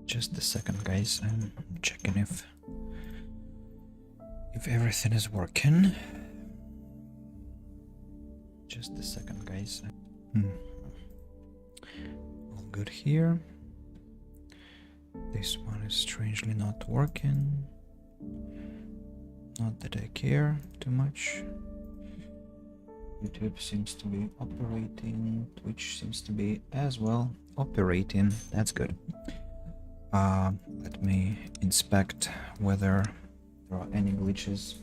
Just a second, guys. I'm checking if everything is working. Just a second, guys. All good here. This one is strangely not working. Not that I care too much. YouTube seems to be operating. Twitch seems to be as well operating. That's good. Let me inspect whether there are any glitches.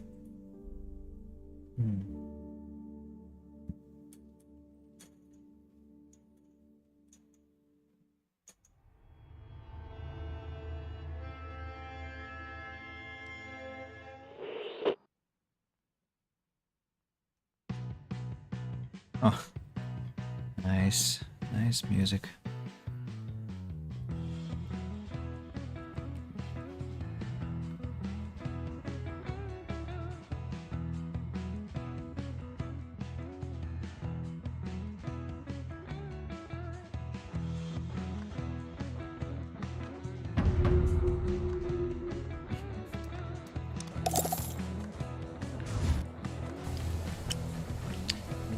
Oh, nice music.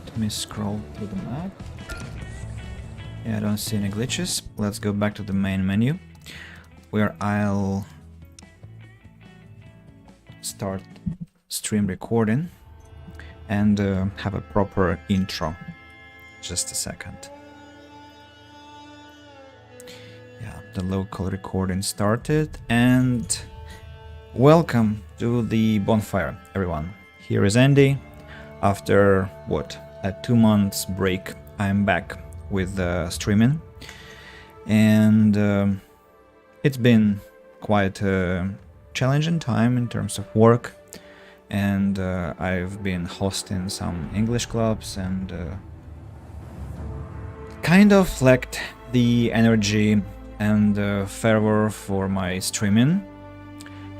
Let me scroll through the map. Yeah, I don't see any glitches. Let's go back to the main menu, where I'll start stream recording and have a proper intro. Just a second. Yeah, the local recording started, and welcome to the bonfire, everyone. Here is Andy. After what, a 2 months break, I'm back with streaming, and it's been quite a challenging time in terms of work, and I've been hosting some English clubs and kind of lacked the energy and fervor for my streaming.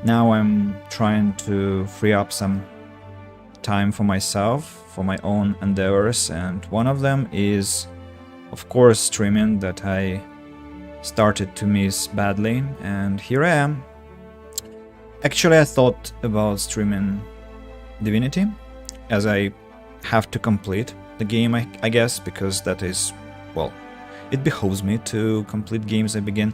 Now I'm trying to free up some time for myself, for my own endeavors, and one of them is, of course, streaming that I started to miss badly, and here I am. Actually, I thought about streaming Divinity, as I have to complete the game, I guess, because that is, well, it behoves me to complete games I begin.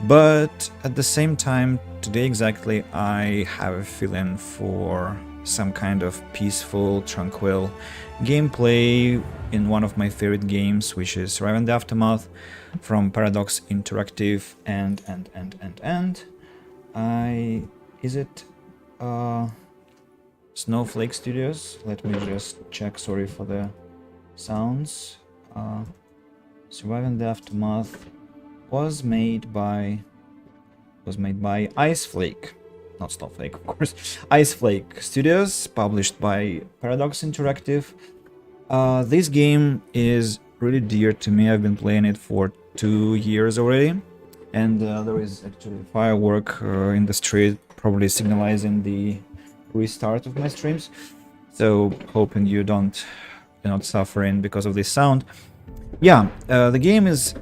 But at the same time, today exactly, I have a feeling for some kind of peaceful, tranquil gameplay in one of my favorite games, which is Surviving the Aftermath from Paradox Interactive and is it Snowflake Studios? Let me just check, sorry for the sounds. Surviving the Aftermath was made by Iceflake. Not Snowflake, of course. Iceflake Studios, published by Paradox Interactive. This game is really dear to me. I've been playing it for 2 years already, and there is actually a firework in the street, probably signalizing the restart of my streams. So hoping you're not suffering because of this sound. Yeah, the game is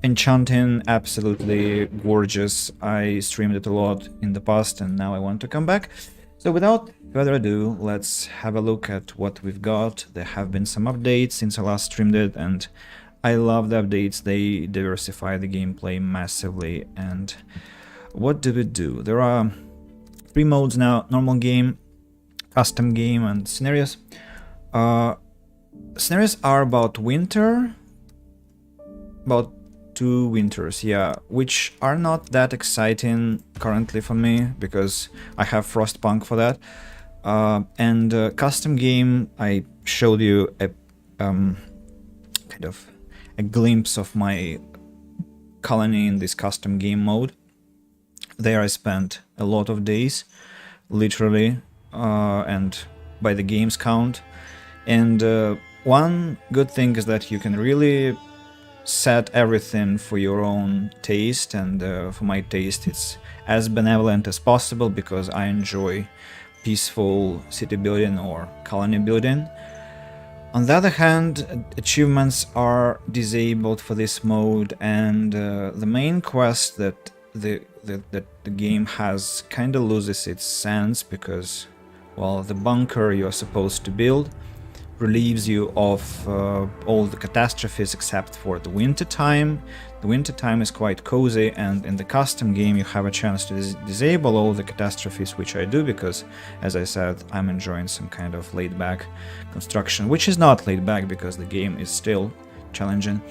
enchanting, absolutely gorgeous. I streamed it a lot in the past, and now I want to come back. So without further ado, let's have a look at what we've got. There have been some updates since I last streamed it, and I love the updates. They diversify the gameplay massively. And what do we do? There are 3 modes now: normal game, custom game, and scenarios. Scenarios are about winter, about 2 winters, yeah, which are not that exciting currently for me because I have Frostpunk for that. And custom game, I showed you a kind of a glimpse of my colony in this custom game mode. There I spent a lot of days, literally, and by the game's count. And one good thing is that you can really set everything for your own taste, and for my taste it's as benevolent as possible because I enjoy peaceful city building or colony building. On the other hand, achievements are disabled for this mode, and the main quest that the game has kind of loses its sense because, well, the bunker you're supposed to build relieves you of all the catastrophes except for the winter time. The winter time is quite cozy, and in the custom game you have a chance to disable all the catastrophes, which I do because, as I said, I'm enjoying some kind of laid-back construction, which is not laid-back because the game is still challenging.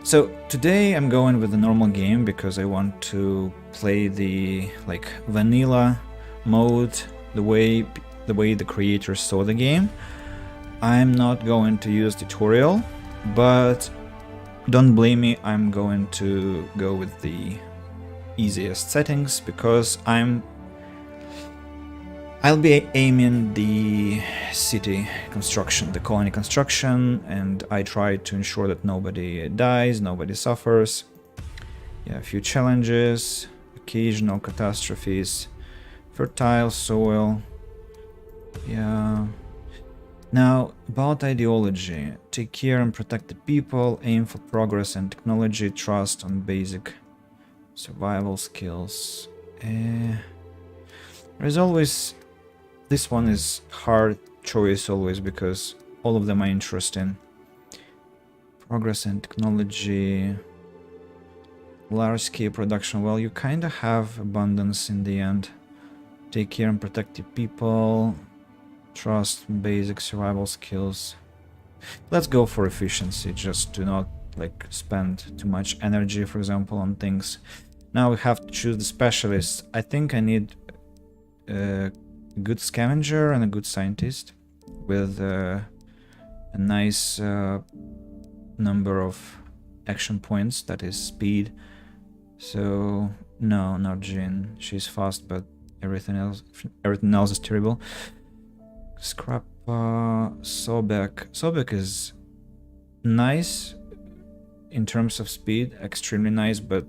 So today I'm going with the normal game because I want to play the vanilla mode the way the creators saw the game. I'm not going to use tutorial, but don't blame me, I'm going to go with the easiest settings because I'll be aiming the city construction, the colony construction, and I try to ensure that nobody dies, nobody suffers. Yeah, a few challenges, occasional catastrophes, fertile soil. Yeah. Now, about ideology, take care and protect the people, aim for progress and technology, trust on basic survival skills. There's always... This one is hard choice always because all of them are interesting. Progress and technology, large-scale production, well, you kind of have abundance in the end. Take care and protect your people. Trust, basic survival skills. Let's go for efficiency, just to not spend too much energy, for example, on things. Now we have to choose the specialists. I think I need a good scavenger and a good scientist with a nice number of action points, that is speed. So no, not Jin. She's fast, but everything else is terrible. Scrap Sobek. Sobek is nice in terms of speed, extremely nice, but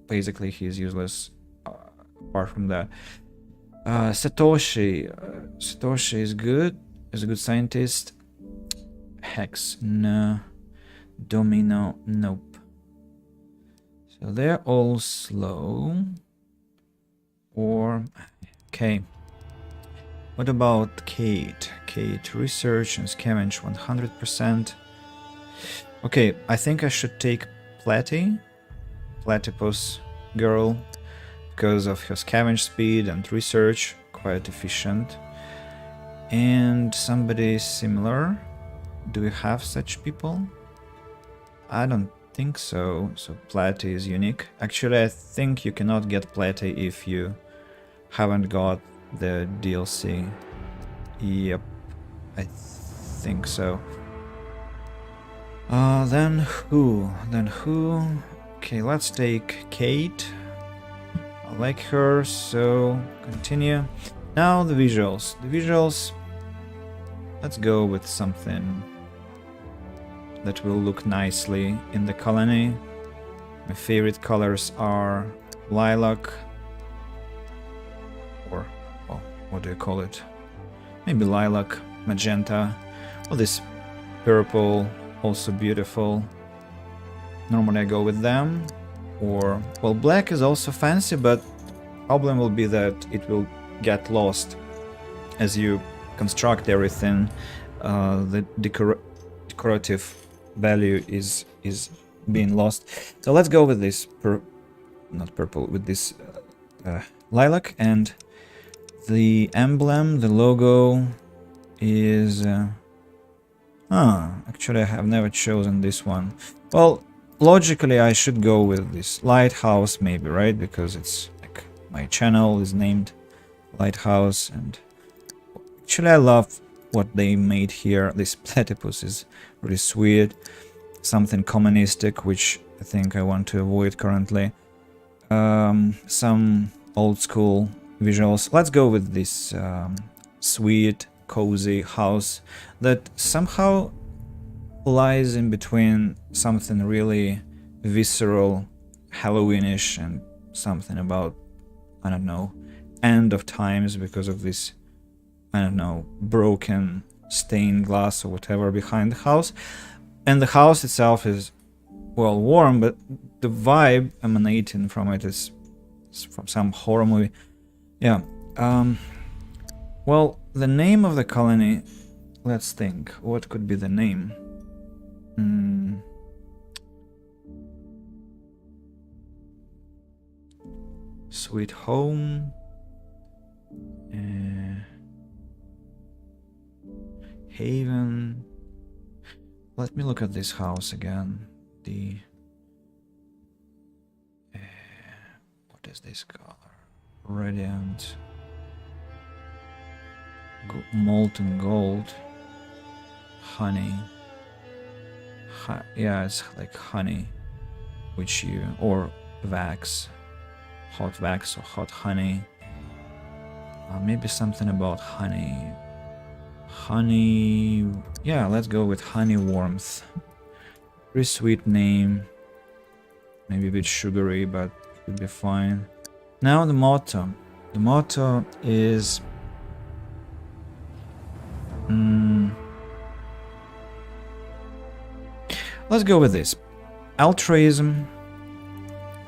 basically he's useless apart from that. Satoshi. Satoshi is good, is a good scientist. Hex, no. Domino, nope. So they're all slow. Or, okay. What about Kate? Kate, research and scavenge 100%. Okay, I think I should take Platypus girl, because of her scavenge speed and research, quite efficient. And somebody similar. Do we have such people? I don't think so. So Platy is unique. Actually, I think you cannot get Platy if you haven't got the DLC. Yep, I think so. Then who? Okay, let's take Kate. I like her, so continue. Now the visuals. Let's go with something that will look nicely in the colony. My favorite colors are lilac, or, well, what do you call it? Maybe lilac, magenta, or this purple, also beautiful. Normally I go with them. Or, well, black is also fancy, but problem will be that it will get lost as you construct everything. The decorative value is being lost. So let's go with this not purple, with this lilac, and the emblem, the logo is actually I have never chosen this one. Well, logically I should go with this lighthouse maybe, right? Because it's like my channel is named Lighthouse, and actually I love what they made here. This platypus is really sweet, something communistic, which I think I want to avoid currently. Some old school visuals. Let's go with this sweet, cozy house that somehow lies in between something really visceral, Halloweenish, and something about, I don't know, end of times because of this, I don't know, broken stained glass or whatever behind the house. And the house itself is, well, warm, but the vibe emanating from it is from some horror movie. Yeah. Well, the name of the colony, let's think. What could be the name? Sweet Home. Haven. Let me look at this house again. What is this color? Radiant. Molten gold. Honey. Yeah, it's like honey, which you, or wax, hot wax or hot honey. Maybe something about honey. Honey, yeah, let's go with honey warmth. Pretty sweet name. Maybe a bit sugary, but it would be fine. Now the motto. The motto is let's go with this. Altruism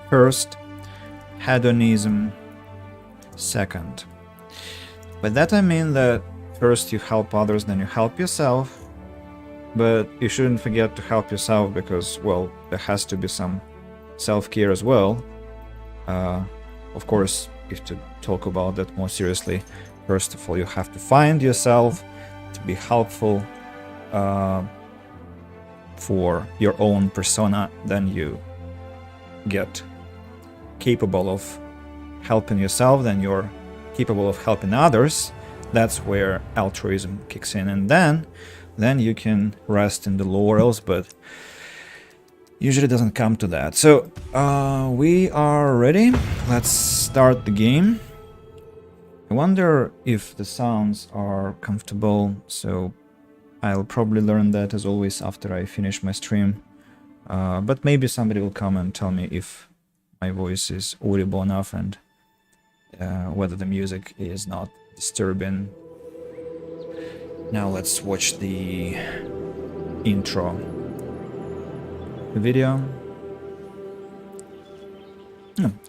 first, hedonism second. By that I mean that first you help others, then you help yourself. But you shouldn't forget to help yourself because, well, there has to be some self-care as well. Of course, if to talk about that more seriously, first of all, you have to find yourself to be helpful for your own persona. Then you get capable of helping yourself, then you're capable of helping others. That's where altruism kicks in, and then you can rest in the laurels, but usually doesn't come to that. So we are ready. Let's start the game. I wonder if the sounds are comfortable, so I'll probably learn that as always after I finish my stream. But maybe somebody will come and tell me if my voice is audible enough and whether the music is not disturbing. Now let's watch the intro video.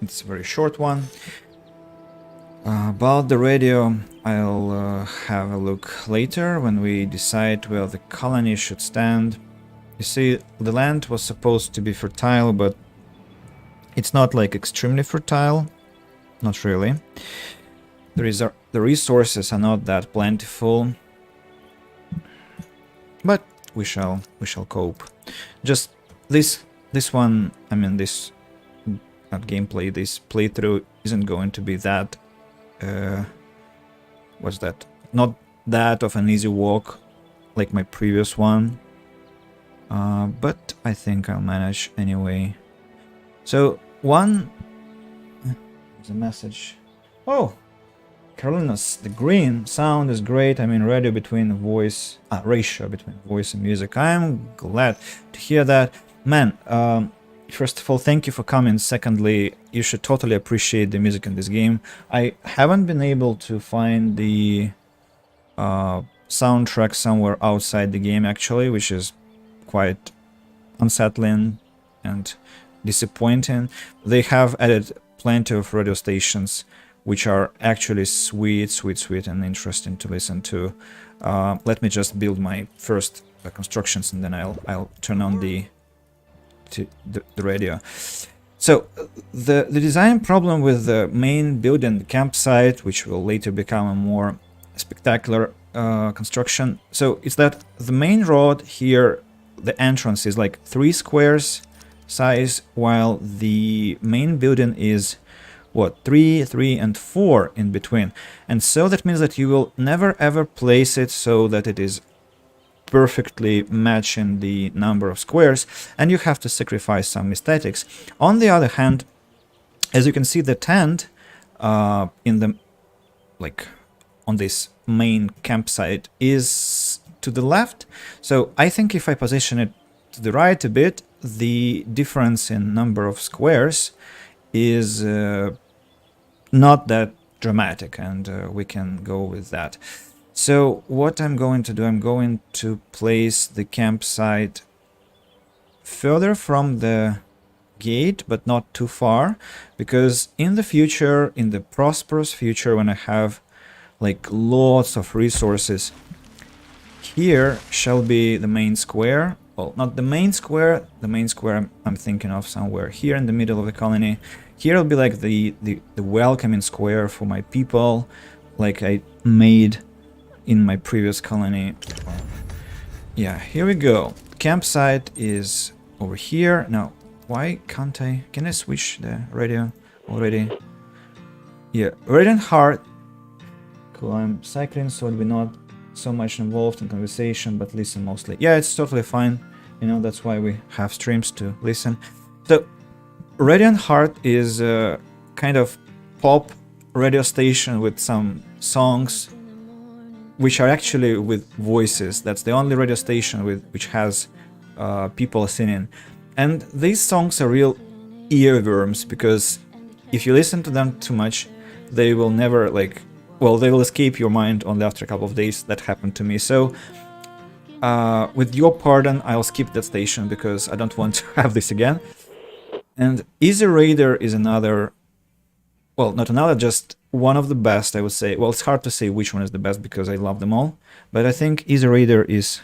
It's a very short one. About the radio, I'll have a look later when we decide where the colony should stand. You see, the land was supposed to be fertile, but it's not like extremely fertile. Not really. The resources are not that plentiful, but we shall cope. Just this one, I mean this not gameplay, this playthrough isn't going to be that what's that? Not that of an easy walk like my previous one, but I think I'll manage anyway. So there's a message. Oh, Carolinas, the green sound is great. I mean, ratio between voice and music. I'm glad to hear that. Man, first of all, thank you for coming. Secondly, you should totally appreciate the music in this game. I haven't been able to find the soundtrack somewhere outside the game, actually, which is quite unsettling and disappointing. They have added plenty of radio stations which are actually sweet and interesting to listen to. Let me just build my first constructions and then I'll turn on the radio. So the design problem with the main building, the campsite, which will later become a more spectacular construction. So it's that the main road here, the entrance is like 3 squares size, while the main building is what, 3, 3, and 4 in between. And so that means that you will never ever place it so that it is perfectly matching the number of squares, and you have to sacrifice some aesthetics. On the other hand, as you can see, the tent in the, like, on this main campsite is to the left. So I think if I position it to the right a bit, the difference in number of squares is not that dramatic, and we can go with that. So what I'm going to do, I'm going to place the campsite further from the gate, but not too far, because in the future, in the prosperous future, when I have like lots of resources, here shall be the main square. Well, not the main square. The main square I'm thinking of somewhere here in the middle of the colony. Here will be like the welcoming square for my people, like I made in my previous colony. Yeah, here we go. Campsite is over here. Now, why can't I? Can I switch the radio already? Yeah, Radiant Heart. Cool, I'm cycling, so it'll be not so much involved in conversation, but listen mostly. Yeah, it's totally fine. You know, that's why we have streams to listen. So, Radiant Heart is a kind of pop radio station with some songs which are actually with voices. That's the only radio station which has people singing. And these songs are real earworms, because if you listen to them too much, they will never like... Well, they will escape your mind only after a couple of days. That happened to me. So, with your pardon, I'll skip that station because I don't want to have this again. And Easy Raider is another... Well, not another, just one of the best, I would say. Well, it's hard to say which one is the best because I love them all. But I think Easy Raider is...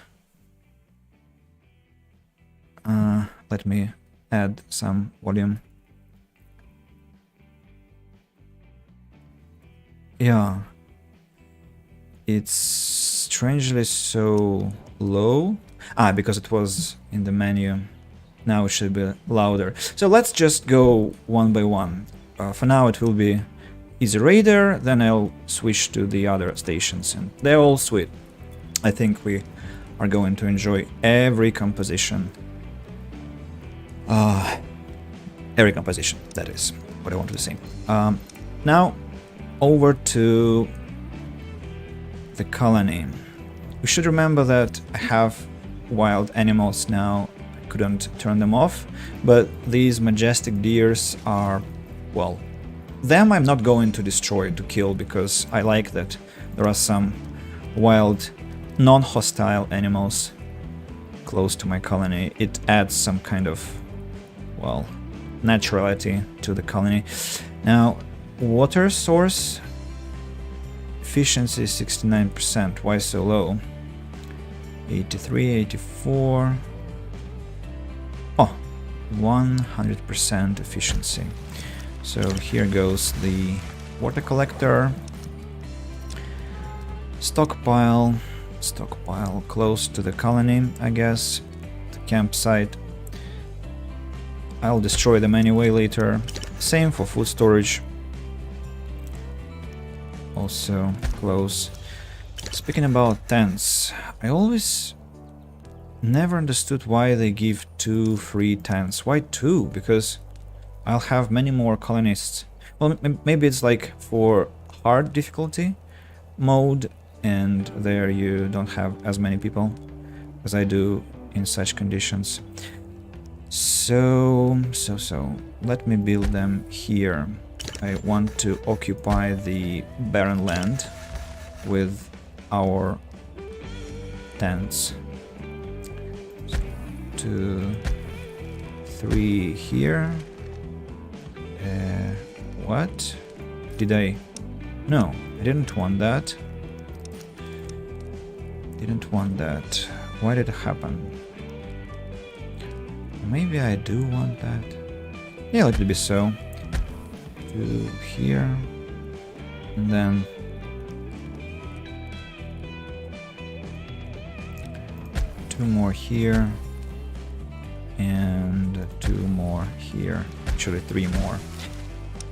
let me add some volume. Yeah. It's strangely so low. Because it was in the menu. Now it should be louder. So let's just go one by one. For now it will be Easy Raider, then I'll switch to the other stations, and they're all sweet. I think we are going to enjoy every composition. Every composition, that is what I wanted to say. Now, over to the colony. We should remember that I have wild animals now. I couldn't turn them off, but these majestic deers are... Well, them I'm not going to destroy, to kill, because I like that there are some wild, non-hostile animals close to my colony. It adds some kind of, well, naturality to the colony. Now, water source efficiency is 69%. Why so low? 83, 84. Oh, 100% efficiency. So here goes the water collector. Stockpile close to the colony, I guess. The campsite. I'll destroy them anyway later. Same for food storage. Also close. Speaking about tents, I always never understood why they give 2 free tents. Why 2? Because I'll have many more colonists. Well, maybe it's like for hard difficulty mode, and there you don't have as many people as I do in such conditions. So let me build them here. I want to occupy the barren land with our tents. 2, 3 here. What? Did I? No, I didn't want that. Didn't want that. Why did it happen? Maybe I do want that. Yeah, let it be so. 2 here. And then... 2 more here. And 2 more here. Actually 3 more.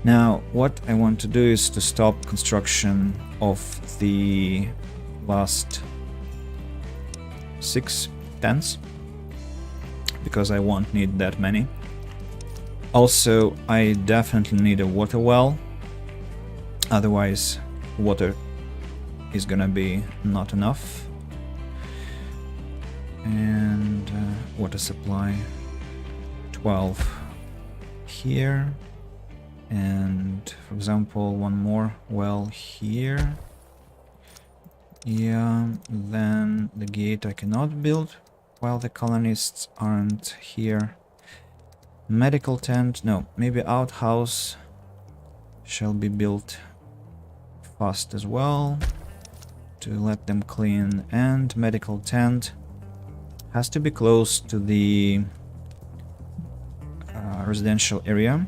Now, what I want to do is to stop construction of the last 6 tents, because I won't need that many. Also, I definitely need a water well, otherwise water is gonna be not enough. And water supply 12 here. And for example, one more well here. Yeah, then the gate I cannot build while the colonists aren't here. Medical tent, no, maybe outhouse shall be built fast as well to let them clean, and medical tent has to be close to the residential area.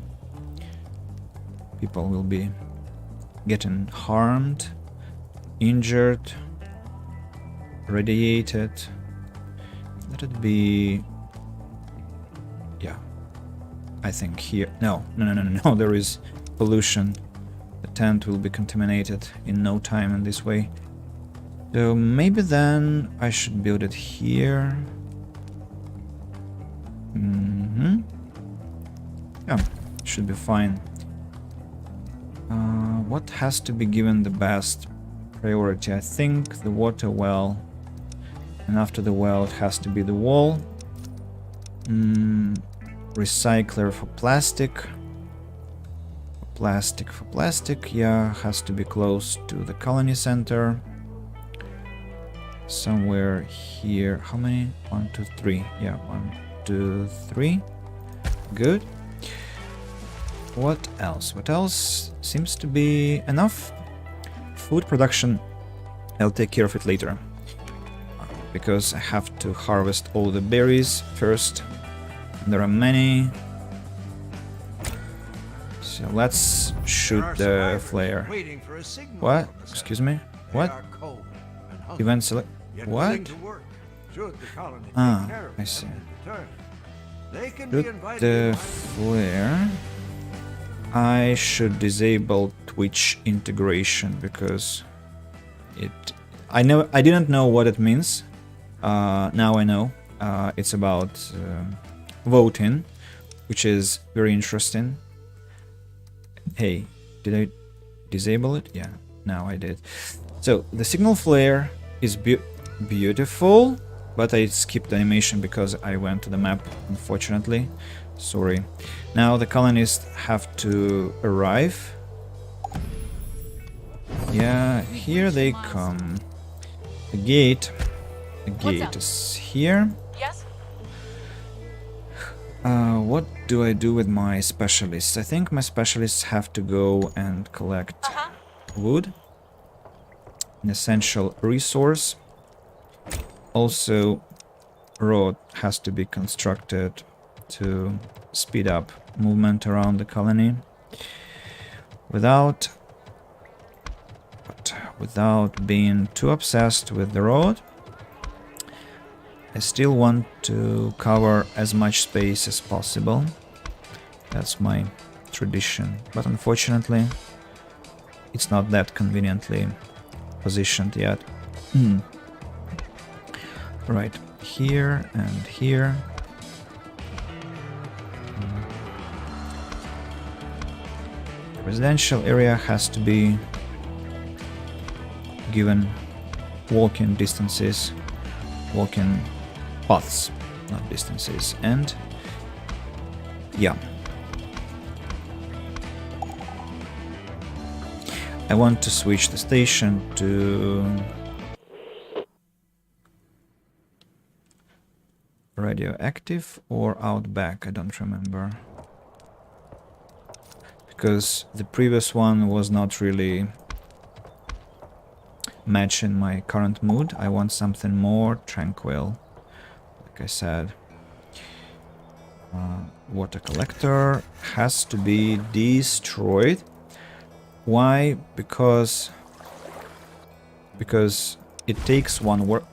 People will be getting harmed, injured, radiated. Let it be, yeah, I think here. No, there is pollution. The tent will be contaminated in no time in this way. So maybe then I should build it here. Yeah, should be fine. What has to be given the best priority? I think the water well. And after the well, it has to be the wall. Recycler for plastic. For plastic, yeah, has to be close to the colony center. Somewhere here. How many? 1, 2, 3. Yeah, 1, 2, 3. Good. What else? What else? Seems to be enough. Food production, I'll take care of it later. Because I have to harvest all the berries first. And there are many. So let's shoot the flare. What? Excuse me? What? Event select. What? Ah, I see. Shoot the flare. I should disable Twitch integration because I didn't know what it means. Now I know. It's about voting, which is very interesting. Hey, did I disable it? Yeah, now I did. So the signal flare is beautiful, but I skipped the animation because I went to the map, unfortunately. Sorry. Now the colonists have to arrive. Yeah, here they come. The gate is here. Yes. What do I do with my specialists? I think my specialists have to go and collect wood, an essential resource. Also, road has to be constructed to speed up movement around the colony without being too obsessed with the road. I still want to cover as much space as possible. That's my tradition, but unfortunately it's not that conveniently positioned yet. Right, here and here. The residential area has to be given walking distances, walking paths, not distances, and yeah. I want to switch the station to radioactive or outback, I don't remember. Because the previous one was not really matching my current mood. I want something more tranquil, like I said. Water collector has to be destroyed. Why? Because it takes one work.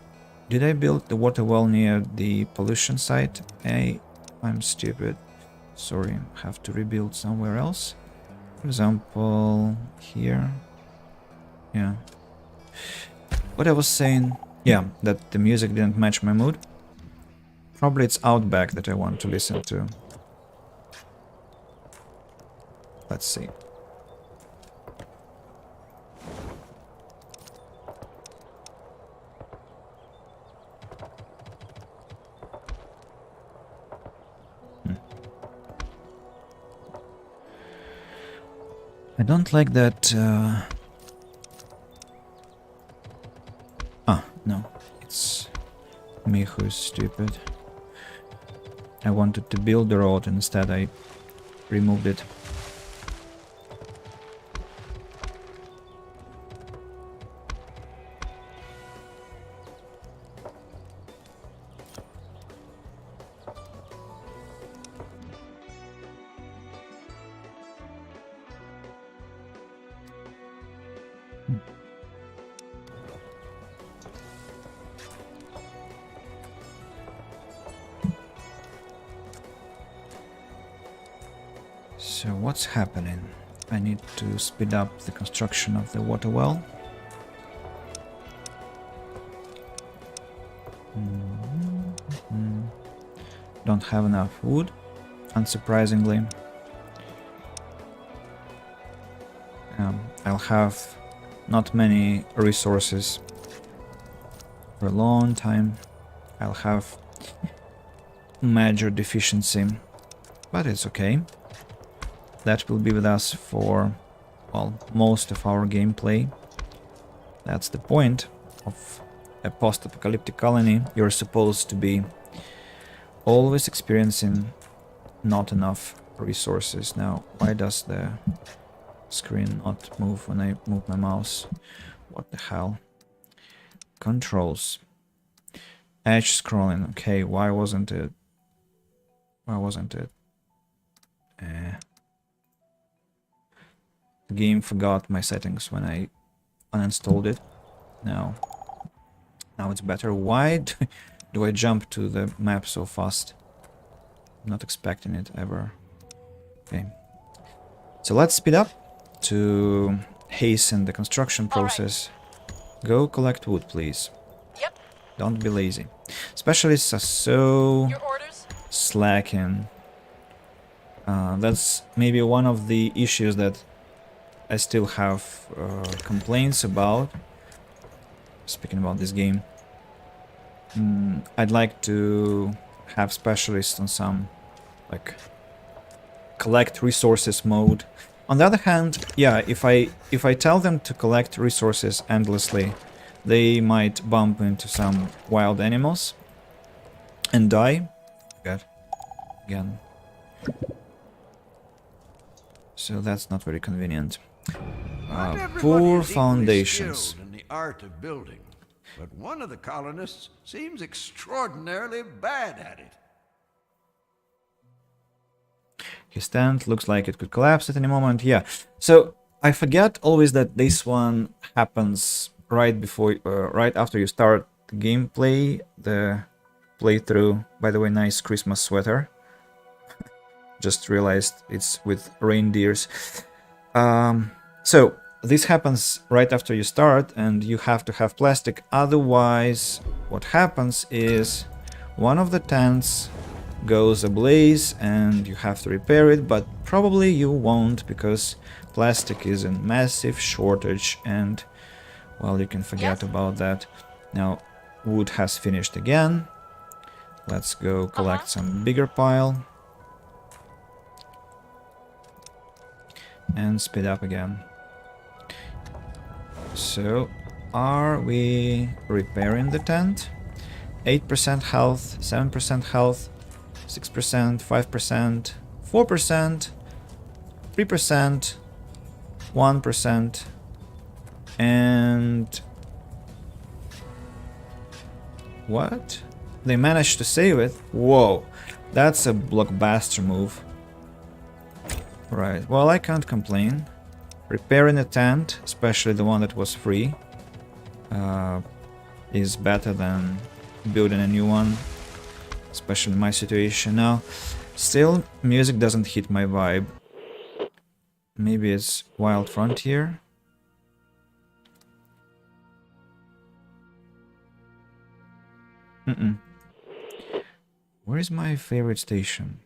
Did I build the water well near the pollution site? I'm stupid. Sorry, have to rebuild somewhere else. For example, here. Yeah. What I was saying, yeah, that the music didn't match my mood. Probably it's Outback that I want to listen to. Let's see. I don't like that Me who's stupid. I wanted to build the road, instead I removed it. So what's happening? I need to speed up the construction of the water well. Don't have enough wood, unsurprisingly. I'll have not many resources for a long time. I'll have major deficiency, but it's okay. That will be with us for, well, most of our gameplay. That's the point of a post-apocalyptic colony. You're supposed to be always experiencing not enough resources. Now, why does the screen not move when I move my mouse? What the hell? Controls. Edge scrolling. Okay, why wasn't it? Why wasn't it? The game forgot my settings when I uninstalled it. Now it's better. Why do I jump to the map so fast? I'm not expecting it ever. Okay. So let's speed up to hasten the construction process. Right. Go collect wood, please. Yep. Don't be lazy. Specialists are so slacking. That's maybe one of the issues that I still have complaints about. Speaking about this game, I'd like to have specialists on some, like, collect resources mode. On the other hand, yeah, if I tell them to collect resources endlessly, they might bump into some wild animals and die. God, again. So that's not very convenient. Poor foundations. In the art of building, but one of the colonists seems extraordinarily bad at it. His tent looks like it could collapse at any moment. Yeah. So I forget always that this one happens right before, right after you start the gameplay, the playthrough. By the way, nice Christmas sweater. Just realized it's with reindeers. So this happens right after you start, and you have to have plastic. Otherwise, what happens is one of the tents goes ablaze and you have to repair it, but probably you won't, because plastic is in massive shortage, and, well, you can forget about that. Now, wood has finished again. Let's go collect some bigger pile. And speed up again. So, are we repairing the tent? 8% health, 7% health, 6%, 5%, 4%, 3%, 1%, and... what? They managed to save it? Whoa, that's a blockbuster move. Right, well, I can't complain. Repairing a tent, especially the one that was free, is better than building a new one, especially in my situation now. Still, music doesn't hit my vibe. Maybe it's Wild Frontier? Where is my favorite station?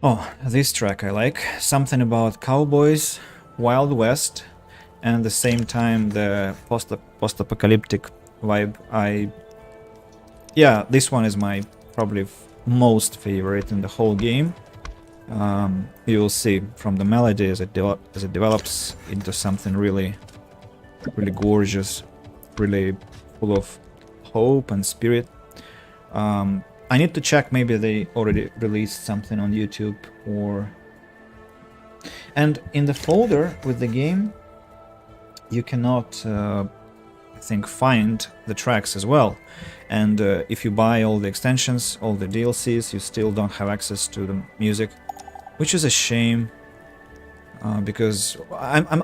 Oh, this track I like. Something about cowboys, Wild West, and at the same time the post-apocalyptic vibe. Yeah, this one is my probably most favorite in the whole game. You will see from the melody as it develops into something really gorgeous, really full of hope and spirit. I need to check, maybe they already released something on YouTube or... And in the folder with the game, you cannot, I think, find the tracks as well. And if you buy all the extensions, all the DLCs, you still don't have access to the music, which is a shame. Because I'm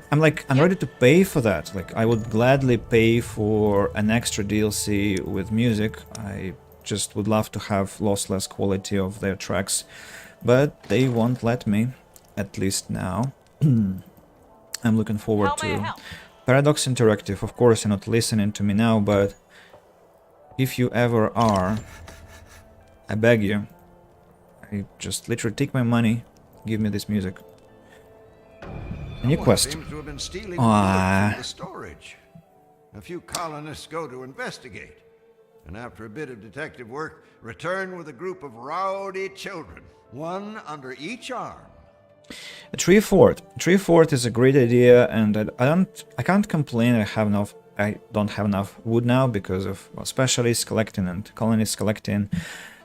ready to pay for that. Like, I would gladly pay for an extra DLC with music. I just would love to have lossless quality of their tracks, but they won't let me, at least now. I'm looking forward to Paradox Interactive. Of course, you're not listening to me now, but if you ever are, I beg you, I just literally take my money, give me this music. A new quest. Seems to have been stealing wood from the storage. A few colonists go to investigate, and after a bit of detective work, return with a group of rowdy children, one under each arm. A tree fort. A tree fort is a great idea, and I can't complain. I don't have enough wood now because of, well, specialists collecting and colonists collecting.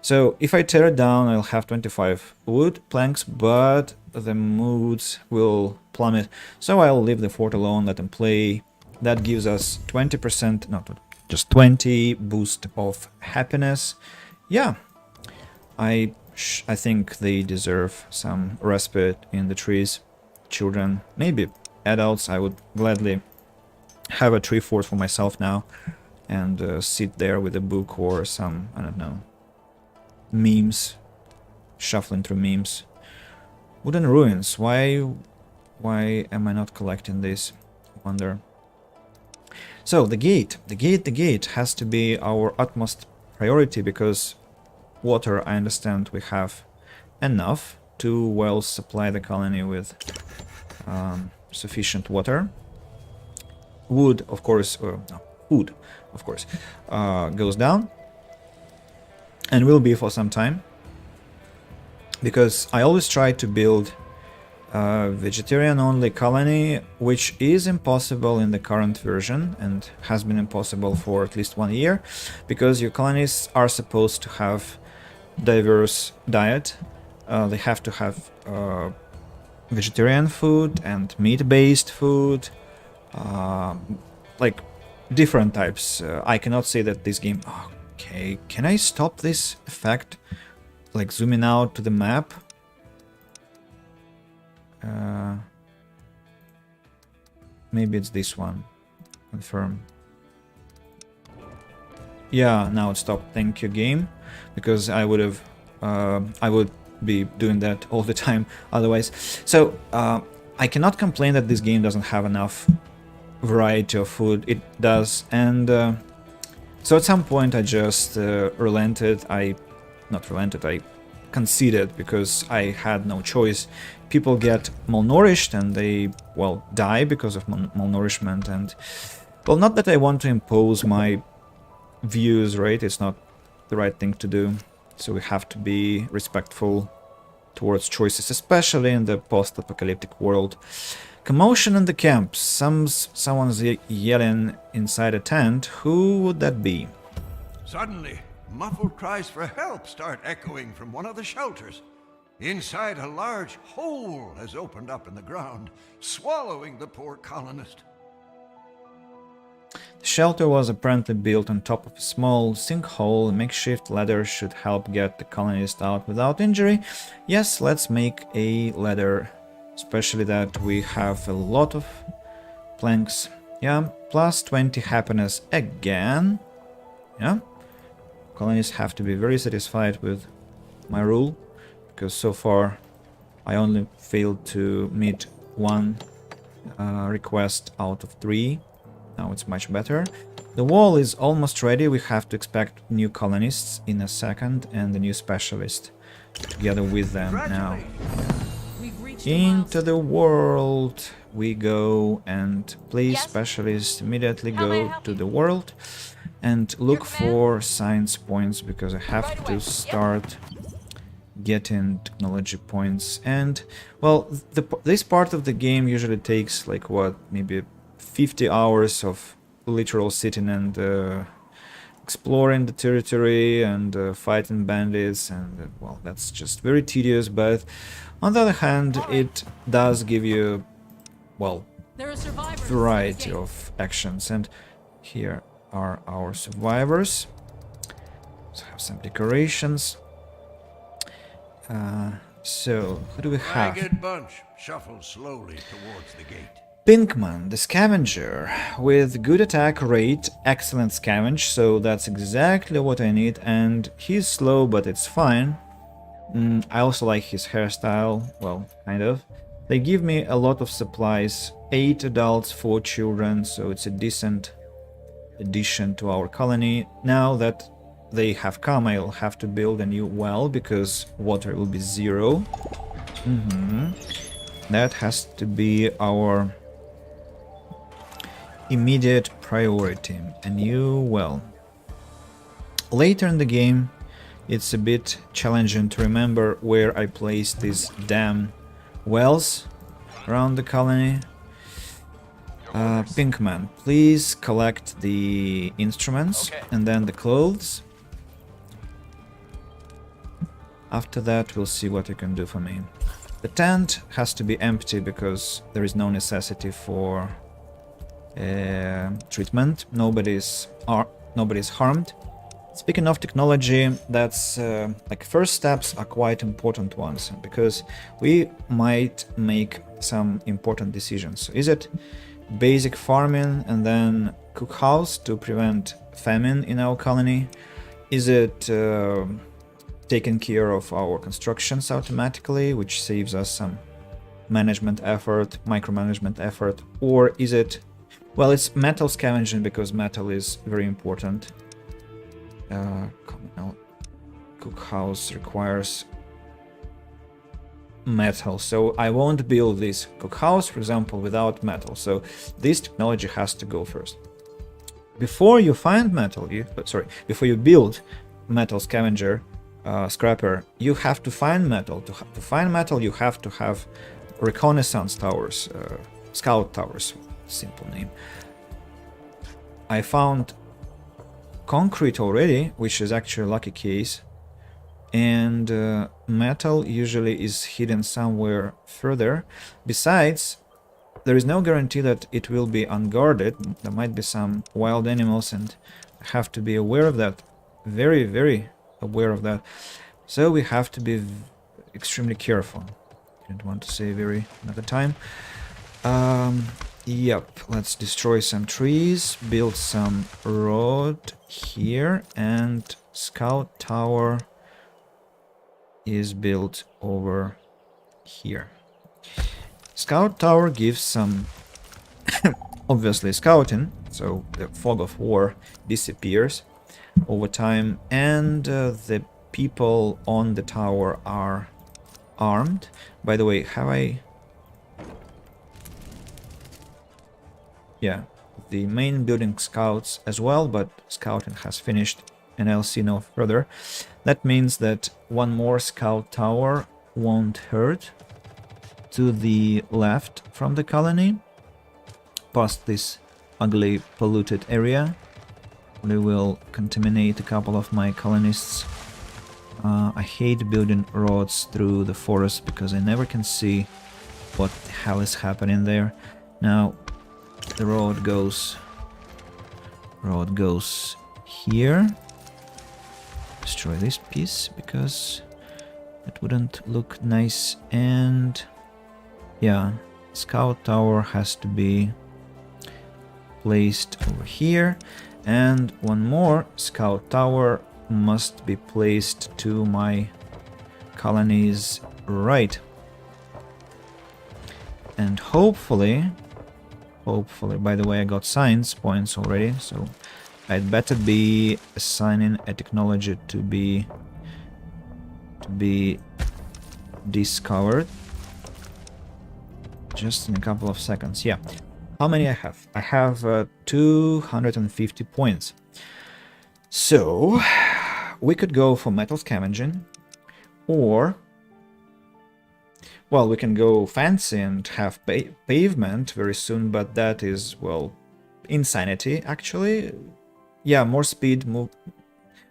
So if I tear it down, I'll have 25 wood planks, but the moods will plummet. So I'll leave the fort alone, let them play. That gives us 20%, not just 20 boost of happiness. Yeah, I think they deserve some respite in the trees. Children, maybe adults. I would gladly have a tree fort for myself now and sit there with a book or some, I don't know, memes, shuffling through memes. Wooden ruins. Why am I not collecting this? I wonder. So the gate has to be our utmost priority, because water, I understand we have enough to well supply the colony with sufficient water. Wood, of course, food, of course, goes down and will be for some time, because I always try to build a vegetarian-only colony, which is impossible in the current version and has been impossible for at least 1 year, because your colonies are supposed to have diverse diet. They have to have vegetarian food and meat-based food, like different types. I cannot say that this game... Okay, can I stop this effect? Like zooming out to the map? Maybe it's this one. Confirm. Yeah, now it stopped. Thank you, game. Because I would have... I would be doing that all the time otherwise. So, I cannot complain that this game doesn't have enough variety of food. It does, and so at some point I just relented. I conceded, because I had no choice. People get malnourished and they, well, die because of malnourishment, and, well, not that I want to impose my views, right? It's not the right thing to do. So we have to be respectful towards choices, especially in the post-apocalyptic world. Commotion in the camp. Someone's yelling inside a tent. Who would that be? Suddenly, muffled cries for help start echoing from one of the shelters. Inside, a large hole has opened up in the ground, swallowing the poor colonist. The shelter was apparently built on top of a small sinkhole. A makeshift ladder should help get the colonist out without injury. Yes, let's make a ladder, especially that we have a lot of planks. Yeah, plus 20 happiness again. Yeah, colonists have to be very satisfied with my rule, because so far I only failed to meet one request out of 3. Now it's much better. The wall is almost ready. We have to expect new colonists in a second and a new specialist together with them now. Into the world we go, and please, specialist, immediately go to the world and look for science points, because I have to start getting technology points. And well, this part of the game usually takes like what, maybe 50 hours of literal sitting and exploring the territory and fighting bandits, and well, that's just very tedious. But on the other hand, it does give you, well, variety of actions. And here are our survivors. So have some decorations. So who do we have? Ragged bunch shuffles slowly towards the gate. Pinkman, the scavenger, with good attack rate, excellent scavenge, so that's exactly what I need. And he's slow, but it's fine. I also like his hairstyle, well, kind of. They give me a lot of supplies, 8 adults, 4 children, so it's a decent addition to our colony. Now that they have come, I'll have to build a new well, because water will be 0. That has to be our immediate priority, a new well. Later in the game, it's a bit challenging to remember where I placed these damn wells around the colony. Pinkman, please collect the instruments and then the clothes. After that, we'll see what you can do for me. The tent has to be empty because there is no necessity for treatment. Nobody's harmed. Speaking of technology, that's like first steps are quite important ones, because we might make some important decisions. So is it basic farming and then cookhouse to prevent famine in our colony? Is it taking care of our constructions automatically, which saves us some management effort, micromanagement effort? Or is it, well, it's metal scavenging, because metal is very important. Cookhouse requires metal, so I won't build this cookhouse, for example, without metal. So this technology has to go first. Before you find metal, before you build metal scavenger, scrapper, you have to find metal. To find metal, you have to have reconnaissance towers, scout towers, simple name. I found concrete already, which is actually a lucky case, and metal usually is hidden somewhere further. Besides, there is no guarantee that it will be unguarded. There might be some wild animals, and I have to be aware of that, very, very aware of that. So we have to be extremely careful. Didn't want to say very another time. Yep, let's destroy some trees, build some road here, and scout tower is built over here. Scout tower gives some obviously scouting, so the fog of war disappears over time, and the people on the tower are armed. By the way, have I... Yeah, the main building scouts as well, but scouting has finished and I'll see no further. That means that one more scout tower won't hurt. To the left from the colony, past this ugly polluted area, we will contaminate a couple of my colonists. I hate building roads through the forest because I never can see what the hell is happening there. Now the road goes here. Destroy this piece because it wouldn't look nice. And yeah, scout tower has to be placed over here, and one more scout tower must be placed to my colony's right. And hopefully, by the way, I got science points already, so I'd better be assigning a technology to be discovered just in a couple of seconds. Yeah, how many I have? I have 250 points. So we could go for metal scavenging, Or, well, we can go fancy and have pavement very soon, but that is, well, insanity, actually. Yeah, more speed,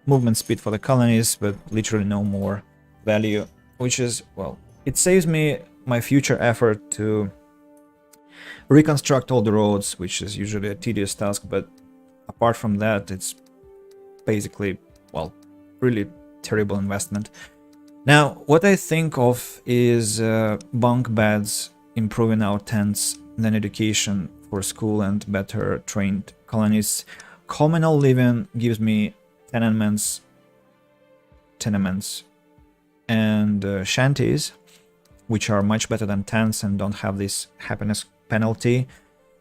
movement speed for the colonies, but literally no more value, which is, well, it saves me my future effort to reconstruct all the roads, which is usually a tedious task, but apart from that, it's basically, well, really terrible investment. Now, what I think of is bunk beds, improving our tents, then education for school and better trained colonists. Communal living gives me tenements, and shanties, which are much better than tents and don't have this happiness penalty,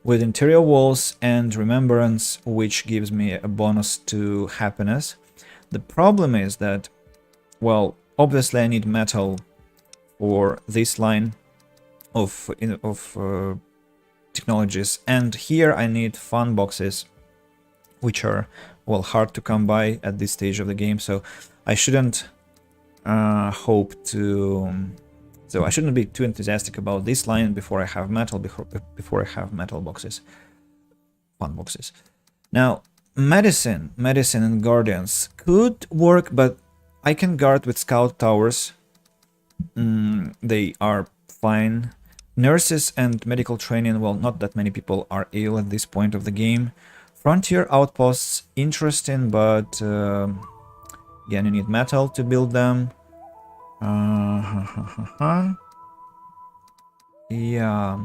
with interior walls and remembrance, which gives me a bonus to happiness. The problem is that, well, obviously I need metal for this line of technologies, and here I need fun boxes, which are, well, hard to come by at this stage of the game, so I shouldn't so I shouldn't be too enthusiastic about this line before I have metal, before I have metal boxes, fun boxes. Now, medicine and guardians could work, but I can guard with scout towers. They are fine. Nurses and medical training, well, not that many people are ill at this point of the game. Frontier outposts, interesting, but again, you need metal to build them. Yeah.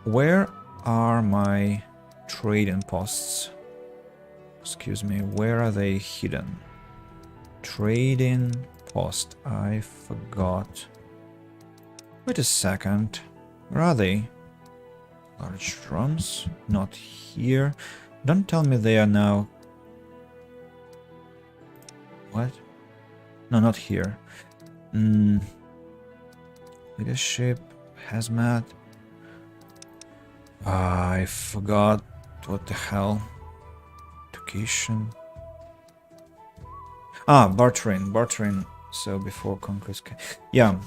Where are my trading posts? Excuse me, where are they hidden? Trading post. I forgot. Wait a second. Where are they? Large drums? Not here. Don't tell me they are now. What? No, not here. Leadership, hazmat. I forgot. What the hell? Education. Bartering. So before conquest. Yeah.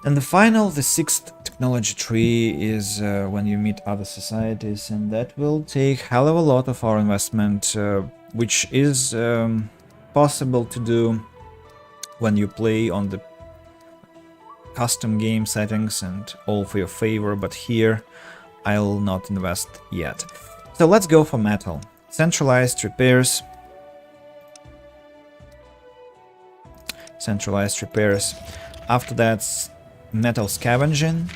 And the sixth technology tree is when you meet other societies, and that will take hell of a lot of our investment, which is possible to do when you play on the custom game settings and all for your favor, but here I'll not invest yet. So let's go for metal. Centralized repairs. After that, metal scavenging.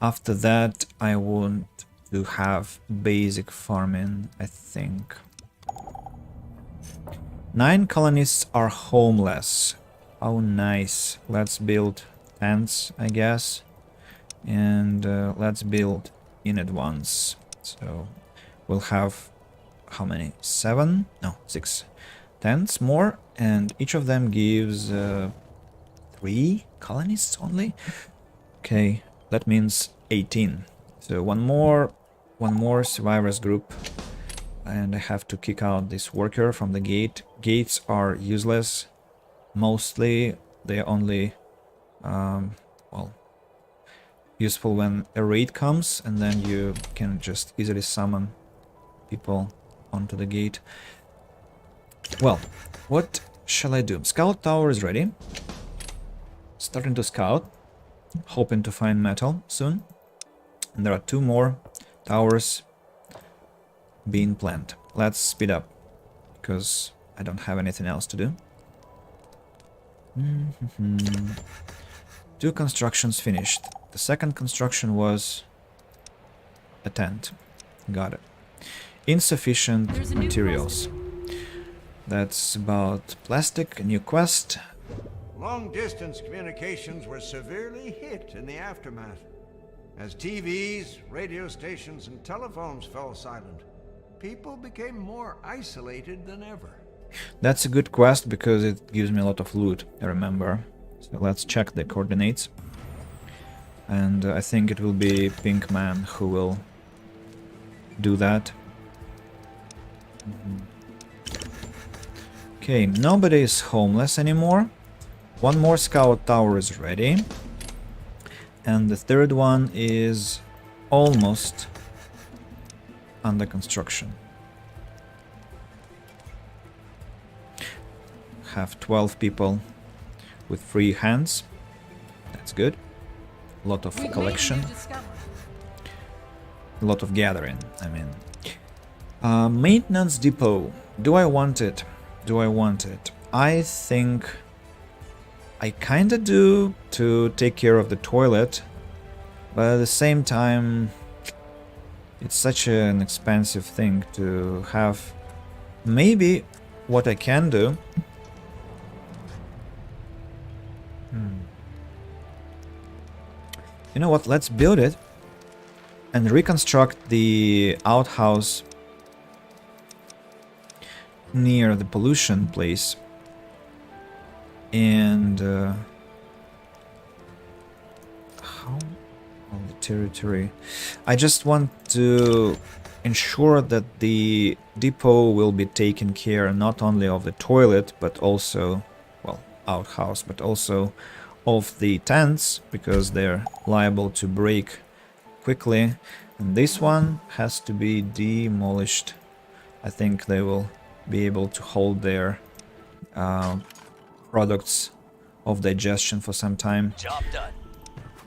After that, I want to have basic farming, I think. 9 colonists are homeless. Oh, nice. Let's build tents, I guess. And let's build in advance. So we'll have how many? 7? No, 6 tents more, and each of them gives 3 colonists only. Okay, that means 18. So one more survivors group, and I have to kick out this worker from the gate. Gates are useless. Mostly they are only well, useful when a raid comes, and then you can just easily summon people onto the gate. Well, what shall I do? Scout tower is ready. Starting to scout, hoping to find metal soon. And there are 2 more towers being planned. Let's speed up, because I don't have anything else to do. 2 constructions finished. The second construction was a tent. Got it. Insufficient materials. That's about plastic, a new quest. Long-distance communications were severely hit in the aftermath. As TVs, radio stations, and telephones fell silent, people became more isolated than ever. That's a good quest because it gives me a lot of loot, I remember. So let's check the coordinates. And I think it will be Pink Man who will do that. Okay, nobody is homeless anymore. One more scout tower is ready. And the third one is almost under construction. Have 12 people with free hands. That's good. A lot of collection. A lot of gathering, I mean. Maintenance depot. Do I want it? Do I want it? I think I kinda do, to take care of the toilet, but at the same time it's such an expensive thing to have. Maybe what I can do... You know what, let's build it and reconstruct the outhouse near the pollution place. And how on the territory? I just want to ensure that the depot will be taken care not only of the toilet, but also, well, outhouse, but also of the tents, because they're liable to break quickly. And this one has to be demolished. I think they will be able to hold their products of digestion for some time. Job done.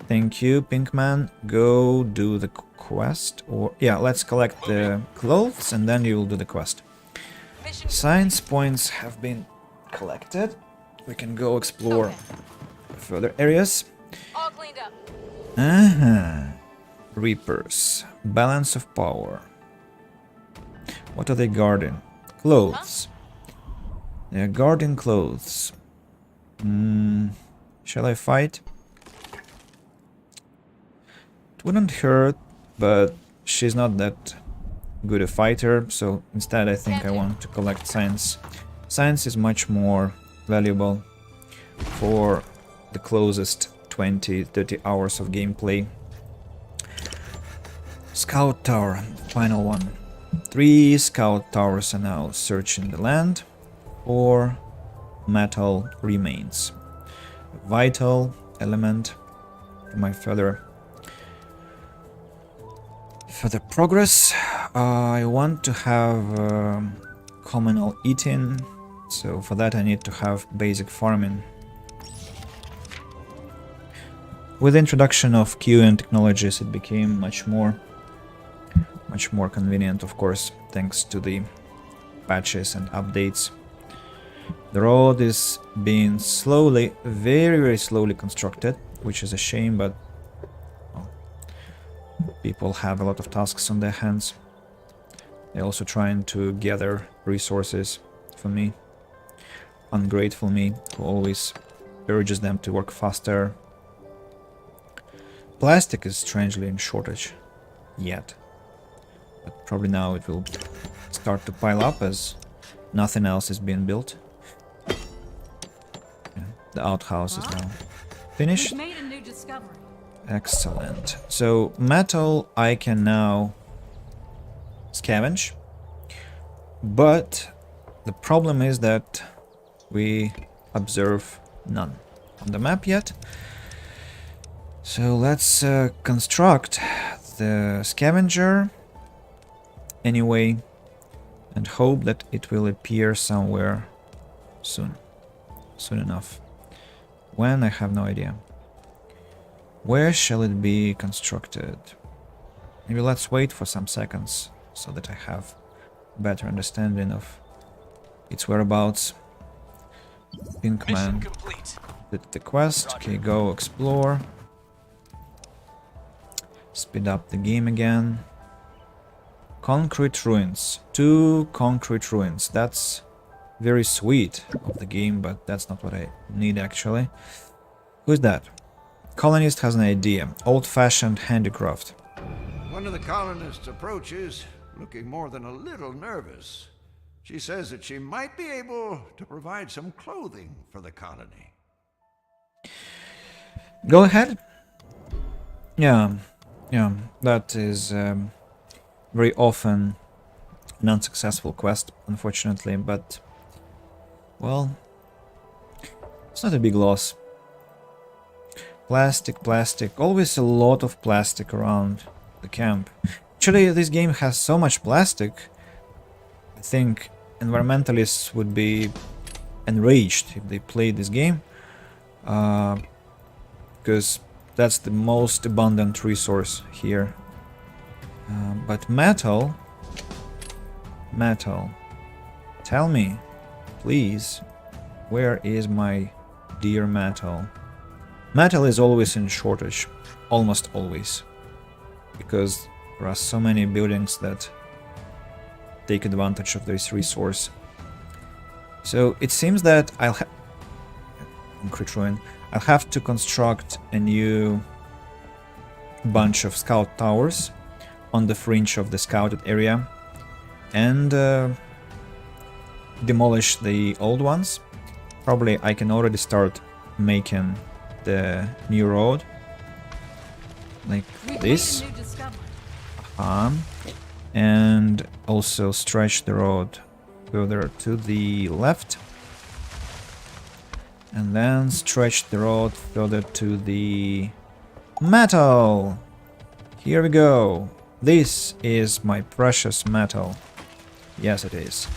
Thank you, Pinkman. Go do the quest. Or yeah, let's collect the clothes and then you will do the quest. Science points have been collected. We can go explore further areas. All cleaned up. Reapers. Balance of power. What are they guarding? Clothes. They are guarding clothes. Shall I fight? It wouldn't hurt, but she's not that good a fighter, so instead I think I want to collect science. Science is much more valuable for the closest 20-30 hours of gameplay. Scout tower, final one. 3 scout towers are now searching the land for metal remains. A vital element for my further progress. I want to have communal eating, so for that I need to have basic farming. With the introduction of queuing technologies, it became much more convenient, of course, thanks to the patches and updates. The road is being slowly, very slowly constructed, which is a shame, but well, people have a lot of tasks on their hands. They're also trying to gather resources for me. Ungrateful me, who always urges them to work faster. Plastic is strangely in shortage yet, but probably now it will start to pile up as nothing else is being built. Yeah, the outhouse is now finished. We've made a new discovery. Excellent. So metal I can now scavenge, but the problem is that we observe none on the map yet. So let's construct the scavenger anyway and hope that it will appear somewhere soon enough. When, I have no idea. Where shall it be constructed? Maybe let's wait for some seconds so that I have a better understanding of its whereabouts. Pinkman did the quest. Okay, go explore. Speed up the game again. Concrete ruins. 2 concrete ruins. That's very sweet of the game, but that's not what I need actually. Who's that? Colonist has an idea. Old-fashioned handicraft. One of the colonists approaches, looking more than a little nervous. She says that she might be able to provide some clothing for the colony. Go ahead. Yeah, that is very often an unsuccessful quest, unfortunately, but, well, it's not a big loss. Plastic, plastic, always a lot of plastic around the camp. Actually, this game has so much plastic, I think environmentalists would be enraged if they played this game, because that's the most abundant resource here. But metal, tell me, please, where is my dear metal? Metal is always in shortage, almost always, because there are so many buildings that take advantage of this resource. So it seems that I'll have to construct a new bunch of scout towers on the fringe of the scouted area and demolish the old ones. Probably I can already start making the new road like this, and also stretch the road further to the left, and then stretch the road further to the metal. Here we go. This is my precious metal. Yes, it is.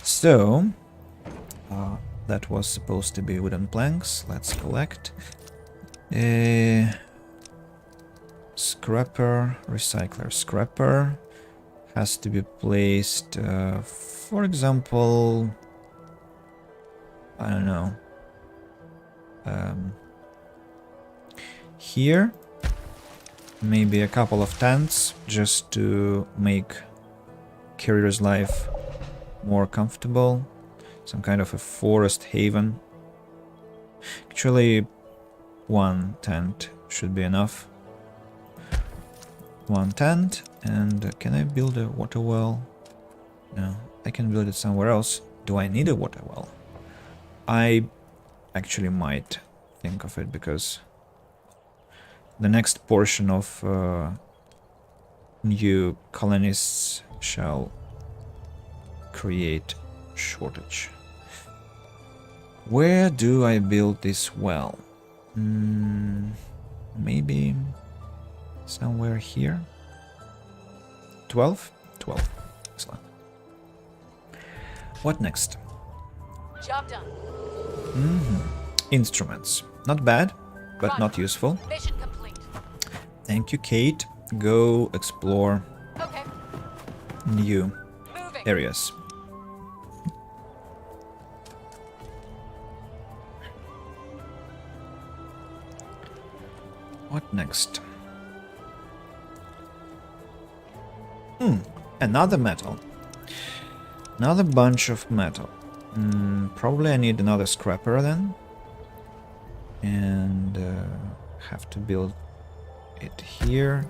So that was supposed to be wooden planks. Let's collect. Scrapper, recycler. Scrapper has to be placed, for example, I don't know, here. Maybe a couple of tents just to make carrier's life more comfortable. Some kind of a forest haven. Actually, one tent should be enough. One tent, and can I build a water well? No, I can build it somewhere else. Do I need a water well? I actually might think of it, because the next portion of new colonists shall create shortage. Where do I build this well? Maybe somewhere here. 12? 12. Excellent. What next? Job done. Instruments. Not bad, but Roger. not useful. Mission complete. Thank you, Kate. Go explore Okay. new Moving. areas. What next? Another metal. Another bunch of metal. Probably I need another scrapper then. And have to build it here.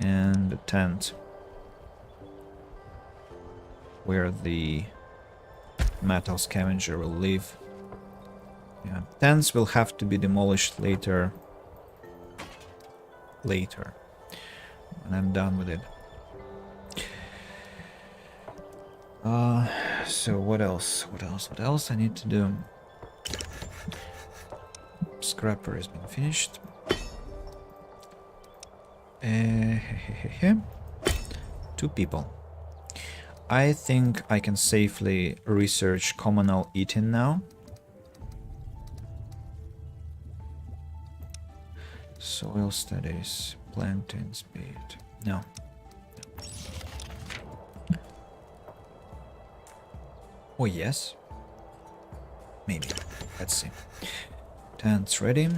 And a tent where the metal scavenger will live. Yeah, tents will have to be demolished later. When I'm done with it. So what else? What else I need to do? Scrapper has been finished. 2 people. I think I can safely research communal eating now. Soil studies, planting speed. No. Oh, yes. Maybe. Let's see. Tents ready.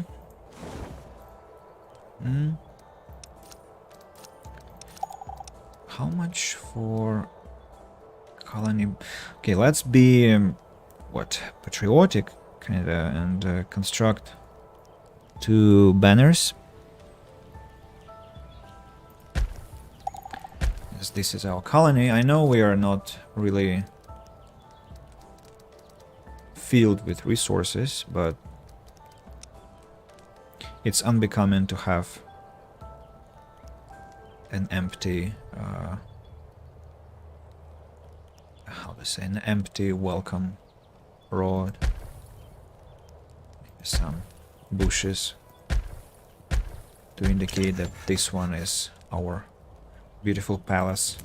How much for colony? Okay, let's be patriotic kinda, and construct 2 banners. Yes, this is our colony. I know we are not really filled with resources, but it's unbecoming to have an empty Let's say an empty welcome road. Some bushes to indicate that this one is our beautiful palace.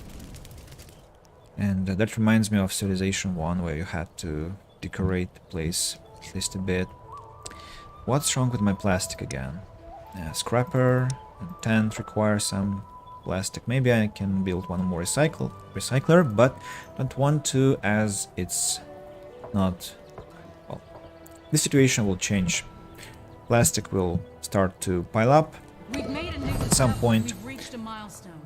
And that reminds me of Civilization 1, where you had to decorate the place at least a bit. What's wrong with my plastic again? Scrapper and tent require some plastic. Maybe I can build one more recycler, but don't want to, as it's not... Well, the situation will change. Plastic will start to pile up at some point.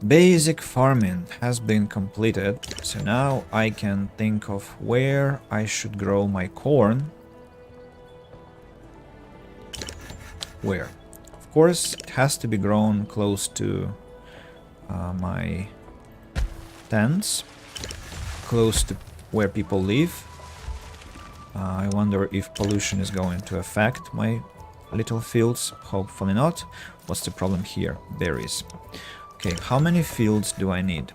Basic farming has been completed, so now I can think of where I should grow my corn. Where? Of course, it has to be grown close to my tents, close to where people live. I wonder if pollution is going to affect my little fields. Hopefully not. What's the problem here? Berries. Okay, how many fields do I need?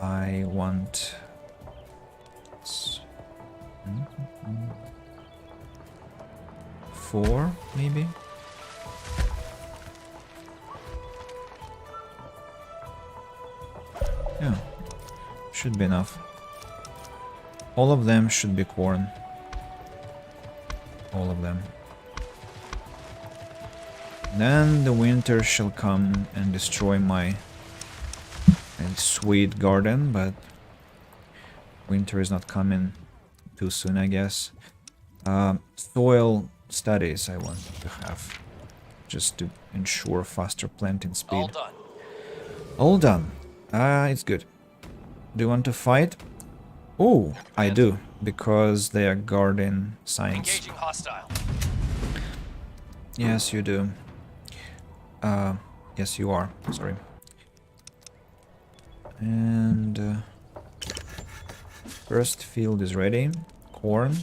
I want... 4, maybe? Yeah, should be enough. All of them should be corn. All of them. Then the winter shall come and destroy my sweet garden, but winter is not coming too soon, I guess. Soil studies I want to have, just to ensure faster planting speed. All done. All done. It's good. Do you want to fight? Oh, I do, because they are guarding science. Engaging hostile. Yes, you do. Yes, you are. Sorry. And first field is ready. Corn.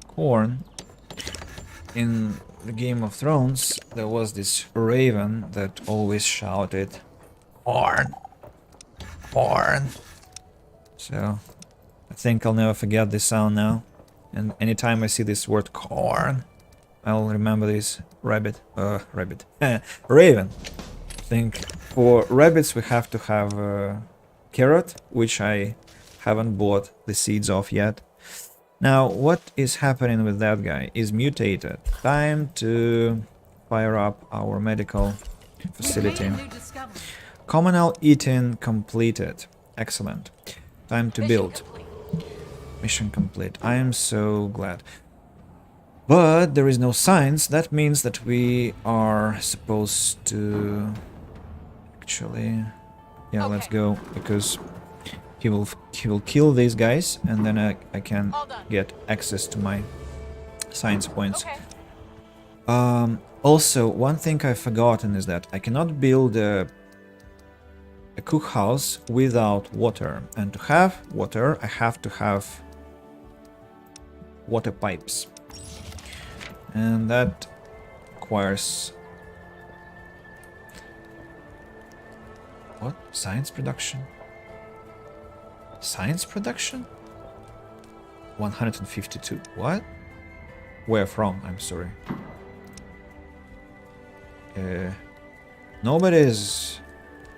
Corn. In the Game of Thrones, there was this raven that always shouted, "Corn! Corn!" So, I think I'll never forget this sound now. And anytime I see this word corn, I'll remember this rabbit. Raven. I think for rabbits we have to have a carrot, which I haven't bought the seeds of yet. Now, what is happening with that guy? Is mutated. Time to fire up our medical facility. Communal eating completed. Excellent. Time to build. Mission complete. I am so glad. But there is no science. That means that we are supposed to... Actually... Yeah, let's go, because he will kill these guys, and then I can get access to my science points. Okay. Also, one thing I've forgotten is that I cannot build a cook house without water, and to have water I have to have water pipes, and that requires what? Science production? Science production? 152. What? Where from? I'm sorry. Nobody's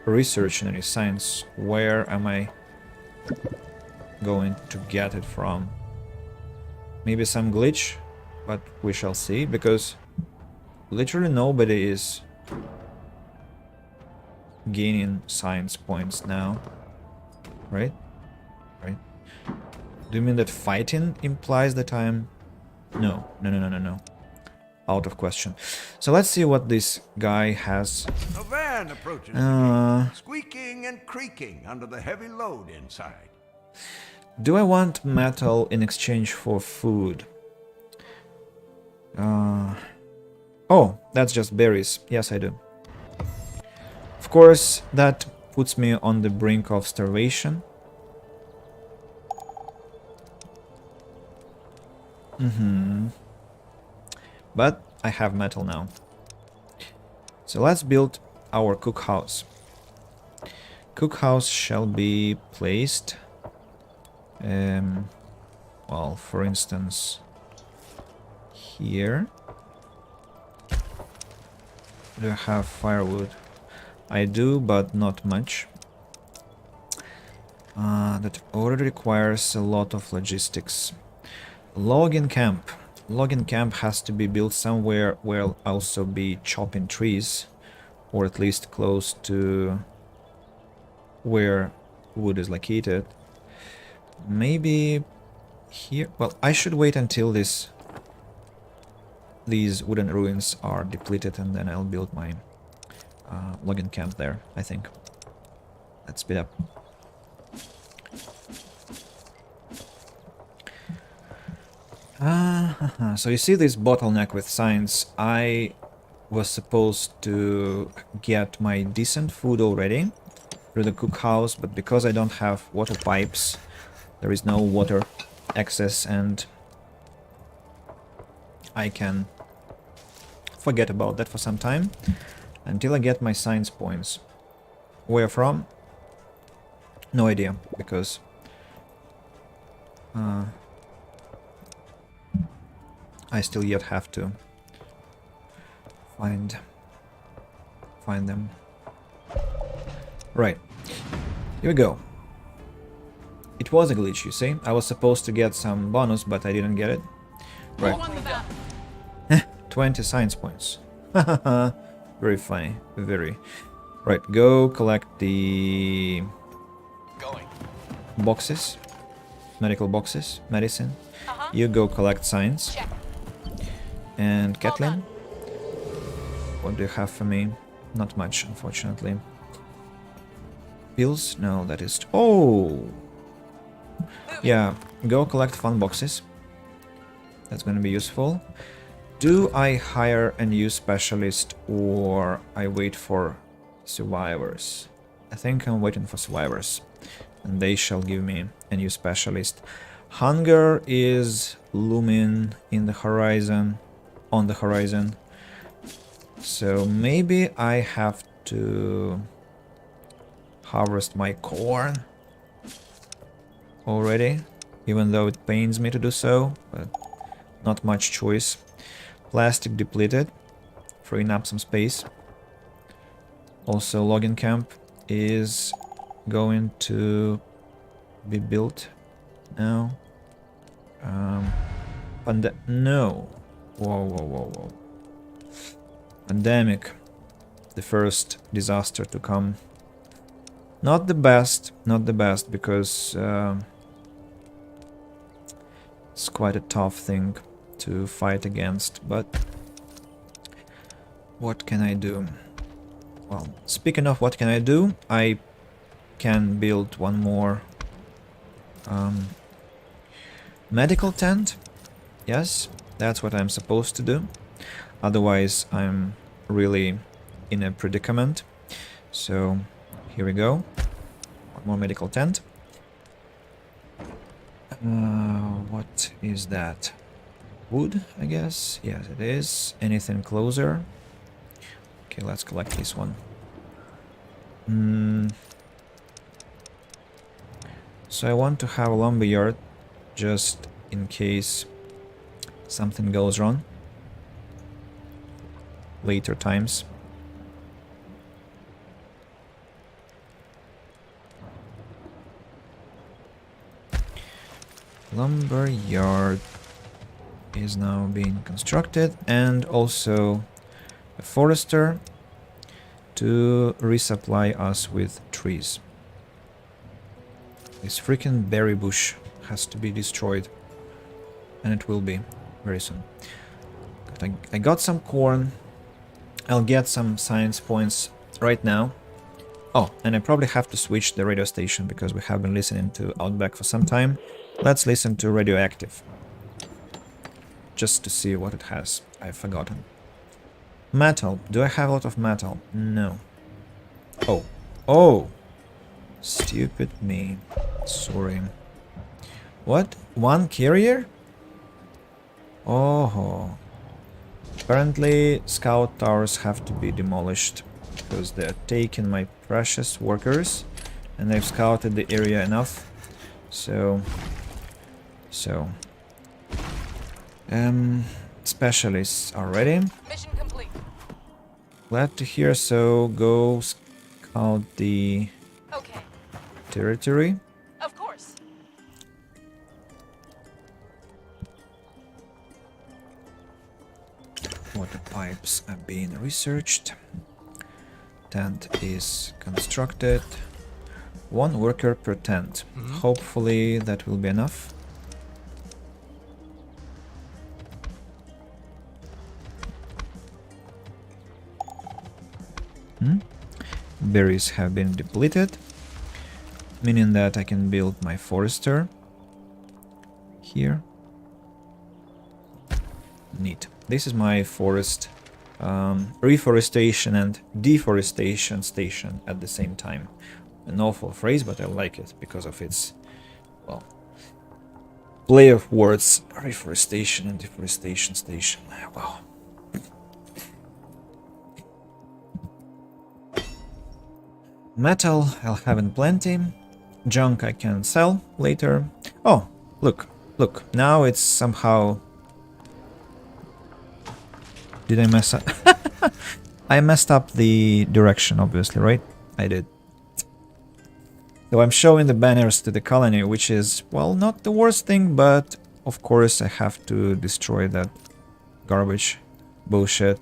researching any science. Where am I going to get it from? Maybe some glitch, but we shall see, because literally nobody is gaining science points now. Right? Right? Do you mean that fighting implies that I'm... No. Out of question. So let's see what this guy has. A van approaches, squeaking and creaking under the heavy load inside. Do I want metal in exchange for food? Oh, that's just berries. Yes, I do. Of course, that puts me on the brink of starvation. But I have metal now. So let's build our cook house. Cook house shall be placed Well, for instance, here. Do I have firewood? I do, but not much. That already requires a lot of logistics. Logging camp. Logging camp has to be built somewhere where I'll also be chopping trees, or at least close to where wood is located. Maybe here. Well, I should wait until these wooden ruins are depleted, and then I'll build my logging camp there, I think. Let's speed up. So you see this bottleneck with science. I was supposed to get my decent food already through the cookhouse, but because I don't have water pipes, there is no water access, and I can forget about that for some time until I get my science points. Where from? No idea, because I still yet have to find them. Right, here we go. It was a glitch, you see. I was supposed to get some bonus, but I didn't get it. Right. 20 science points. Very funny. Very. Right, go collect the boxes. Medical boxes. Medicine. You go collect science. Check. And Kathleen, what do you have for me? Not much, unfortunately. Pills? No, that is... Oh! Yeah, go collect fun boxes. That's gonna be useful. Do I hire a new specialist, or I wait for survivors? I think I'm waiting for survivors, and they shall give me a new specialist. Hunger is looming in the horizon, on the horizon. So maybe I have to harvest my corn already, even though it pains me to do so, but not much choice. Plastic depleted, freeing up some space. Also, logging camp is going to be built now. No. Whoa. Pandemic. The first disaster to come. Not the best, because it's quite a tough thing to fight against, but what can I do? Well, speaking of what can I do, I can build one more medical tent. Yes, that's what I'm supposed to do. Otherwise, I'm really in a predicament. So, here we go. One more medical tent. What is that? Wood, I guess? Yes, it is. Anything closer? Okay, let's collect this one. So I want to have a lumberyard just in case something goes wrong later times. Lumberyard is now being constructed, and also a forester to resupply us with trees. This freaking berry bush has to be destroyed, and it will be very soon. I got some corn. I'll get some science points right now. Oh, and I probably have to switch the radio station because we have been listening to Outback for some time. Let's listen to Radioactive, just to see what it has. I've forgotten. Metal. Do I have a lot of metal? No. Oh! Stupid me. Sorry. What? One carrier? Oh. Apparently, scout towers have to be demolished because they're taking my precious workers, and they've scouted the area enough. So So, specialists are ready. Mission complete. Glad to hear. So go scout the Okay. territory. Of course. Water pipes are being researched. Tent is constructed. 1 worker per tent. Hopefully that will be enough. Berries have been depleted, meaning that I can build my forester here. Neat. This is my forest reforestation and deforestation station at the same time. An awful phrase, but I like it because of its, well, play of words. Reforestation and deforestation station. Wow. Metal I'll have in plenty. Junk I can sell later. Oh, look. Now it's somehow... Did I mess up? I messed up the direction, obviously, right? I did. So I'm showing the banners to the colony, which is, well, not the worst thing, but of course I have to destroy that garbage bullshit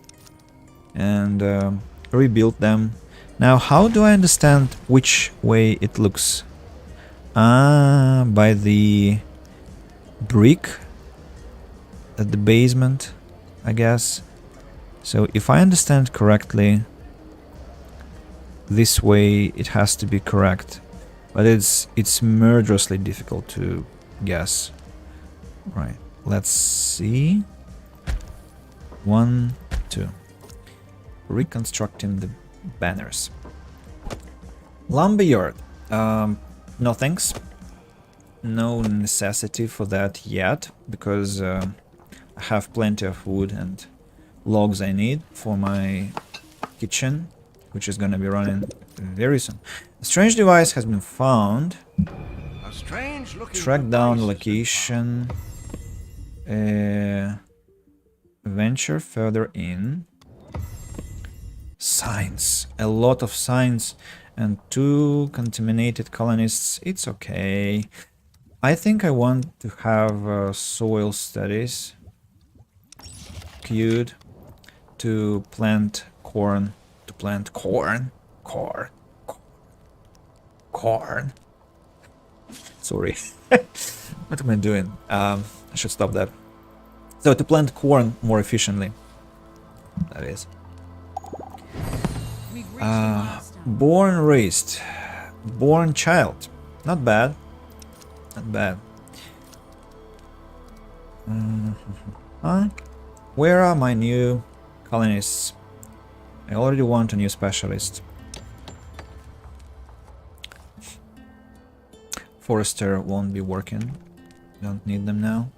and rebuild them. Now, how do I understand which way it looks? Ah, by the brick at the basement, I guess. So if I understand correctly, this way it has to be correct, but it's murderously difficult to guess. Right, let's see. 1, 2. Reconstructing the banners. Lumberyard. No thanks. No necessity for that yet, because I have plenty of wood and logs I need for my kitchen, which is gonna be running very soon. A strange device has been found. A strange looking Track down device location. Venture further in. Signs. A lot of signs and 2 contaminated colonists. It's okay. I think I want to have soil studies queued to plant corn. To plant corn. Corn. Sorry. What am I doing? I should stop that. So to plant corn more efficiently. That is. Born, raised. Born child. Not bad. Not bad. Where are my new colonists? I already want a new specialist. Forester won't be working. Don't need them now.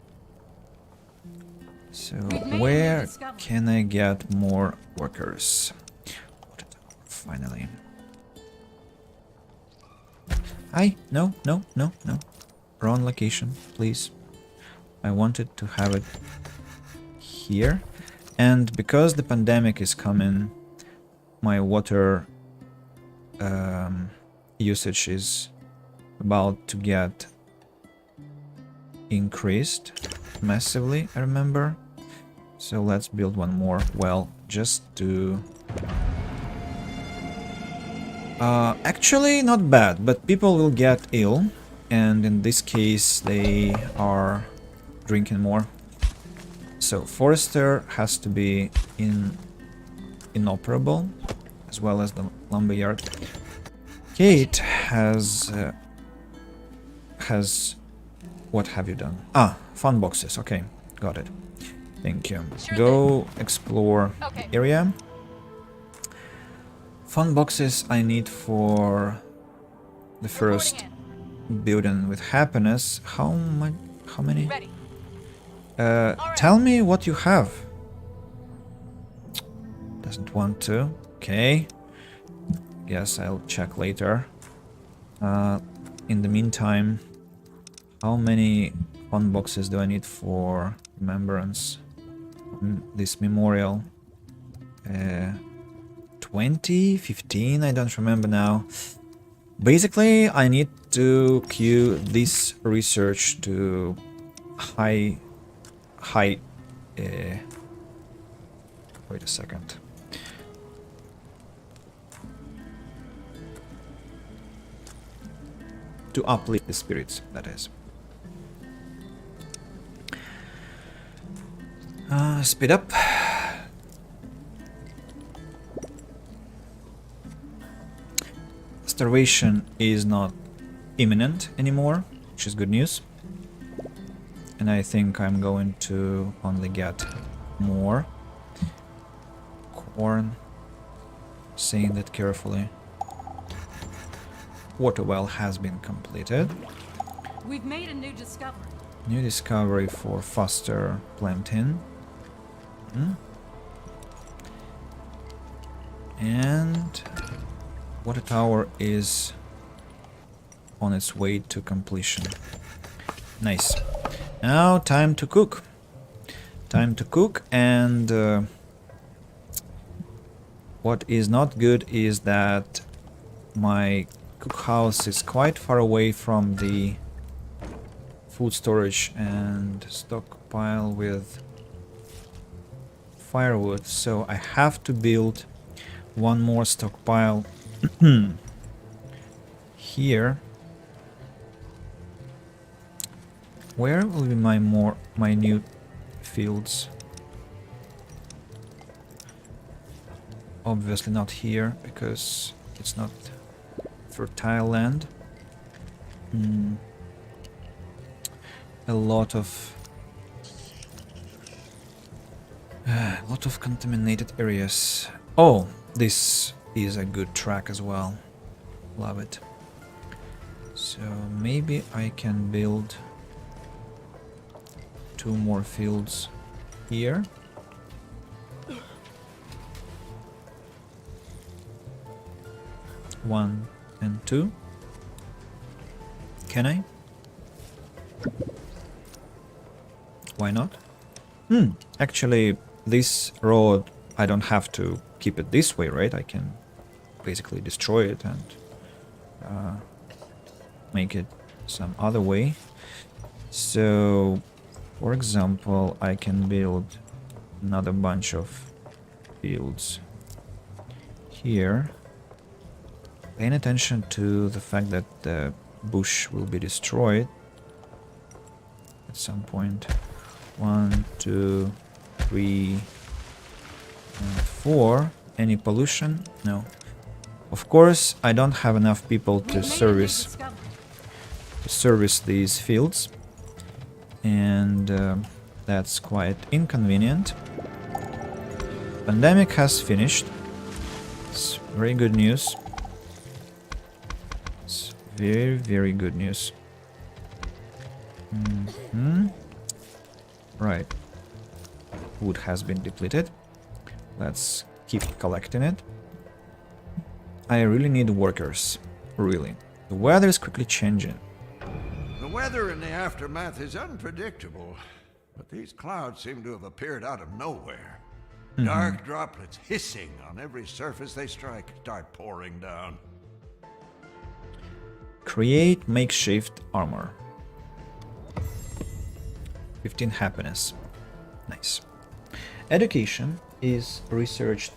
So where can I get more workers? Finally. No. Wrong location, please. I wanted to have it here. And because the pandemic is coming, my water usage is about to get increased massively, I remember. So let's build one more well, just to... actually not bad, but people will get ill, and in this case they are drinking more. So Forester has to be inoperable, as well as the lumberyard. Kate has... What have you done? Ah, fun boxes. Okay, got it. Thank you. Go explore area. Fun boxes I need for the first building with happiness. How much? How many? Tell me what you have. Doesn't want to. Okay. Guess I'll check later. In the meantime, how many One boxes do I need for remembrance? This memorial. 20, 15, I don't remember now. Basically, I need to queue this research to high. Wait a second. To uplift the spirits, that is. Speed up. Starvation is not imminent anymore, which is good news. And I think I'm going to only get more corn. Saying that carefully. Water well has been completed. We've made a new discovery. New discovery for faster planting. And water tower is on its way to completion. Nice. Now time to cook. Time to cook, and what is not good is that my cookhouse is quite far away from the food storage and stockpile with firewood, so I have to build one more stockpile here. Where will be my more minute fields? Obviously not here, because it's not fertile land. A lot of contaminated areas. Oh, this is a good track as well. Love it. So maybe I can build 2 more fields here. One and 2. Can I? Why not? Actually, this road, I don't have to keep it this way, right? I can basically destroy it and make it some other way. So, for example, I can build another bunch of fields here. Paying attention to the fact that the bush will be destroyed at some point. 1, 2, 3, and 4. Any pollution? No. Of course, I don't have enough people to service these fields, and that's quite inconvenient. Pandemic has finished. It's very good news. It's very, very good news. Right. Wood has been depleted. Let's keep collecting it. I really need workers. Really. The weather is quickly changing. The weather in the aftermath is unpredictable, but these clouds seem to have appeared out of nowhere. Dark droplets hissing on every surface they strike start pouring down. Create makeshift armor. 15 happiness. Nice. Education is researched.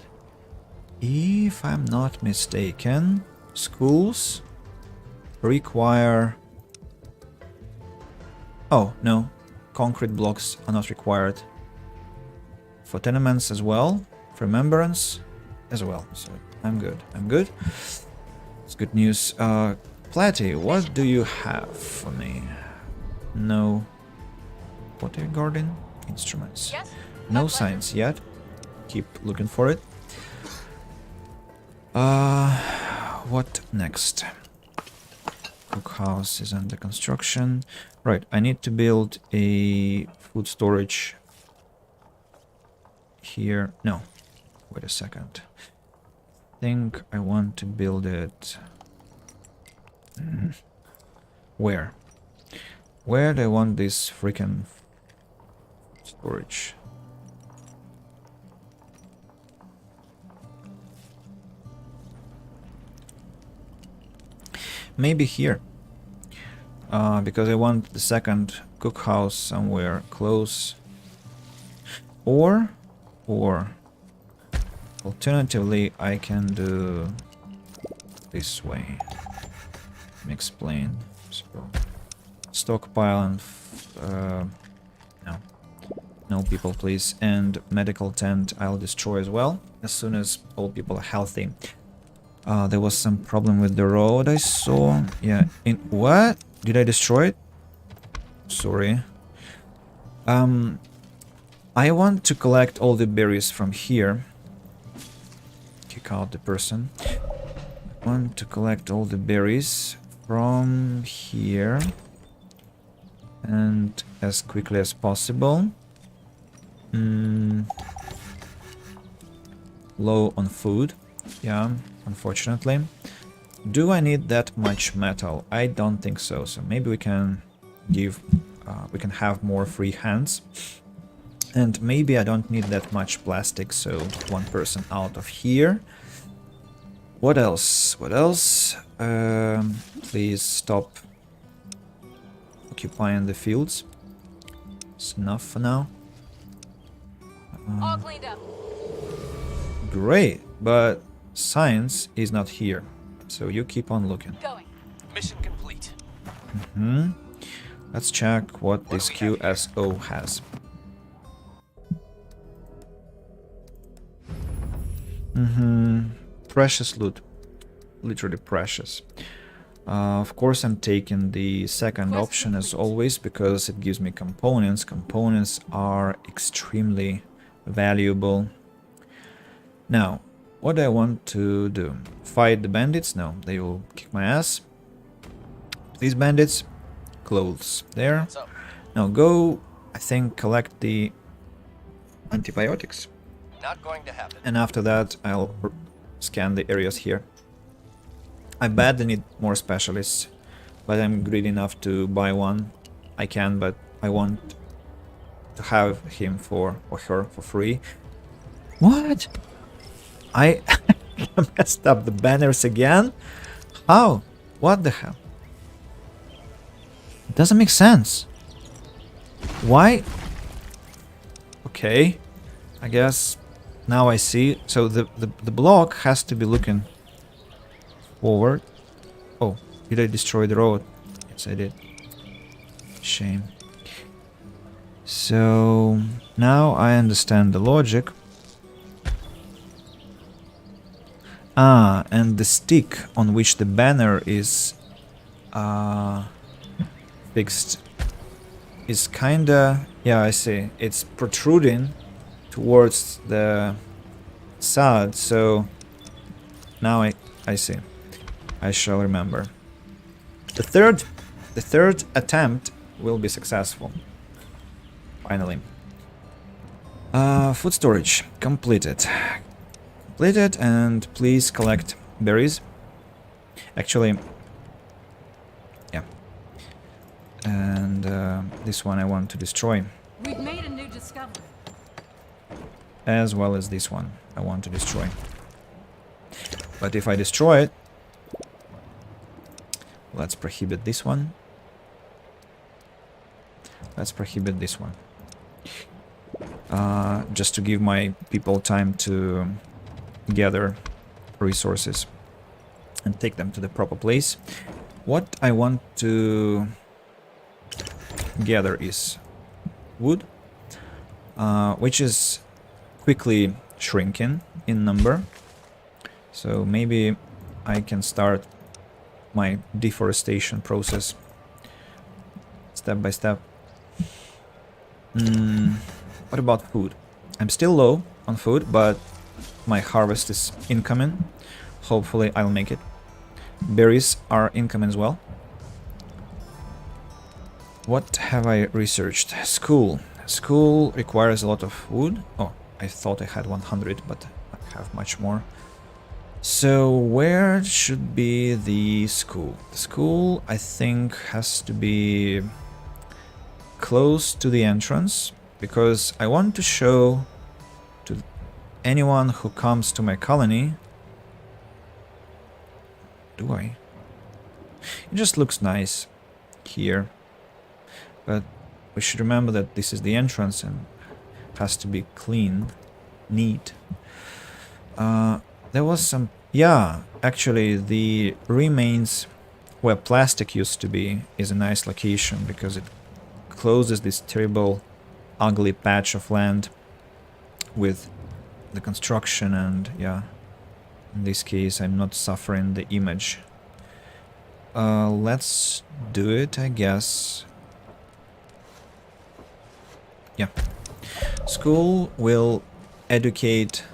If I'm not mistaken, schools require... Oh, no. Concrete blocks are not required. For tenements as well. For remembrance as well. So I'm good. I'm good. It's good news. Platy, what do you have for me? No. Pottery garden? Instruments. Yes? No science yet. Keep looking for it. What next? Cookhouse is under construction. Right, I need to build a food storage here. No, wait a second. I think I want to build it... Where? Where do I want this freaking storage? Maybe here. Because I want the second cookhouse somewhere close. Or alternatively, I can do this way. Let me explain. So, stockpile and no people, please. And medical tent I'll destroy as well as soon as all people are healthy. There was some problem with the road I saw. Yeah. In what? Did I destroy it? Sorry. I want to collect all the berries from here. Kick out the person. I want to collect all the berries from here. And as quickly as possible. Low on food. Yeah, unfortunately. Do I need that much metal? I don't think so. So maybe we can have more free hands. And maybe I don't need that much plastic, so one person out of here. What else? What else? Please stop occupying the fields. It's enough for now. All cleaned up. Great, but science is not here, so you keep on looking. Going. Mission complete. Let's check what this QSO has. Precious loot. Literally precious. Of course, I'm taking the second option as always because it gives me components. Components are extremely valuable. Now, what do I want to do? Fight the bandits? No, they will kick my ass. These bandits, clothes there. Now go, I think, collect the antibiotics. Not going to happen. And after that, I'll scan the areas here. I badly need more specialists, but I'm greedy enough to buy one. I can, but I want to have him or her for free. What? I messed up the banners again? How? What the hell? It doesn't make sense. Why? Okay, I guess now I see. So the block has to be looking forward. Oh, did I destroy the road? Yes, I did. Shame. So now I understand the logic. And the stick on which the banner is fixed is kinda... Yeah, I see. It's protruding towards the side, so now I see. I shall remember. The third attempt will be successful. Finally. Food storage completed. Completed, and please collect berries. Actually, yeah. And this one I want to destroy. We've made a new discovery. As well as this one I want to destroy. But if I destroy it, let's prohibit this one. Let's prohibit this one. Just to give my people time to gather resources and take them to the proper place. What I want to gather is wood, which is quickly shrinking in number. So maybe I can start my deforestation process step by step. What about food? I'm still low on food, but my harvest is incoming. Hopefully I'll make it. Berries are incoming as well. What have I researched? School. School requires a lot of wood. Oh, I thought I had 100, but I have much more. So where should be the school? The school, I think, has to be close to the entrance because I want to show to anyone who comes to my colony. Do I? It just looks nice here, but we should remember that this is the entrance and has to be clean, neat. There was some... Yeah, actually the remains where plastic used to be is a nice location because it closes this terrible, ugly patch of land with the construction, and yeah, in this case I'm not suffering the image. Let's do it, I guess. Yeah. School will educate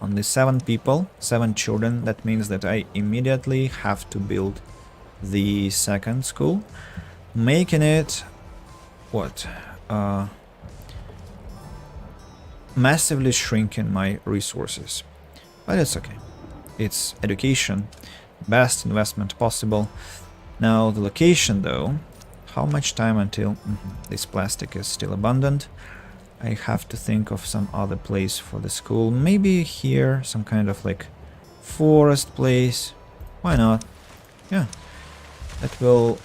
only 7 people, 7 children. That means that I immediately have to build the second school, making it what? Massively shrinking my resources. But it's okay. It's education. Best investment possible. Now the location though. How much time until this plastic is still abundant? I have to think of some other place for the school. Maybe here, some kind of like forest place. Why not? Yeah. That will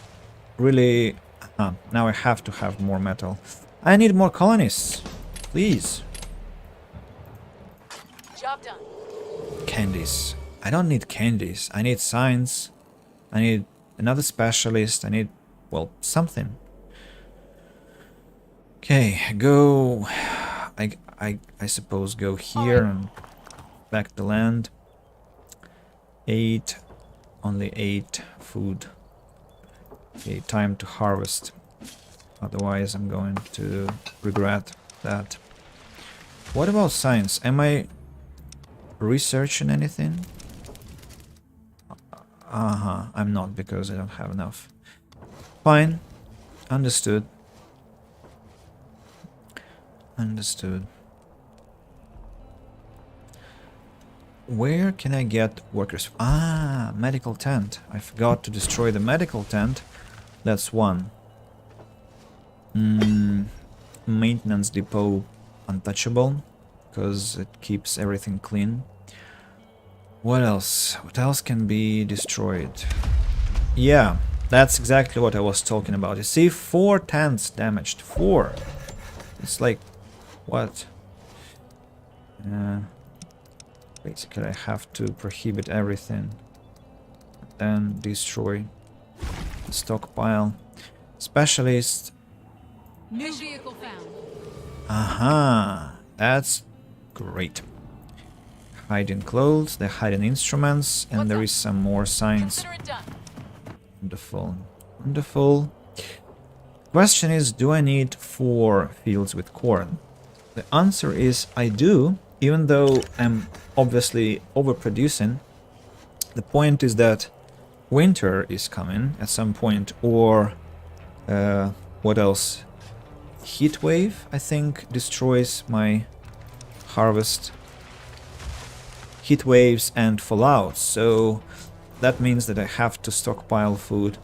really... now I have to have more metal. I need more colonists. Please. Job done. Candies. I don't need candies. I need science. I need another specialist. I need, well, something. Okay, go... I suppose go here and back the land. 8. Only 8 food. Okay, time to harvest. Otherwise I'm going to regret that. What about science? Am I researching anything? I'm not, because I don't have enough. Fine. Understood. Understood. Where can I get workers? Medical tent. I forgot to destroy the medical tent. That's one. Maintenance depot untouchable, because it keeps everything clean. What else? What else can be destroyed? Yeah, that's exactly what I was talking about. You see, 4 tents damaged. 4. It's like... what? Basically, I have to prohibit everything. Then destroy the stockpile. Specialist. New vehicle found. That's great. Hiding clothes, they're hiding instruments, and there is some more science. Consider it done. Wonderful. Wonderful. Question is, do I need 4 fields with corn? The answer is I do, even though I'm obviously overproducing. The point is that winter is coming at some point, or what else? Heat wave, I think, destroys my harvest. Heat waves and fallout, so that means that I have to stockpile food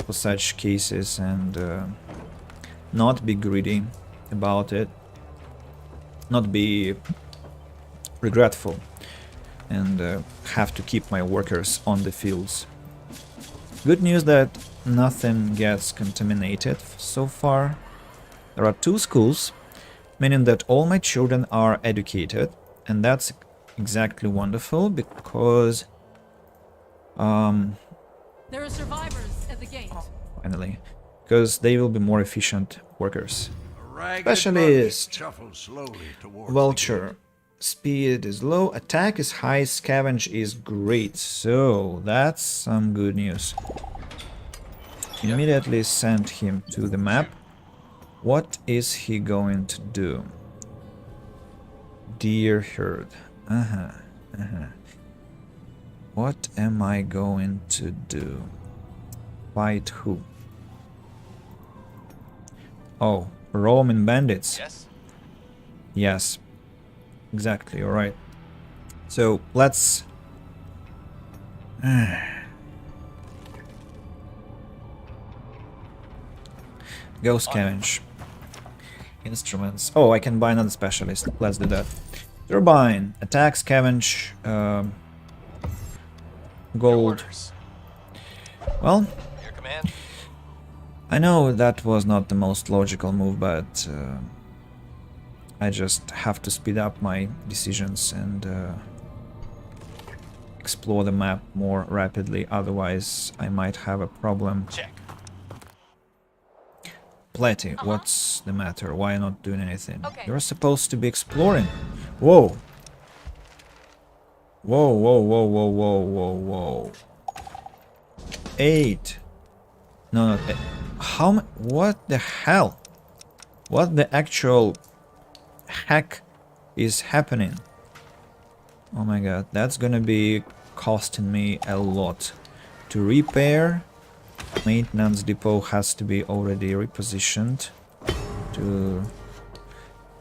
for such cases and not be greedy about it, not be regretful, and have to keep my workers on the fields. Good news that nothing gets contaminated so far. There are 2 schools, meaning that all my children are educated, and that's exactly wonderful because There are survivors at the gate. finally, because they will be more efficient workers. A ragged Specialist. bunch shuffles slowly towards the Vulture. Speed is low, attack is high, scavenge is great. So that's some good news. Immediately send him to the map. What is he going to do? Deer herd. What am I going to do? Fight who? Oh, Roman bandits. Yes? Yes. Exactly, alright. So, let's... Go scavenge. Instruments. Oh, I can buy another specialist. Let's do that. Turbine. Attack, scavenge, gold. Orders. Well, Your command. I know that was not the most logical move, but I just have to speed up my decisions and explore the map more rapidly, otherwise I might have a problem. Check. Platy, what's the matter? Why not doing anything? Okay. You're supposed to be exploring. Whoa. Whoa, whoa, whoa, whoa, whoa, whoa, whoa. 8. No, no. How m- What the hell? What the actual heck is happening? Oh my god, that's gonna be costing me a lot. To repair, maintenance depot has to be already repositioned.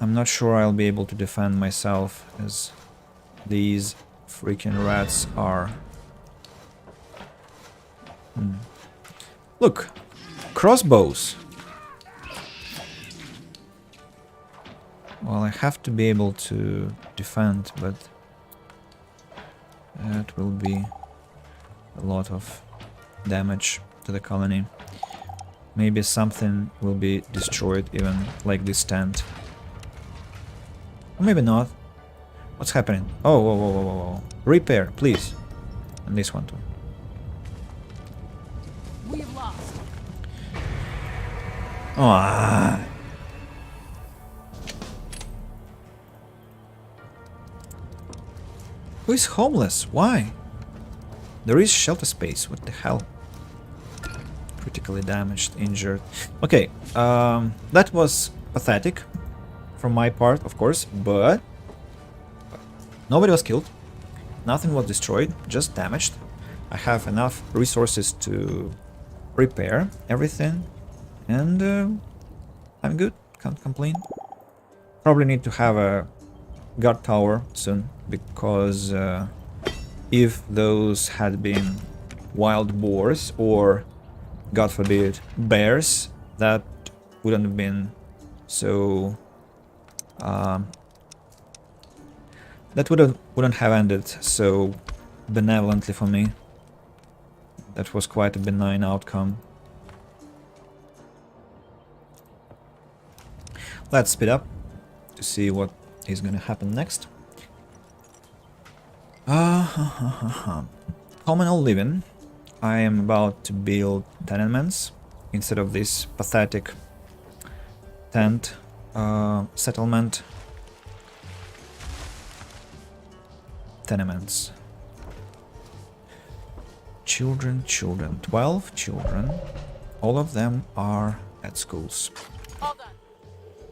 I'm not sure I'll be able to defend myself as these freaking rats are. Look, crossbows. Well, I have to be able to defend, but that will be a lot of damage to the colony. Maybe something will be destroyed, even like this tent. Or maybe not. What's happening? Oh, whoa, whoa, whoa, whoa, whoa. Repair, please. And this one too. We have lost. Ah. Who is homeless? Why? There is shelter space. What the hell? Critically damaged, injured. Okay, that was pathetic from my part, of course, but nobody was killed. Nothing was destroyed, just damaged. I have enough resources to repair everything, and I'm good. Can't complain. Probably need to have a guard tower soon, because if those had been wild boars or, God forbid, bears, that wouldn't have been so that wouldn't have ended so benevolently for me. That was quite a benign outcome. Let's speed up to see what is gonna happen next. Communal living. I am about to build tenements instead of this pathetic tent settlement. Tenements. Children, 12 children. All of them are at schools. All done.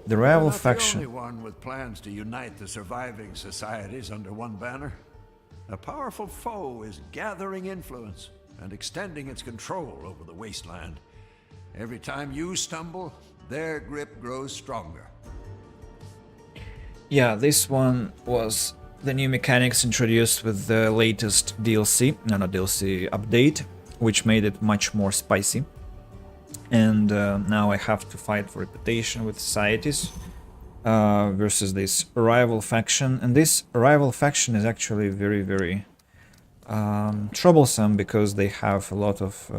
The We're rival not faction. the only one with plans to unite the surviving societies under one banner. A powerful foe is gathering influence and extending its control over the wasteland. Every time you stumble, their grip grows stronger. Yeah, this one was the new mechanics introduced with the latest DLC, no, not DLC, update, which made it much more spicy. And now I have to fight for reputation with societies versus this rival faction. And this rival faction is actually very, very troublesome, because they have a lot of,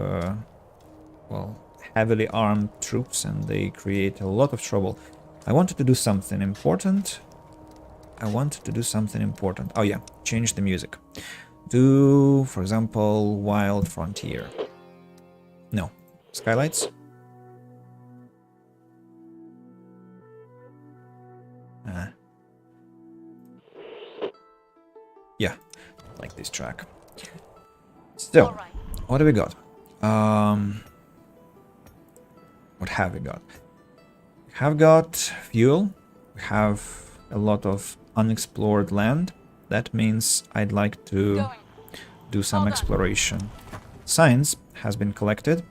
well, heavily armed troops, and they create a lot of trouble. I wanted to do something important. Oh yeah, change the music. Do, for example, Wild Frontier. No, Skylights. Yeah, like this track. Still, All right. what do we got? What have we got? We have got fuel. We have a lot of unexplored land. That means I'd like to Going. do some All done. exploration. Science has been collected.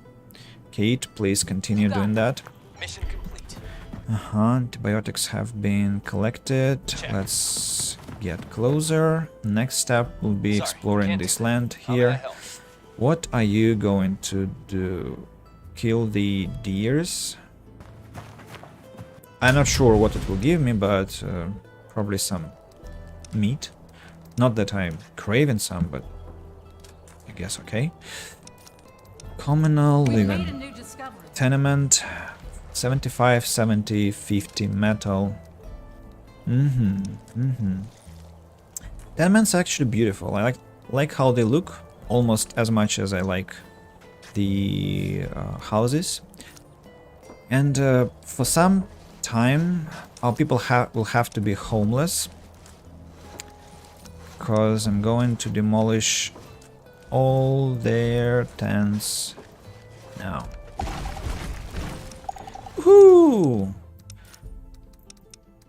Kate, please continue Done. doing that. Mission complete. Antibiotics have been collected. Check. Let's get closer. Next step will be Sorry, exploring can't this do that. land How may I here. help? What are you going to do? Kill the deers? I'm not sure what it will give me, but probably some meat. Not that I'm craving some, but I guess okay. Communal We made a living. new discovery. Tenement. 75, 70, 50 metal. Tenements are actually beautiful. I like how they look almost as much as I like the houses. And for some time, our people will have to be homeless, because I'm going to demolish all their tents now. Woohoo!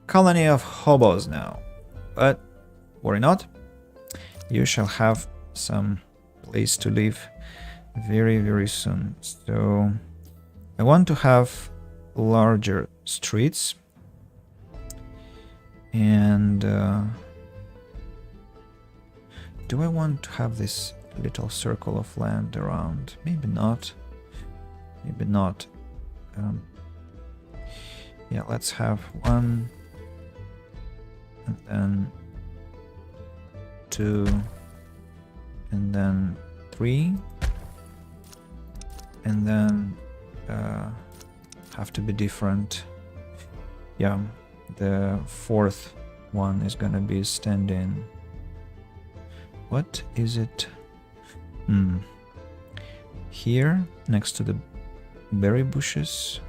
Colony of hobos now. But worry not, you shall have some place to live very, very soon. So I want to have larger streets, and do I want to have this little circle of land around? Maybe not. Maybe not. Yeah, let's have 1, and then 2, and then 3, and then have to be different. Yeah, the 4th one is gonna be standing. What is it? Here, next to the berry bushes.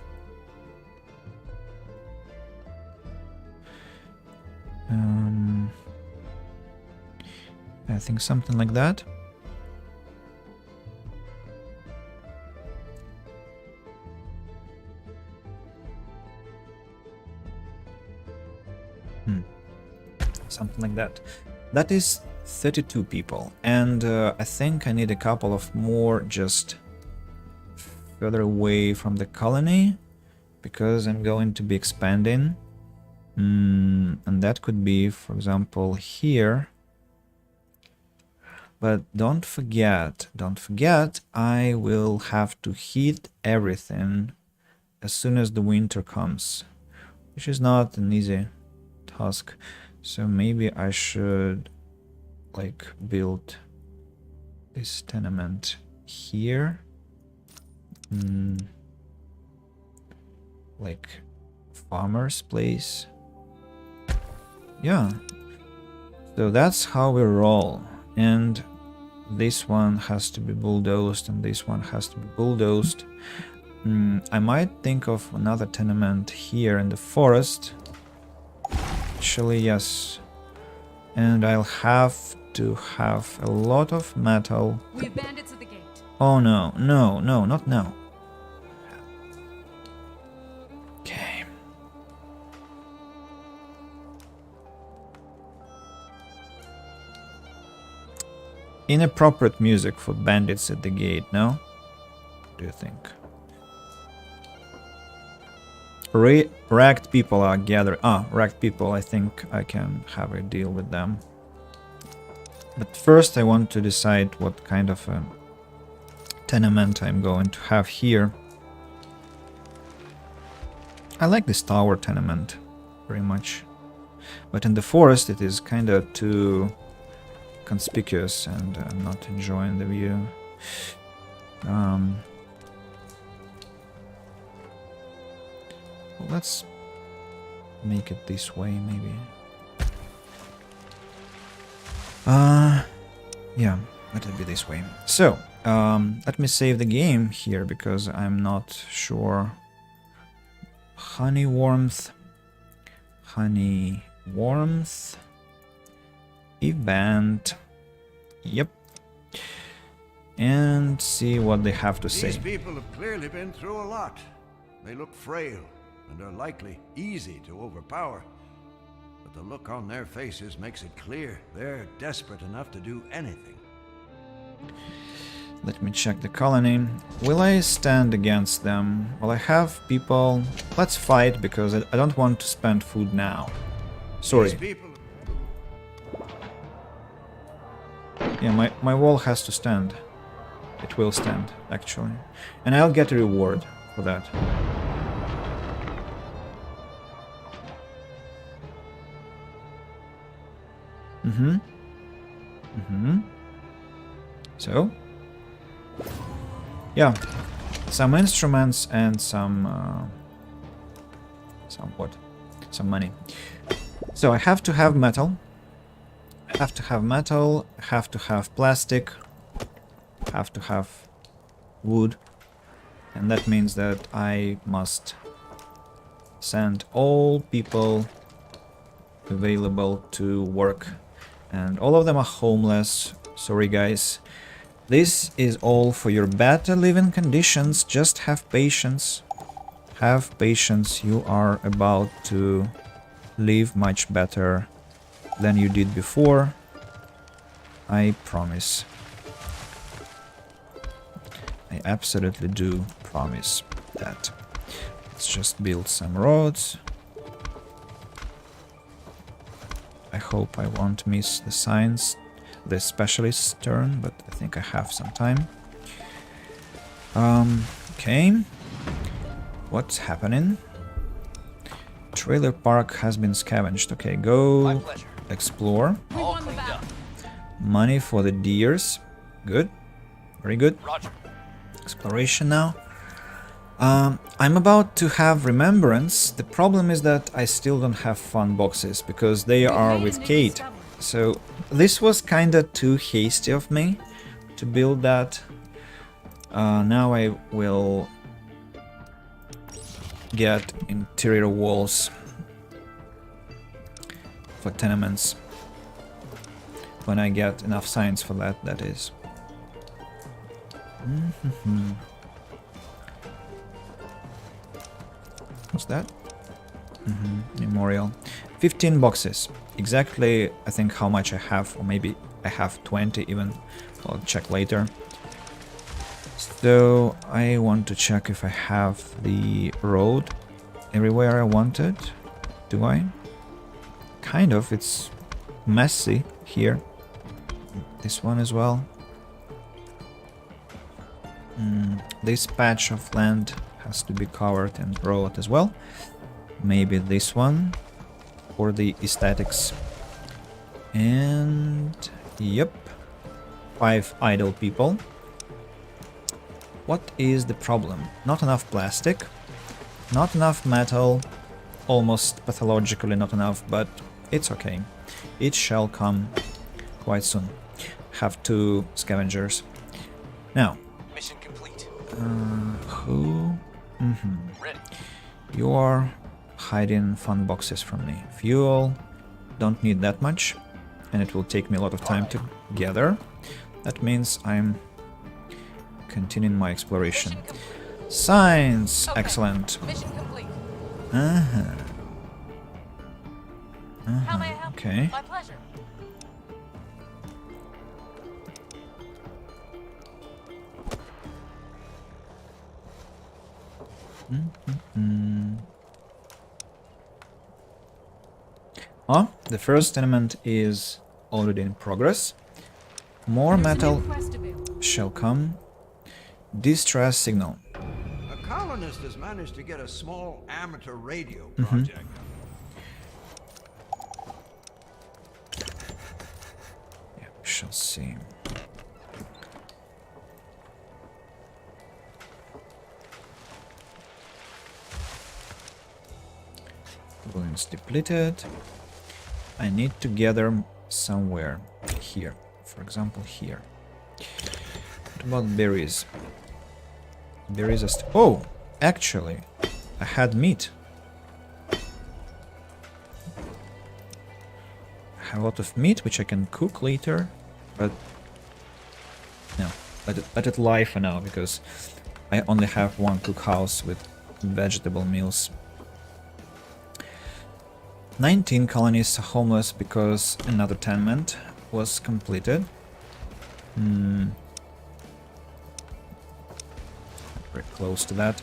I think something like that. Something like that. That is 32 people, and I think I need a couple of more just further away from the colony, because I'm going to be expanding. And that could be, for example, here. But don't forget, I will have to heat everything as soon as the winter comes, which is not an easy task. So maybe I should like build this tenement here, like farmer's place. Yeah, so that's how we roll. And this one has to be bulldozed, and this one has to be bulldozed. I might think of another tenement here in the forest. Actually, yes. And I'll have to have a lot of metal. We have bandits at the gate. Oh no, no, no, not now. Okay. Inappropriate music for bandits at the gate, no? What do you think? Ragged people are gathered. Ragged people, I think I can have a deal with them. But first I want to decide what kind of a tenement I'm going to have here. I like this tower tenement very much. But in the forest it is kind of too conspicuous, and I'm not enjoying the view. Let's make it this way, maybe. Yeah, let it be this way. So, let me save the game here, because I'm not sure. Honey warmth. Event. Yep. And see what they have to say. These people have clearly been through a lot. They look frail and are likely easy to overpower. But the look on their faces makes it clear they're desperate enough to do anything. Let me check the colony. Will I stand against them? Will I have people? Let's fight, because I don't want to spend food now. Sorry. These people... Yeah, my wall has to stand. It will stand, actually. And I'll get a reward for that. So, yeah, some instruments and some money. So I have to have metal. Have to have metal. Have to have plastic. Have to have wood, and that means that I must send all people available to work, and all of them are homeless. Sorry guys, this is all for your better living conditions. Just have patience. Have patience. You are about to live much better than you did before. I promise. I absolutely do promise that. Let's just build some roads. I hope I won't miss the the specialist's turn, but I think I have some time. Okay. What's happening? Trailer park has been scavenged. Okay, My go pleasure. explore. We All won the cleaned battle. up. Money for the deers. Good. Very good. Roger. Exploration now. I'm about to have remembrance. The problem is that I still don't have fun boxes because they are with Kate. So this was kinda too hasty of me to build that. Now I will get interior walls for tenements when I get enough science for that, that is. What's that? Memorial. 15 boxes. Exactly, I think how much I have, or maybe I have 20 even. I'll check later. So I want to check if I have the road everywhere I wanted. Do I? Kind of, it's messy here. This one as well. This patch of land has to be covered and road as well. Maybe this one for the aesthetics. And yep, 5 idle people. What is the problem? Not enough plastic, not enough metal, almost pathologically not enough, but it's okay. It shall come quite soon. Have 2 scavengers. Now, Mission complete. who? Ready. You are hiding fun boxes from me. Fuel, don't need that much, and it will take me a lot of time to gather. That means I'm continuing my exploration. Science, Okay. excellent. Mission complete. How may I help you? Okay. My pleasure. Oh, the first tenement is already in progress. More There's a metal new quest available. shall come. Distress signal. A colonist has managed to get a small amateur radio project. Yeah, we shall see. Balloons depleted. I need to gather somewhere here. For example, here. What about berries? Berries are oh! Actually, I had meat. I have a lot of meat which I can cook later, but no, let it lie for now because I only have one cookhouse with vegetable meals. 19 colonists are homeless because another tenement was completed. Very close to that.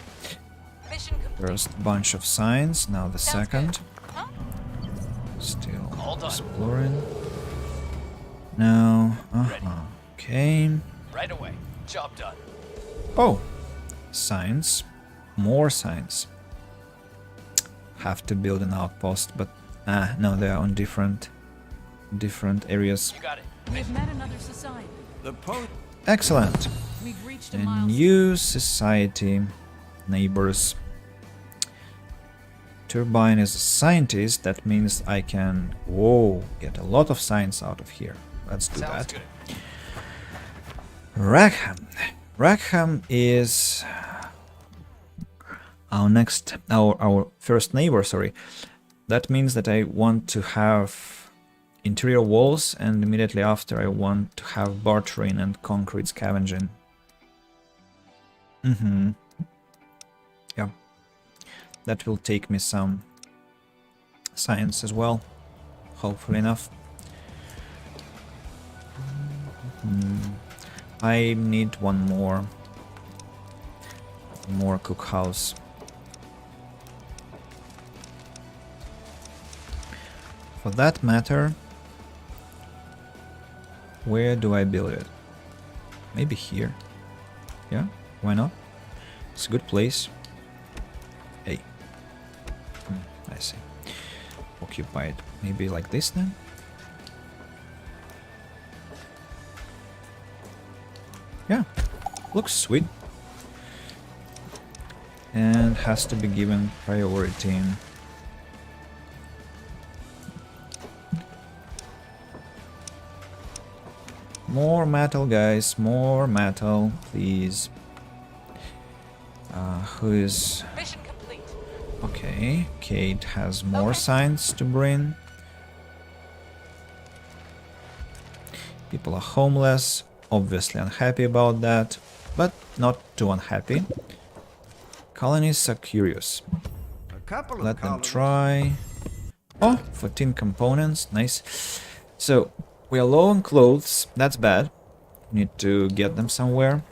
Mission complete. First bunch of signs, now the Sounds second. good. Huh? Still All done. exploring. Now, okay. Right away. Job done. Oh, signs. More signs. Have to build an outpost, but no, they are on different different areas. You got it. We've met another society. The post. Excellent. We've reached a A milestone. new society. Neighbors. Turbine is a scientist. That means I can, whoa, get a lot of science out of here. Let's do Sounds that. good. Rackham. Rackham is our first neighbor, sorry. That means that I want to have interior walls, and immediately after I want to have bartering and concrete scavenging. Yeah. That will take me some science as well, hopefully enough. I need one more cookhouse. For that matter, where do I build it? Maybe here. Yeah, why not? It's a good place. Hey. I see. Occupy it. Maybe like this then? Yeah, looks sweet. And has to be given priority. More metal, guys, more metal, please. Who is... Mission complete. Okay, Kate has more signs to bring. People are homeless, obviously unhappy about that, but not too unhappy. Colonists are curious. A couple of Let them colonists. try. Oh, 14 components, nice. So, we are low on clothes, that's bad. Need to get them somewhere.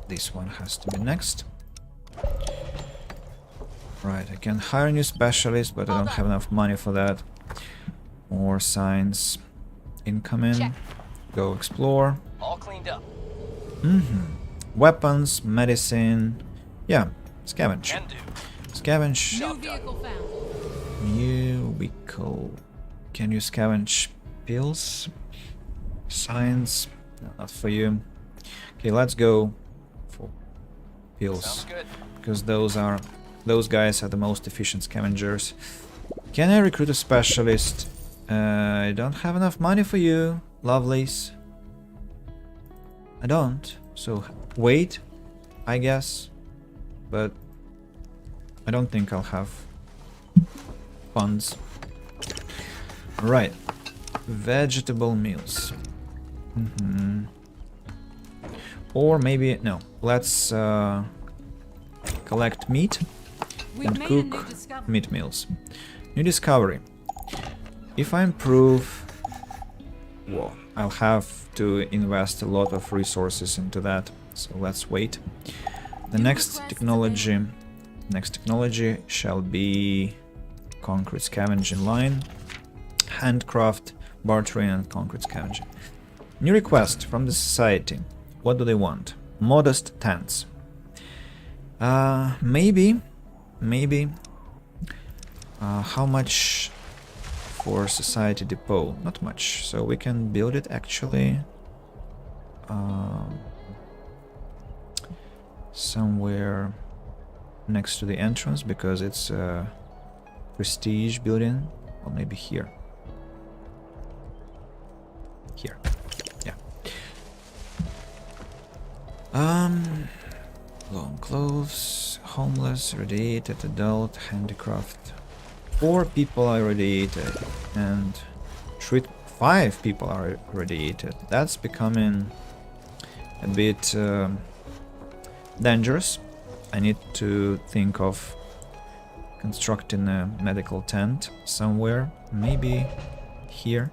This one has to be next. Right, I can hire a new specialist, but I don't have enough money for that. More signs incoming. Check. Go explore. All cleaned up. Weapons, medicine. Yeah, scavenge. Can do. Scavenge. New Job done. vehicle found. New vehicle. Can you scavenge pills? Signs. No, not for you. Okay, let's go for pills. Sounds good. Because those guys are the most efficient scavengers. Can I recruit a specialist? I don't have enough money for you, lovelies. I don't. So wait, I guess. But I don't think I'll have funds. Right. Vegetable meals. Or maybe no. Let's collect meat We've and made a new cook discovery. meat meals. New discovery. If I improve, well, I'll have to invest a lot of resources into that. So let's wait. The New next requests technology shall be concrete scavenging line, handcraft, bartering, and concrete scavenging. New request from the society. What do they want? Modest tents. Maybe. How much for society depot? Not much. So we can build it actually somewhere next to the entrance, because it's a prestige building. Or maybe here. Here. Yeah. Long clothes, homeless, radiated, adult, handicraft. 4 people are radiated, and 5 people are radiated. That's becoming a bit dangerous. I need to think of constructing a medical tent somewhere, maybe here.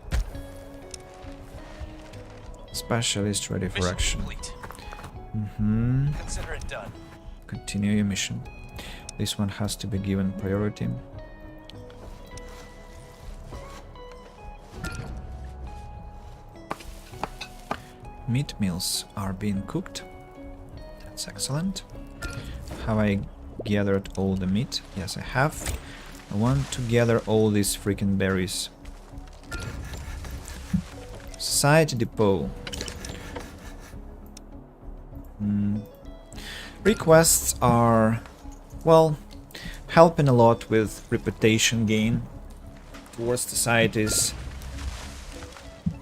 Specialist ready for Mission action. complete. Consider it done. Continue your mission. This one has to be given priority. meat meals are being cooked. That's excellent. Have I gathered all the meat? Yes, I have. I want to gather all these freaking berries. Society depot. Requests are, well, helping a lot with reputation gain towards societies.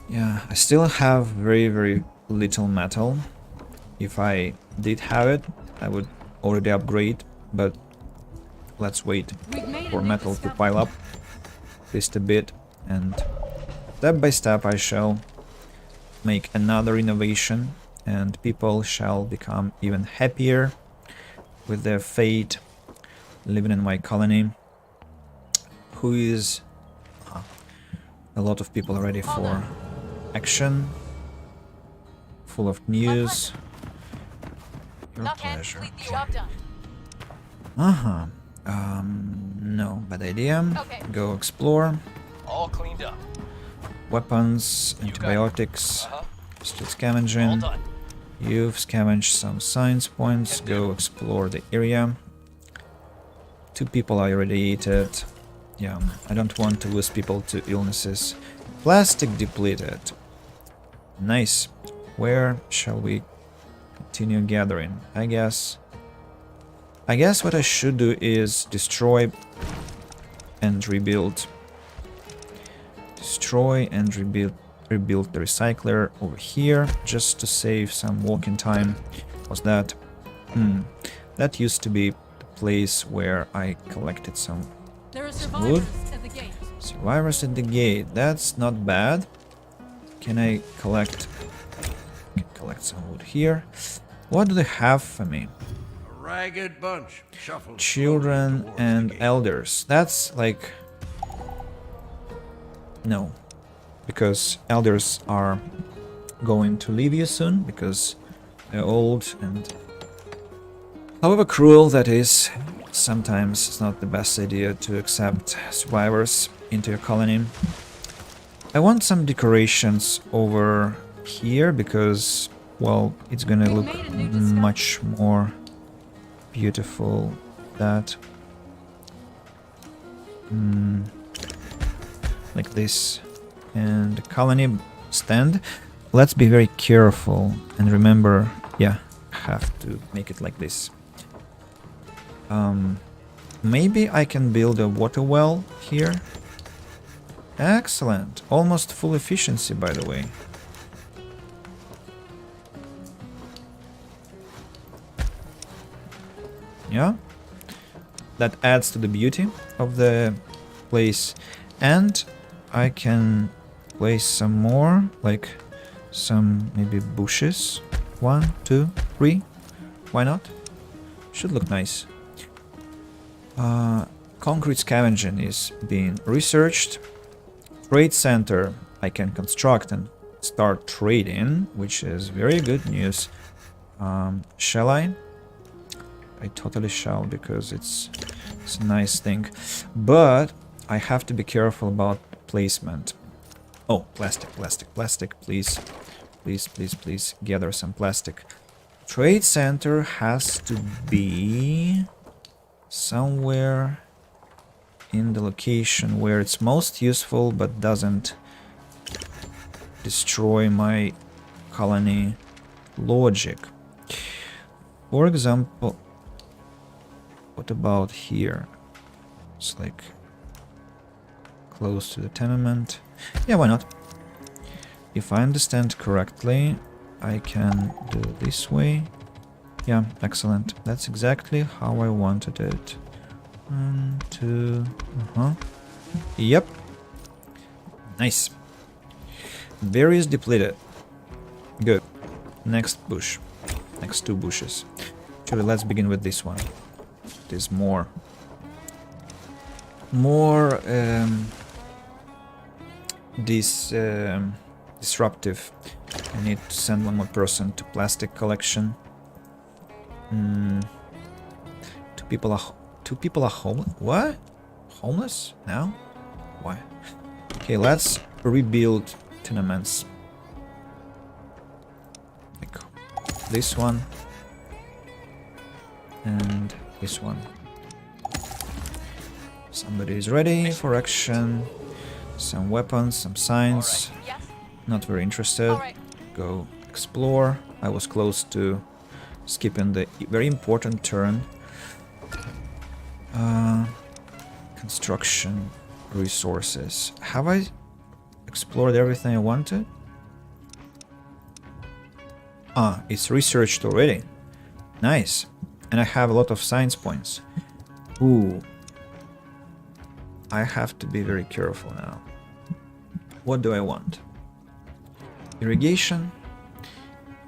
Yeah, I still have very little metal. If I did have it, I would already upgrade, but let's wait We've made a for new metal to discovery. pile up just a bit, and step by step I shall make another innovation, and people shall become even happier with their fate living in my colony. Who is a lot of people ready for action, full of news. Your pleasure. Job done. No, bad idea. Okay. Go explore. All cleaned up. Weapons, You got it. antibiotics, Uh-huh. still All scavenging. done. You've scavenged some science points. Go explore the area. 2 people are irradiated. Yeah, I don't want to lose people to illnesses. Plastic depleted. Nice. Where shall we continue gathering? I guess what I should do is destroy and rebuild. Destroy and rebuild the recycler over here, just to save some walking time. Was that? That used to be the place where I collected some There are wood. survivors at the gate. Survivors at the gate. That's not bad. Can I collect some wood here? What do they have for me? A ragged bunch shuffled Children slowly towards and the gate. elders. That's like... No. Because elders are going to leave you soon, because they're old and... However cruel that is, sometimes it's not the best idea to accept survivors into your colony. I want some decorations over here, because, well, it's gonna look made a new discovery. much more beautiful that... like this. And the colony stand. Let's be very careful and remember, yeah, have to make it like this. Maybe I can build a water well here. Excellent. Almost full efficiency, by the way. Yeah. That adds to the beauty of the place. And I can place some more, like some maybe bushes. 1, 2, 3. Why not? Should look nice. Concrete scavenging is being researched. Trade center I can construct and start trading, which is very good news. Shall I? I totally shall, because it's a nice thing. But I have to be careful about placement. Oh, plastic, please. Please, gather some plastic. Trade center has to be somewhere in the location where it's most useful but doesn't destroy my colony logic. For example, what about here? It's like close to the tenement. Yeah, why not? If I understand correctly, I can do it this way. Yeah, excellent. That's exactly how I wanted it. 1, 2, Yep. Nice. Berries depleted. Good. Next bush. Next 2 bushes. Actually, let's begin with this one. It is more disruptive. I need to send 1 more person to plastic collection. 2 people are homeless. What? Homeless now? Why? Okay, let's rebuild tenements. this one. And this one. Somebody is ready for action. Some weapons, some signs. Yes. Not very interested. All right. Go explore. I was close to skipping the very important turn. Construction resources. Have I explored everything I wanted? Ah, it's researched already. Nice. And I have a lot of science points. Ooh. I have to be very careful now. What do I want? Irrigation.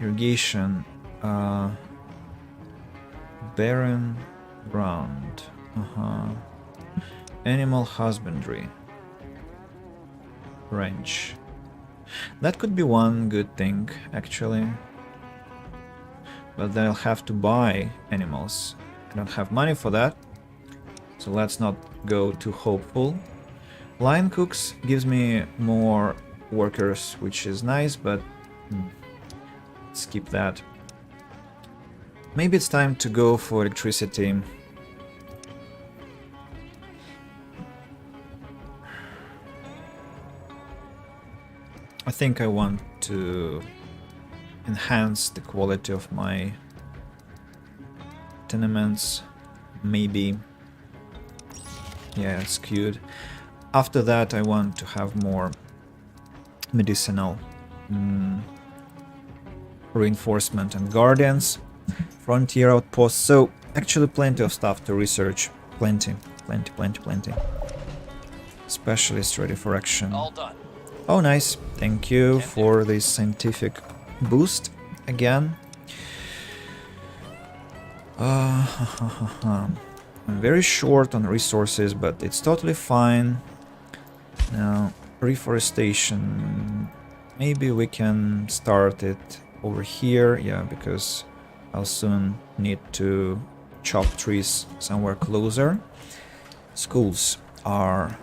Irrigation. Barren ground. Animal husbandry. Ranch. That could be one good thing, actually. But then I'll have to buy animals. I don't have money for that. So let's not go too hopeful. Line cooks gives me more workers, which is nice, but skip that. Maybe it's time to go for electricity. I think I want to enhance the quality of my tenements. Maybe. Yeah, it's skewed. After that, I want to have more medicinal reinforcement and guardians. Frontier outposts. So, actually plenty of stuff to research. Plenty. Specialist ready for action. All done. Oh, nice. Thank you for this scientific boost again. I'm very short on resources, but it's totally fine. Now, reforestation. Maybe we can start it over here. Yeah, because I'll soon need to chop trees somewhere closer. Schools are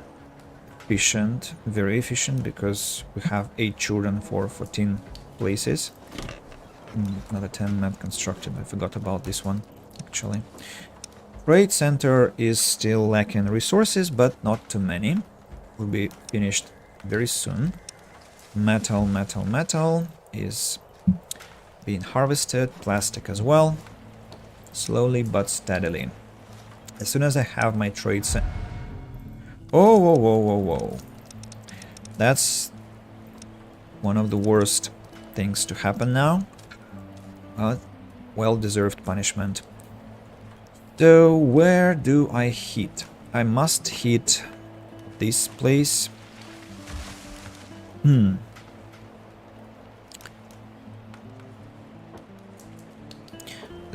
efficient, very efficient, because we have 8 children for 14 places. Another 10 not constructed. I forgot about this one, actually. Trade center is still lacking resources, but not too many. Will be finished very soon. Metal is being harvested. Plastic as well. Slowly but steadily. As soon as I have my trade center. Oh, whoa. That's one of the worst things to happen now. Well-deserved punishment. So, where do I hit? I must hit this place. The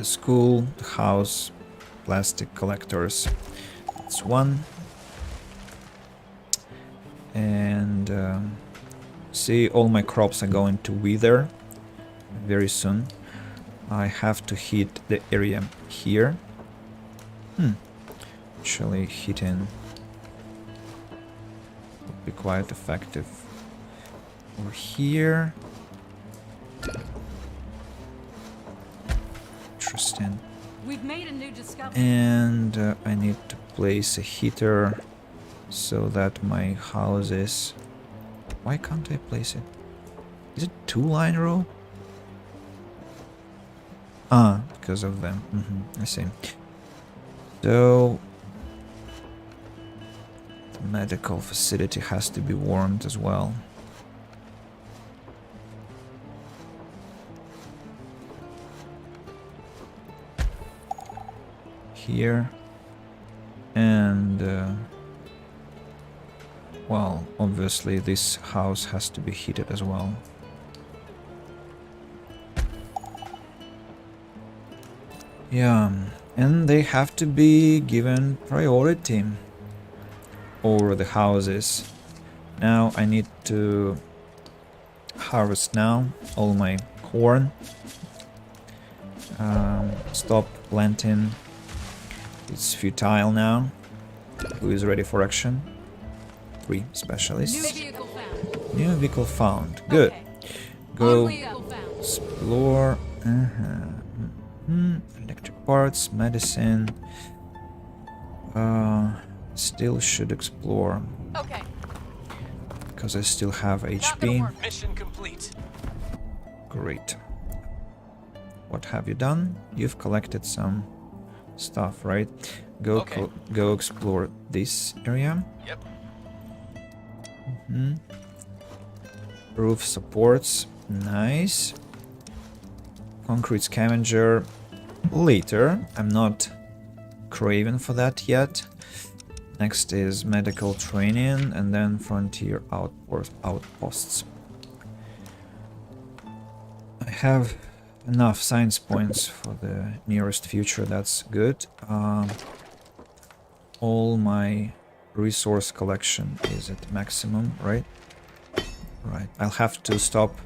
school, the house, plastic collectors. That's one. And see, all my crops are going to wither very soon. I have to hit the area here. Actually, hitting would be quite effective. Over here. Interesting. We've made a new discovery. And I need to place a heater so that my houses... Why can't I place it? Is it 2-line row? Ah, because of them. I see. So... the medical facility has to be warmed as well. Here. And... well, obviously this house has to be heated as well. Yeah, and they have to be given priority over the houses. Now I need to harvest now all my corn. Stop planting. It's futile now. Who is ready for action? 3 specialists. New vehicle found. New vehicle found. Good. Okay. Go New vehicle found. explore Electric parts, medicine. Still should explore Okay. because I still have Not gonna HP. work. Mission complete. Great. What have you done? You've collected some stuff, right? Go Okay. go explore this area. Yep. Roof supports. Nice. Concrete scavenger. Later. I'm not craving for that yet. Next is medical training and then frontier outposts. I have enough science points for the nearest future. That's good. All my resource collection is at maximum, right? Right. I'll have to stop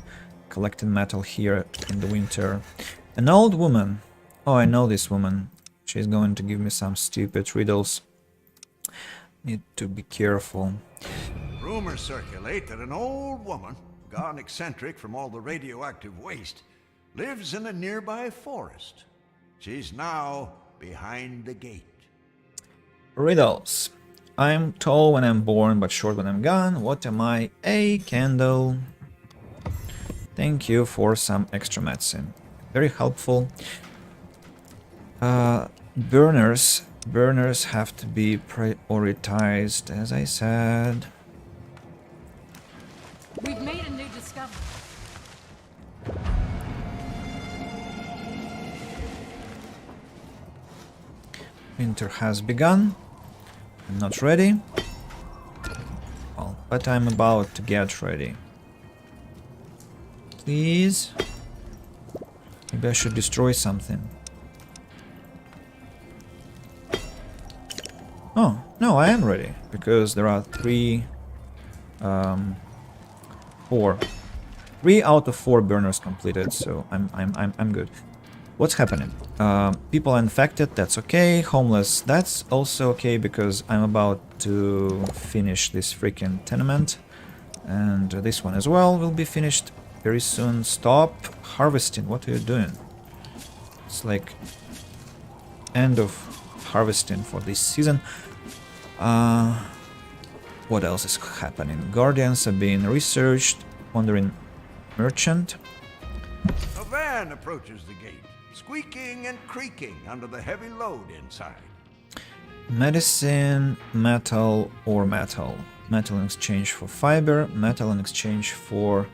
collecting metal here in the winter. An old woman. Oh, I know this woman. She's going to give me some stupid riddles. Need to be careful. Rumors circulate that an old woman, gone eccentric from all the radioactive waste, lives in a nearby forest. She's now behind the gate. Riddles. I'm tall when I'm born, but short when I'm gone. What am I? A candle. Thank you for some extra medicine. Very helpful. Burners. Burners have to be prioritized, as I said. We've made a new discovery. Winter has begun. I'm not ready. Well, but I'm about to get ready. Please. Maybe I should destroy something. Oh, no, I am ready. Because there are 3 out of 4 burners completed, so I'm good. What's happening? People are infected, that's okay. Homeless, that's also okay because I'm about to finish this freaking tenement. And this one as well will be finished very soon. Stop harvesting, what are you doing? It's like end of harvesting for this season. What else is happening? Guardians are being researched. Wandering merchant. A van approaches the gate, squeaking and creaking under the heavy load inside. Medicine, metal, or metal. Metal in exchange for fiber, metal in exchange for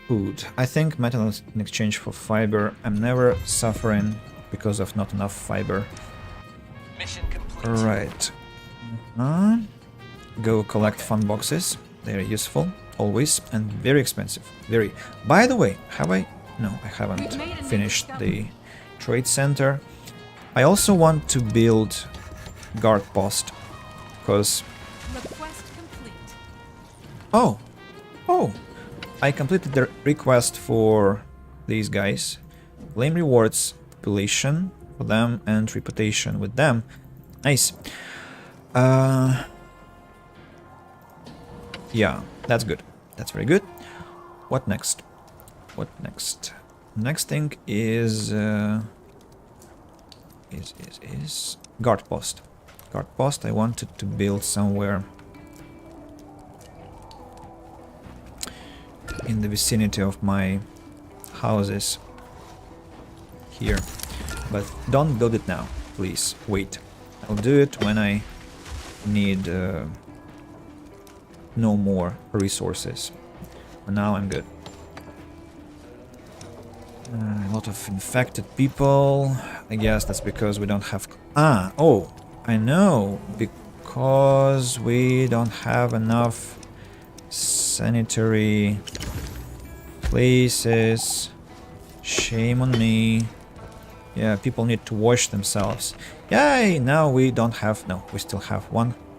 food. I think metal in exchange for fiber. I'm never suffering because of not enough fiber. Mission complete. Right. Go collect fun boxes. They're useful, always, and very expensive. Very. By the way, have I? No, I haven't finished the trade center. I also want to build guard post, because... Request complete. Oh! Oh! I completed the request for these guys. Claim rewards, population for them, and reputation with them. Nice. Yeah, that's good. That's very good. What next? What next? Next thing is guard post. Guard post I wanted to build somewhere in the vicinity of my houses here. But don't build it now, please. Wait. I'll do it when I need no more resources. For now I'm good. A lot of infected people. I guess that's because we don't have... Oh, I know. Because we don't have enough sanitary places. Shame on me. Yeah, people need to wash themselves. Yay! Now we don't have... No, we still have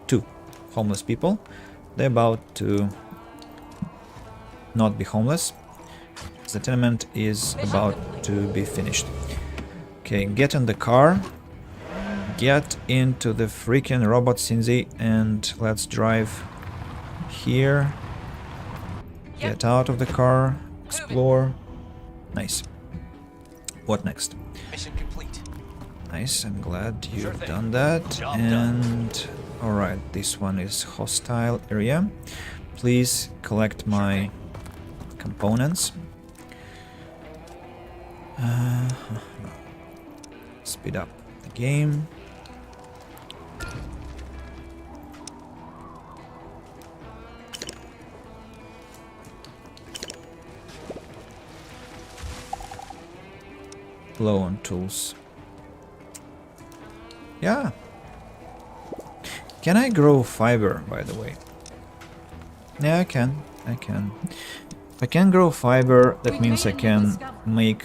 2 homeless people. They're about to not be homeless. The tenement is about to be finished. Okay, get in the car. Get into the freaking robot Cinzy and let's drive here. Get out of the car. Explore. Nice. What next? Mission complete. Nice, I'm glad Sure you've thing. done that. Job done. And alright, this one is hostile area. Please collect my components. Speed up the game. Low on tools. Yeah. Can I grow fiber, by the way? Yeah, I can. I can. If I can grow fiber, that We've means I made a new can discovery. make...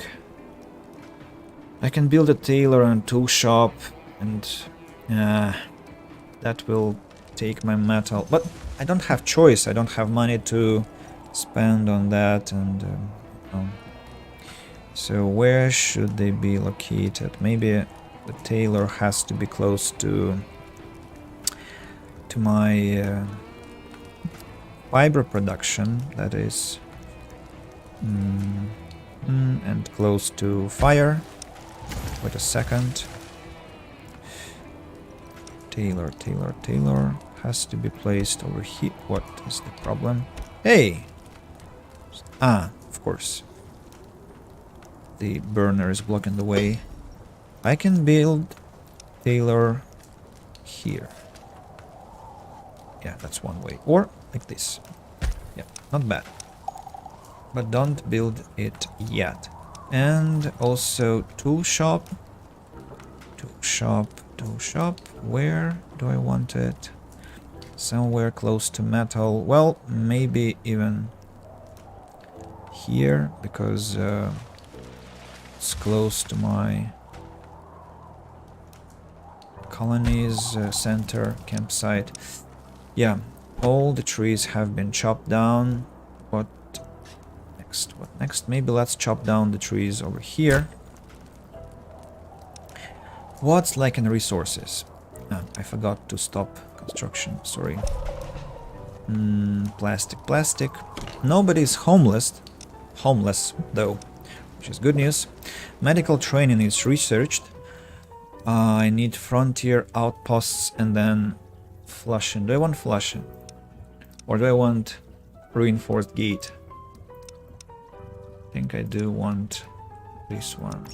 I can build a tailor and tool shop, and that will take my metal. But I don't have choice. I don't have money to spend on that, and so where should they be located? Maybe the tailor has to be close to my fiber production, that is, and close to fire. Wait a second. Tailor has to be placed over here. What is the problem? Hey! Ah, of course. The burner is blocking the way. I can build tailor here. Yeah, that's one way. Or like this. Yeah, not bad. But don't build it yet. And also tool shop. Tool shop. Where do I want it? Somewhere close to metal. Well, maybe even here, because it's close to my colonies center campsite. Yeah, all the trees have been chopped down. What next? What next? Maybe let's chop down the trees over here. What's lacking resources? Ah, I forgot to stop construction, sorry. Plastic. Nobody's homeless though, which is good news. Medical training is researched. I need frontier outposts and then Flushing. Do I want Flushing? Or do I want reinforced gate? I think I do want this one.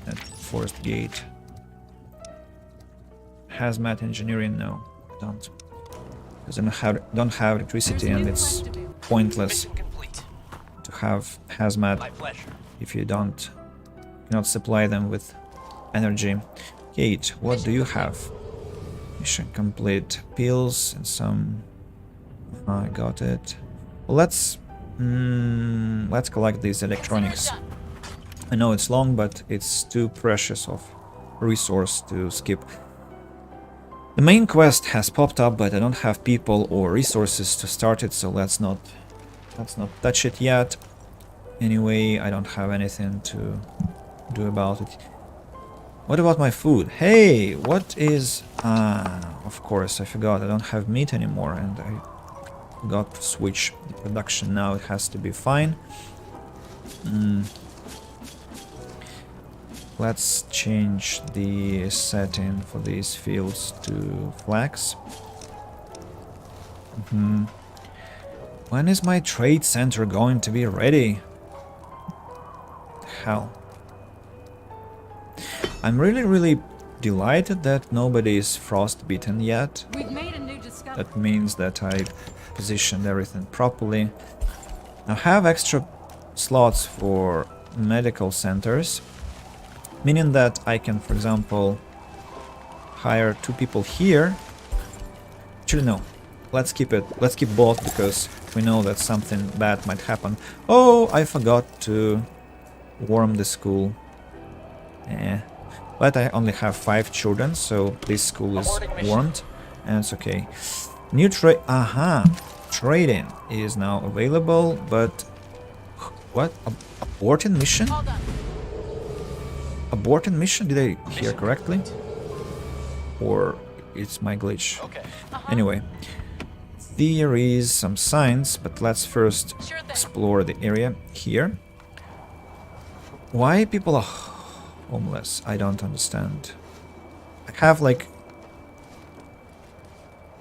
That forced gate. Hazmat engineering? No, I don't. Because I don't have electricity and it's pointless Mission complete. to have hazmat My pleasure. if you cannot supply them with energy. Kate, what do you have? Mission complete. Pills and some... I got it. Well, let's collect these electronics. I know it's long, but it's too precious of resource to skip. The main quest has popped up, but I don't have people or resources to start it, so let's not touch it yet. Anyway, I don't have anything to do about it. What about my food? Hey, what is... of course, I forgot. I don't have meat anymore, and I forgot to switch the production. Now it has to be fine. Let's change the setting for these fields to flags. When is my trade center going to be ready? Hell. I'm really delighted that nobody is frostbitten yet. We've made a new discovery. That means that I positioned everything properly. I have extra slots for medical centers, meaning that I can, for example, hire 2 people here. Actually, no. Let's keep it. Let's keep both because we know that something bad might happen. Oh, I forgot to warm the school. But I only have 5 children, so this school is warmed, and it's okay. New trade. Trading is now available, but what? Aborting mission? All done. Aborting mission? Did I hear correctly? Or it's my glitch? Okay. Anyway, there is some signs, but let's first Sure thing. explore the area here. Why people are homeless? I don't understand. I have like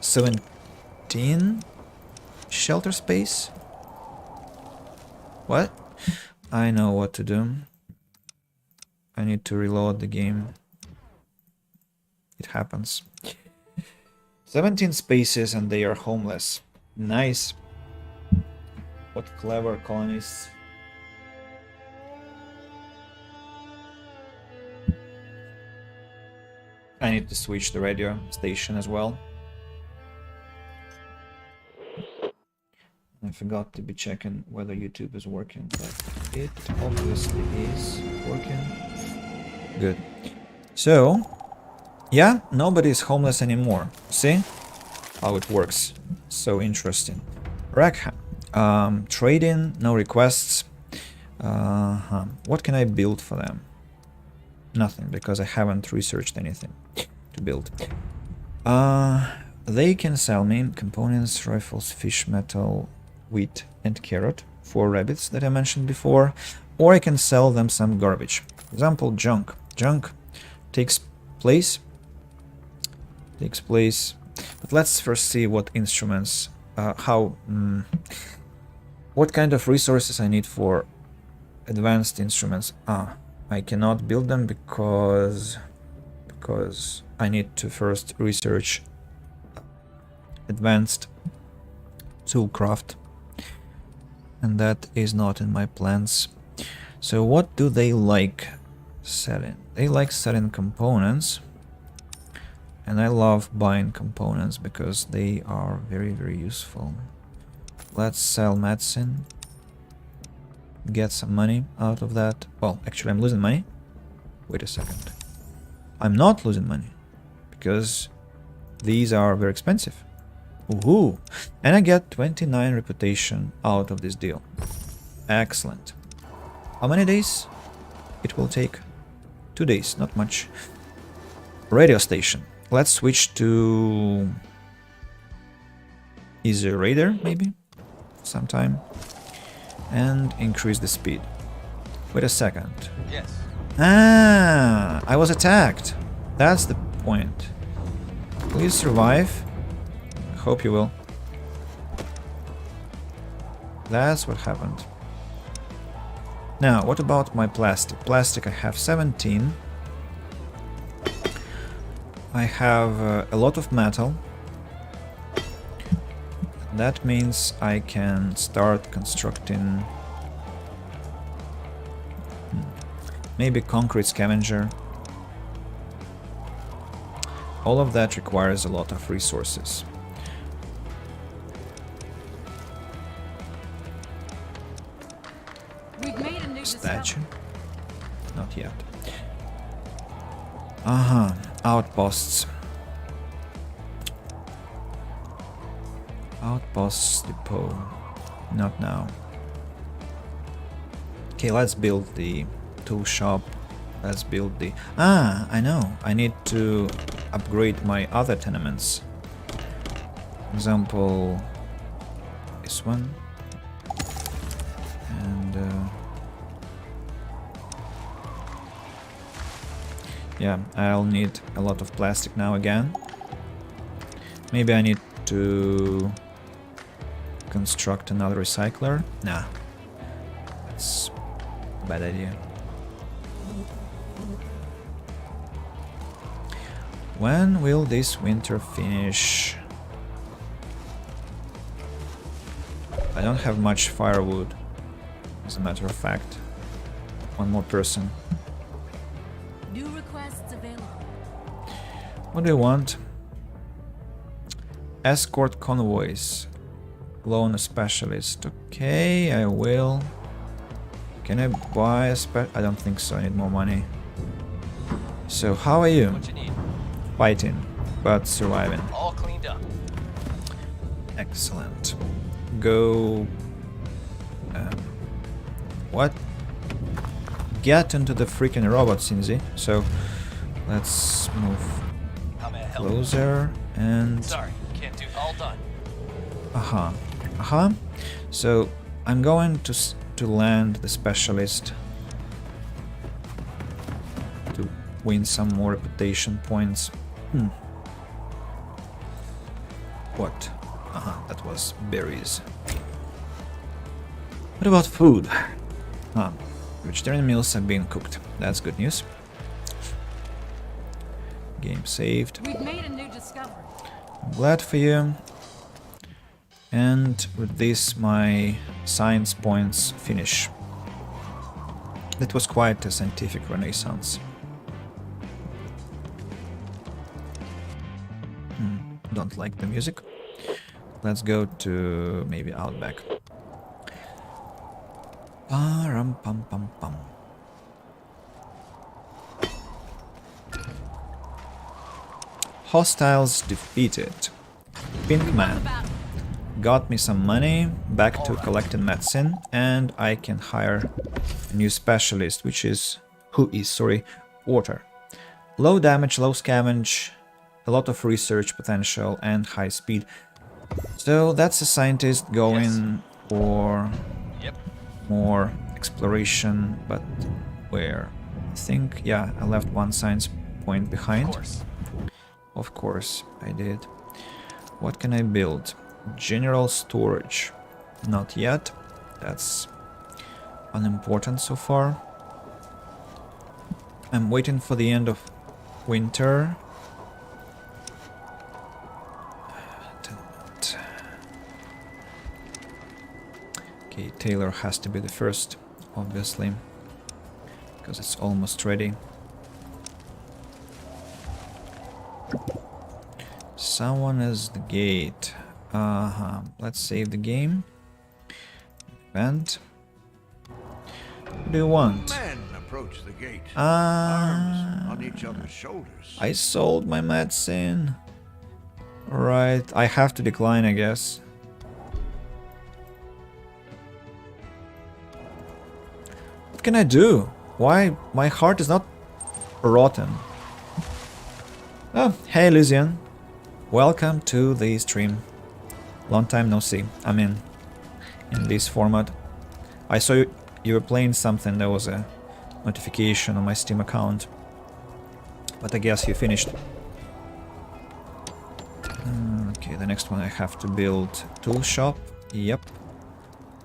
17 shelter space. What? I know what to do. I need to reload the game. It happens. 17 spaces and they are homeless. Nice. What clever colonists. I need to switch the radio station as well. I forgot to be checking whether YouTube is working, but it obviously is working. Good. So, yeah, nobody is homeless anymore. See how it works? So interesting. Rackham. Trading, no requests. What can I build for them? Nothing, because I haven't researched anything to build. They can sell me components, rifles, fish, metal, wheat, and carrot for rabbits that I mentioned before, or I can sell them some garbage. For example, junk. Junk takes place. But let's first see what instruments, what kind of resources I need for advanced instruments. I cannot build them because I need to first research advanced toolcraft, and that is not in my plans. So what do they like selling? They like selling components, and I love buying components because they are very, very useful. Let's sell medicine, get some money out of that. Well, actually I'm losing money. Wait a second. I'm not losing money because these are very expensive. Ooh, and I get 29 reputation out of this deal. Excellent. How many days? It will take 2 days, not much. Radio station. Let's switch to Easy Raider, maybe, sometime, and increase the speed. Wait a second. Yes. I was attacked. That's the point. Please survive. Hope you will. That's what happened. Now, what about my plastic? Plastic, I have 17. I have a lot of metal. That means I can start constructing maybe concrete scavenger. All of that requires a lot of resources. We've made a new Statue? discovery. Not yet. Outposts. Outposts depot. Not now. Okay, let's build the tool shop. Let's build the... I know. I need to upgrade my other tenements. For example, this one. And... yeah, I'll need a lot of plastic now again. Maybe I need to construct another recycler. Nah, that's a bad idea. When will this winter finish? I don't have much firewood, as a matter of fact. One more person. New requests available. What do you want? Escort convoys. Loan a specialist. Okay, I will. Can I buy a I don't think so. I need more money. So, how are you? What you need? Fighting, but surviving. All cleaned up. Excellent. Go... what? Get into the freaking robot, Cinzy. So, let's move How may I help? closer and... Sorry, can't do all done. So, I'm going to land the specialist. win some more reputation points. What? That was berries. What about food? Vegetarian meals have been cooked. That's good news. Game saved. We've made a new discovery. I'm glad for you. And with this, my science points finish. That was quite a scientific renaissance. Don't like the music. Let's go to maybe Outback. Param pam pam pam. Hostiles defeated. Pink Man. Got me some money, back to collecting medicine, and I can hire a new specialist, who is water. Low damage, low scavenge, a lot of research potential, and high speed. So that's a scientist going for more exploration, but where? I think, yeah, I left one science point behind. Of course, I did. What can I build? General storage. Not yet. That's unimportant so far. I'm waiting for the end of winter. Okay, Taylor has to be the first, obviously, because it's almost ready. Someone is the gate. Let's save the game. Event. What do you want? Men approach the gate, arms on each other's shoulders. I sold my medicine. Right, I have to decline, I guess. What can I do? Why my heart is not rotten? Oh, hey Elysian. Welcome to the stream. Long time no see. I mean, in this format. I saw you were playing something. There was a notification on my Steam account. But I guess you finished. Okay, the next one I have to build tool shop. Yep.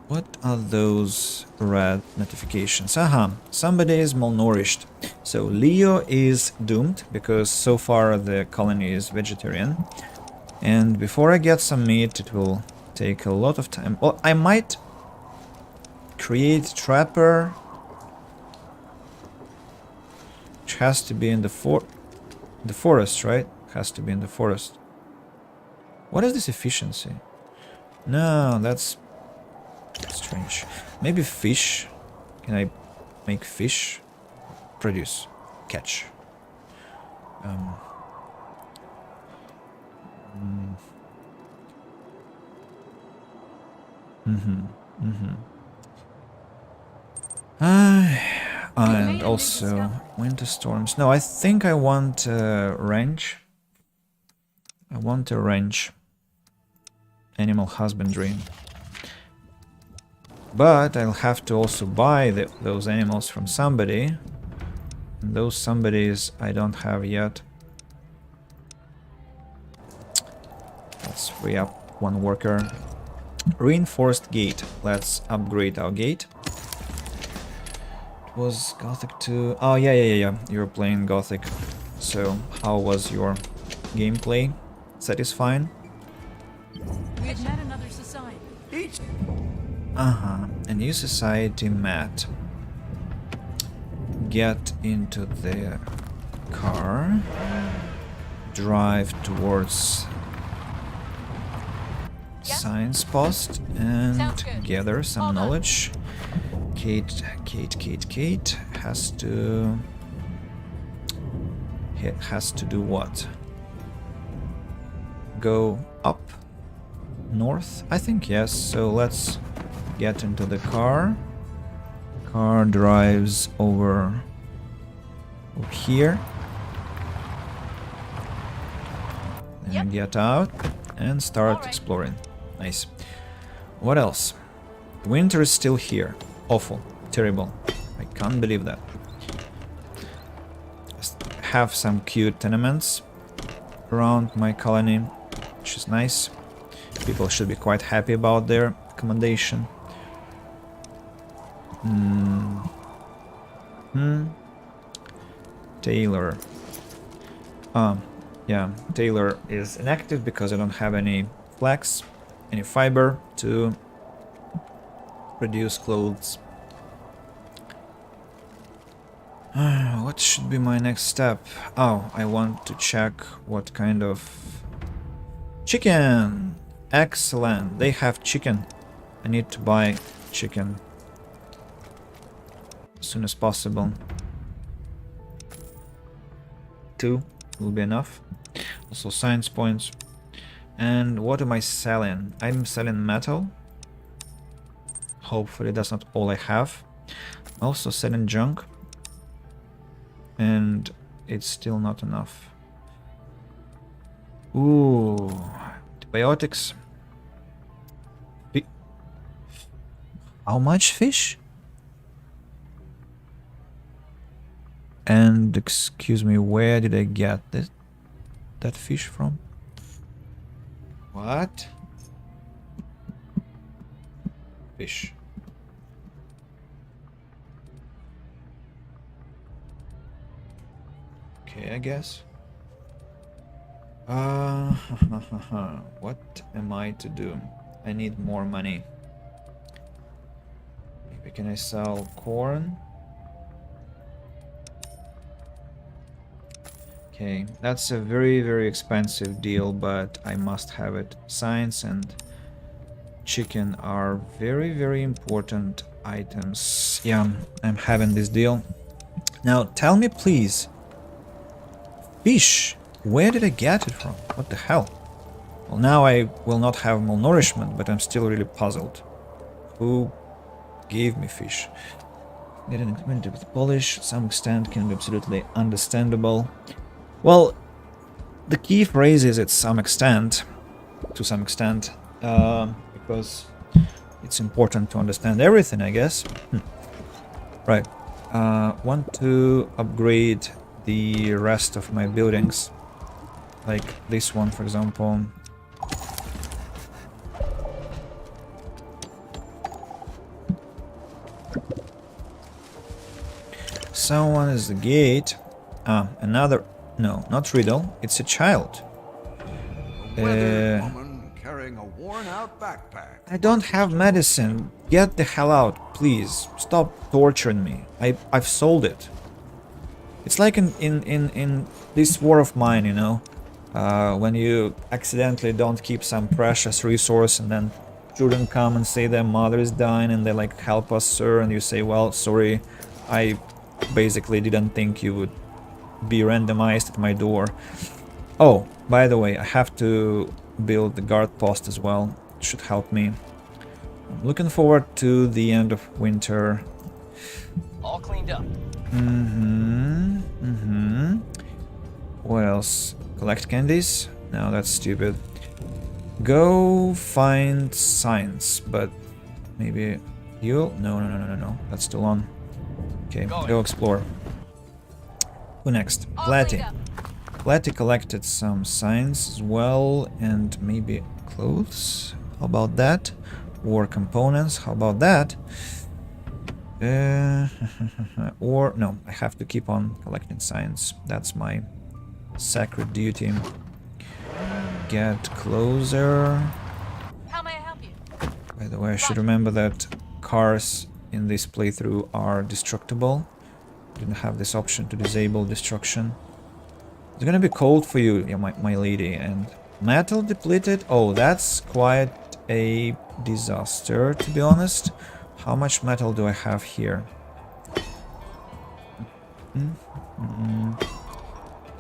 What are those red notifications? Somebody is malnourished. So Leo is doomed because so far the colony is vegetarian. And before I get some meat, it will take a lot of time. Well, I might create trapper, which has to be in the forest, right? Has to be in the forest. What is this efficiency? No, that's strange. Maybe fish. Can I make fish? Produce. Catch. And also winter storms. No, I think I want a ranch. I want a ranch. Animal husbandry. But I'll have to also buy those animals from somebody. And those somebodies I don't have yet. Let's free up one worker. Reinforced gate. Let's upgrade our gate. It was Gothic 2. Oh, yeah. You were playing Gothic. So, how was your gameplay? Satisfying? We've met another society. A new society met. Get into the car. Drive towards science post and gather some knowledge. Kate has to do what? Go up north? I think yes. So let's get into the car. Car drives over here. Then get out and start exploring. Nice. What else? Winter is still here. Awful. Terrible. I can't believe that. have some cute tenements around my colony, which is nice. People should be quite happy about their accommodation. Taylor. Yeah, Taylor is inactive because I don't have any flax, any fiber to produce clothes. What should be my next step? Oh, I want to check what kind of chicken. Excellent. They have chicken. I need to buy chicken as soon as possible. 2 will be enough. Also science points. And what am I selling? I'm selling metal. Hopefully that's not all I have. Also selling junk. And it's still not enough. Ooh, antibiotics. How much fish? And excuse me, where did I get that fish from? What? Fish. Okay, I guess. What am I to do? I need more money. Maybe can I sell corn? Okay, that's a very, very expensive deal, but I must have it. Science and chicken are very, very important items. Yeah, I'm having this deal. Now, tell me please, fish, where did I get it from? What the hell? Well, now I will not have malnourishment, but I'm still really puzzled. Who gave me fish? Getting acquainted with polish, to some extent, can be absolutely understandable. Well, the key phrase is to some extent, because it's important to understand everything, I guess. Right. Want to upgrade the rest of my buildings, like this one, for example. Someone is the gate. Another. No, not Riddle. It's a child. A weathered woman carrying a worn-out backpack. I don't have medicine. Get the hell out, please. Stop torturing me. I've sold it. It's like in this war of mine, you know, when you accidentally don't keep some precious resource, and then children come and say their mother is dying, and they like, help us, sir, and you say, well, sorry, I basically didn't think you would be randomized at my door. Oh, by the way, I have to build the guard post as well. It should help me. I'm looking forward to the end of winter. All cleaned up. What else? Collect candies? No, that's stupid. Go find science, but maybe heal? No. That's still on. Okay, go explore. Who next? Platty. Platty collected some science as well, and maybe clothes. How about that? Or components. How about that? Or no, I have to keep on collecting science. That's my sacred duty. Get closer. How may I help you? By the way, I should remember that cars in this playthrough are destructible. Didn't have this option to disable destruction. It's gonna be cold for you, yeah, my lady. And metal depleted. Oh, that's quite a disaster, to be honest. How much metal do I have here?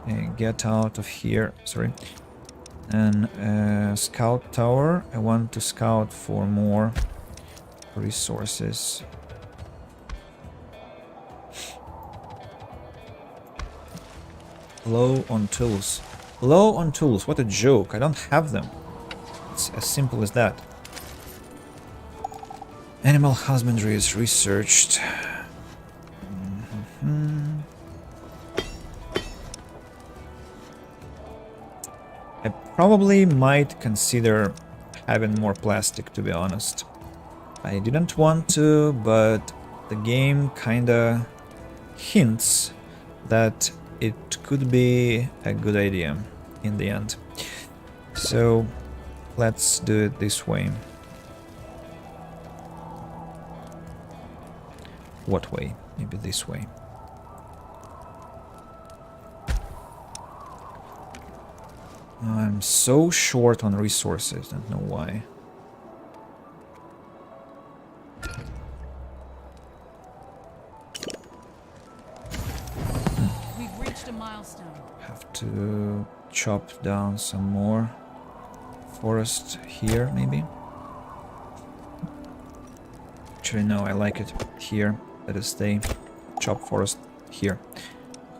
Okay, get out of here. Sorry. And scout tower. I want to scout for more resources. Low on tools. Low on tools. What a joke. I don't have them. It's as simple as that. Animal husbandry is researched. Probably might consider having more plastic, to be honest. I didn't want to, but the game kinda hints that it could be a good idea in the end. So let's do it this way. What way? Maybe this way. I'm so short on resources, don't know why. We've reached a milestone. Have to chop down some more forest here, maybe. Actually, no, I like it here. Let it stay. Chop forest here.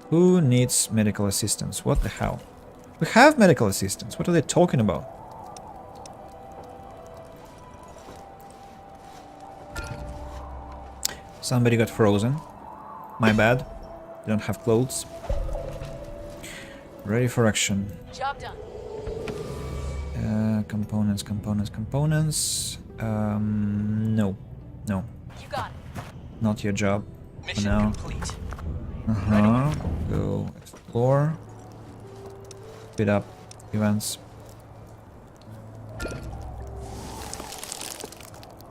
Who needs medical assistance? What the hell? We have medical assistance. What are they talking about? Somebody got frozen. My bad. Don't have clothes. Ready for action. Job done. Components. No. No. You got it. Not your job. Mission No. complete. Go explore. Speed up events.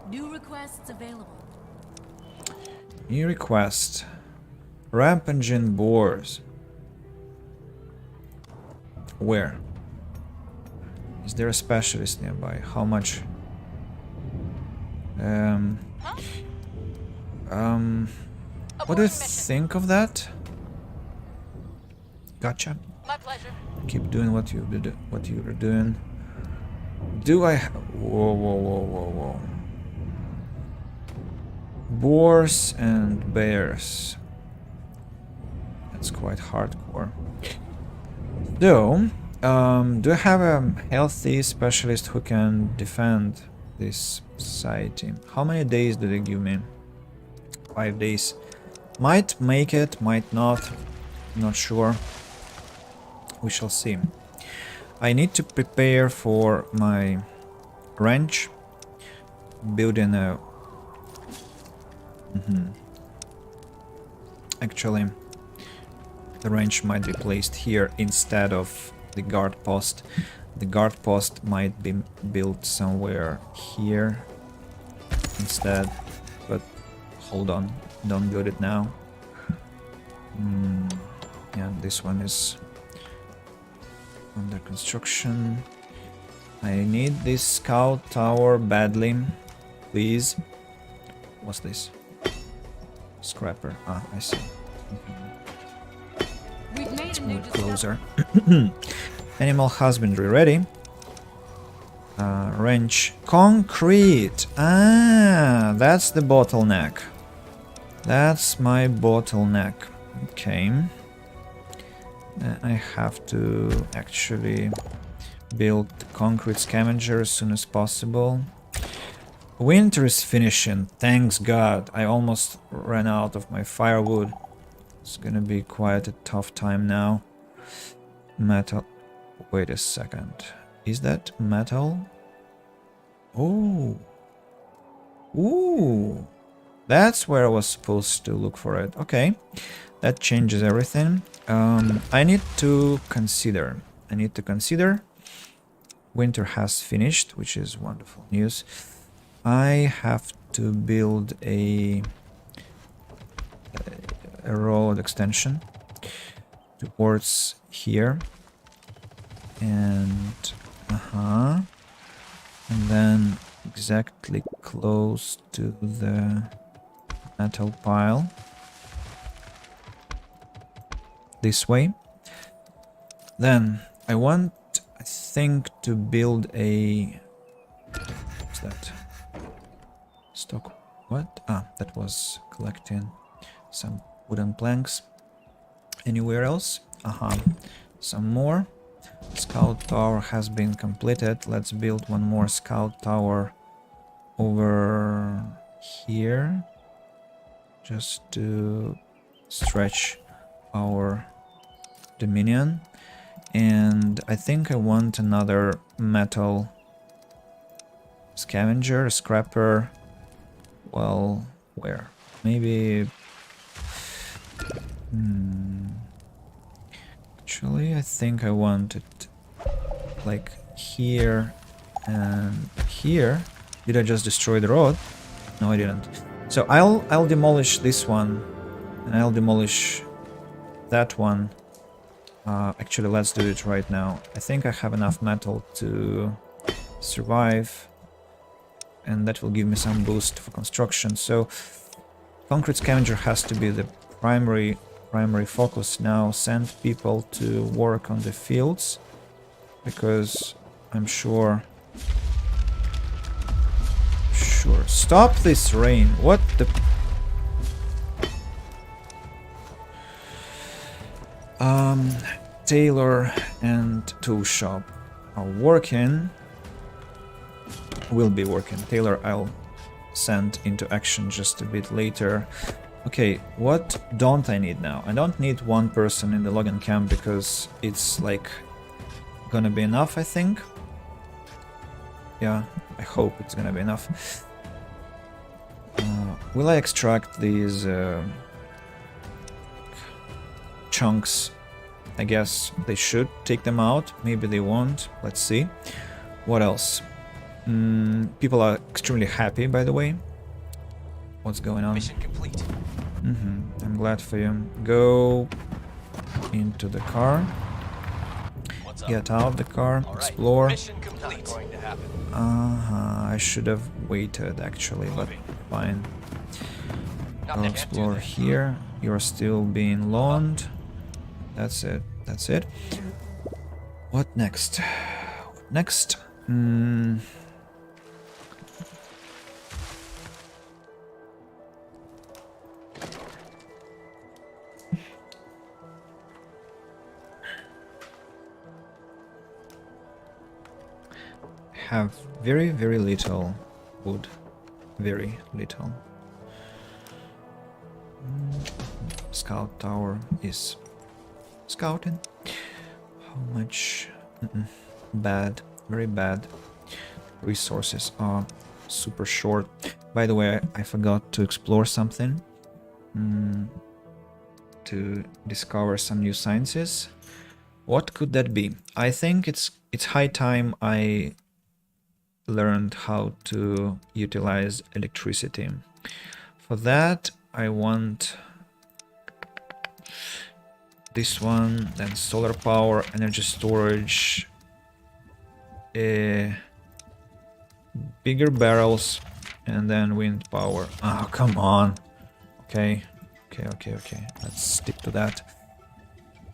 New requests available. New request. Ramp engine bores. Where? Is there a specialist nearby? How much? What do you Aborting mission. think of that? Gotcha. My pleasure. Keep doing what you were doing. Do I? Whoa. Boars and bears. That's quite hardcore. So, do I have a healthy specialist who can defend this society? How many days do they give me? 5 days. Might make it, might not. Not sure. We shall see. I need to prepare for my ranch. Building a... Actually, the ranch might be placed here instead of the guard post. The guard post might be built somewhere here instead. But hold on, don't build it now. Yeah, this one is under construction. I need this scout tower badly. Please. What's this? Scrapper. Ah, I see. We've made Let's a new move discovery. closer. Animal husbandry ready. Ranch. Concrete. Ah, that's the bottleneck. That's my bottleneck. Okay. I have to actually build the concrete scavenger as soon as possible. Winter is finishing, thanks God. I almost ran out of my firewood. It's gonna be quite a tough time now. Metal. Wait a second. Is that metal? Oh. Ooh. That's where I was supposed to look for it. Okay. That changes everything. I need to consider. Winter has finished, which is wonderful news. I have to build a road extension towards here. And and then exactly close to the metal pile. This way. Then I think to build a... What's that? Stock... What? Ah, that was collecting some wooden planks. Anywhere else? Some more. Scout tower has been completed. Let's build one more scout tower over here. Just to stretch our dominion. And I think I want another metal scavenger, scrapper. Well, where? Maybe... Actually, I think I want it like here and here. Did I just destroy the road? No, I didn't. So I'll demolish this one, and I'll demolish that one. Actually, let's do it right now. I think I have enough metal to survive, and that will give me some boost for construction. So concrete scavenger has to be the primary focus now. Send people to work on the fields, because I'm sure... Stop this rain. What the... Tailor and tool shop are working. Will be working. Tailor I'll send into action just a bit later. Okay, what don't I need now? I don't need one person in the logging camp because it's like gonna be enough, I think. Yeah, I hope it's gonna be enough. Will I extract these chunks? I guess they should take them out. Maybe they won't. Let's see. What else? People are extremely happy, by the way. What's going on? Mission complete. I'm glad for you. Go into the car. What's up? Get out the car. All right. Explore. Mission complete. Not going to happen. I should have waited actually, but fine. Go Nothing. explore here. You're still being loaned. That's it. That's it. What next? What next? Have very, very little wood. Very little. Scout tower is scouting. How much? Bad. Very bad. Resources are super short. By the way, I forgot to explore something. To discover some new sciences. What could that be? I think it's high time I learned how to utilize electricity. For that, I want this one, then solar power, energy storage, bigger barrels, and then wind power. Oh, come on. Okay. Let's stick to that.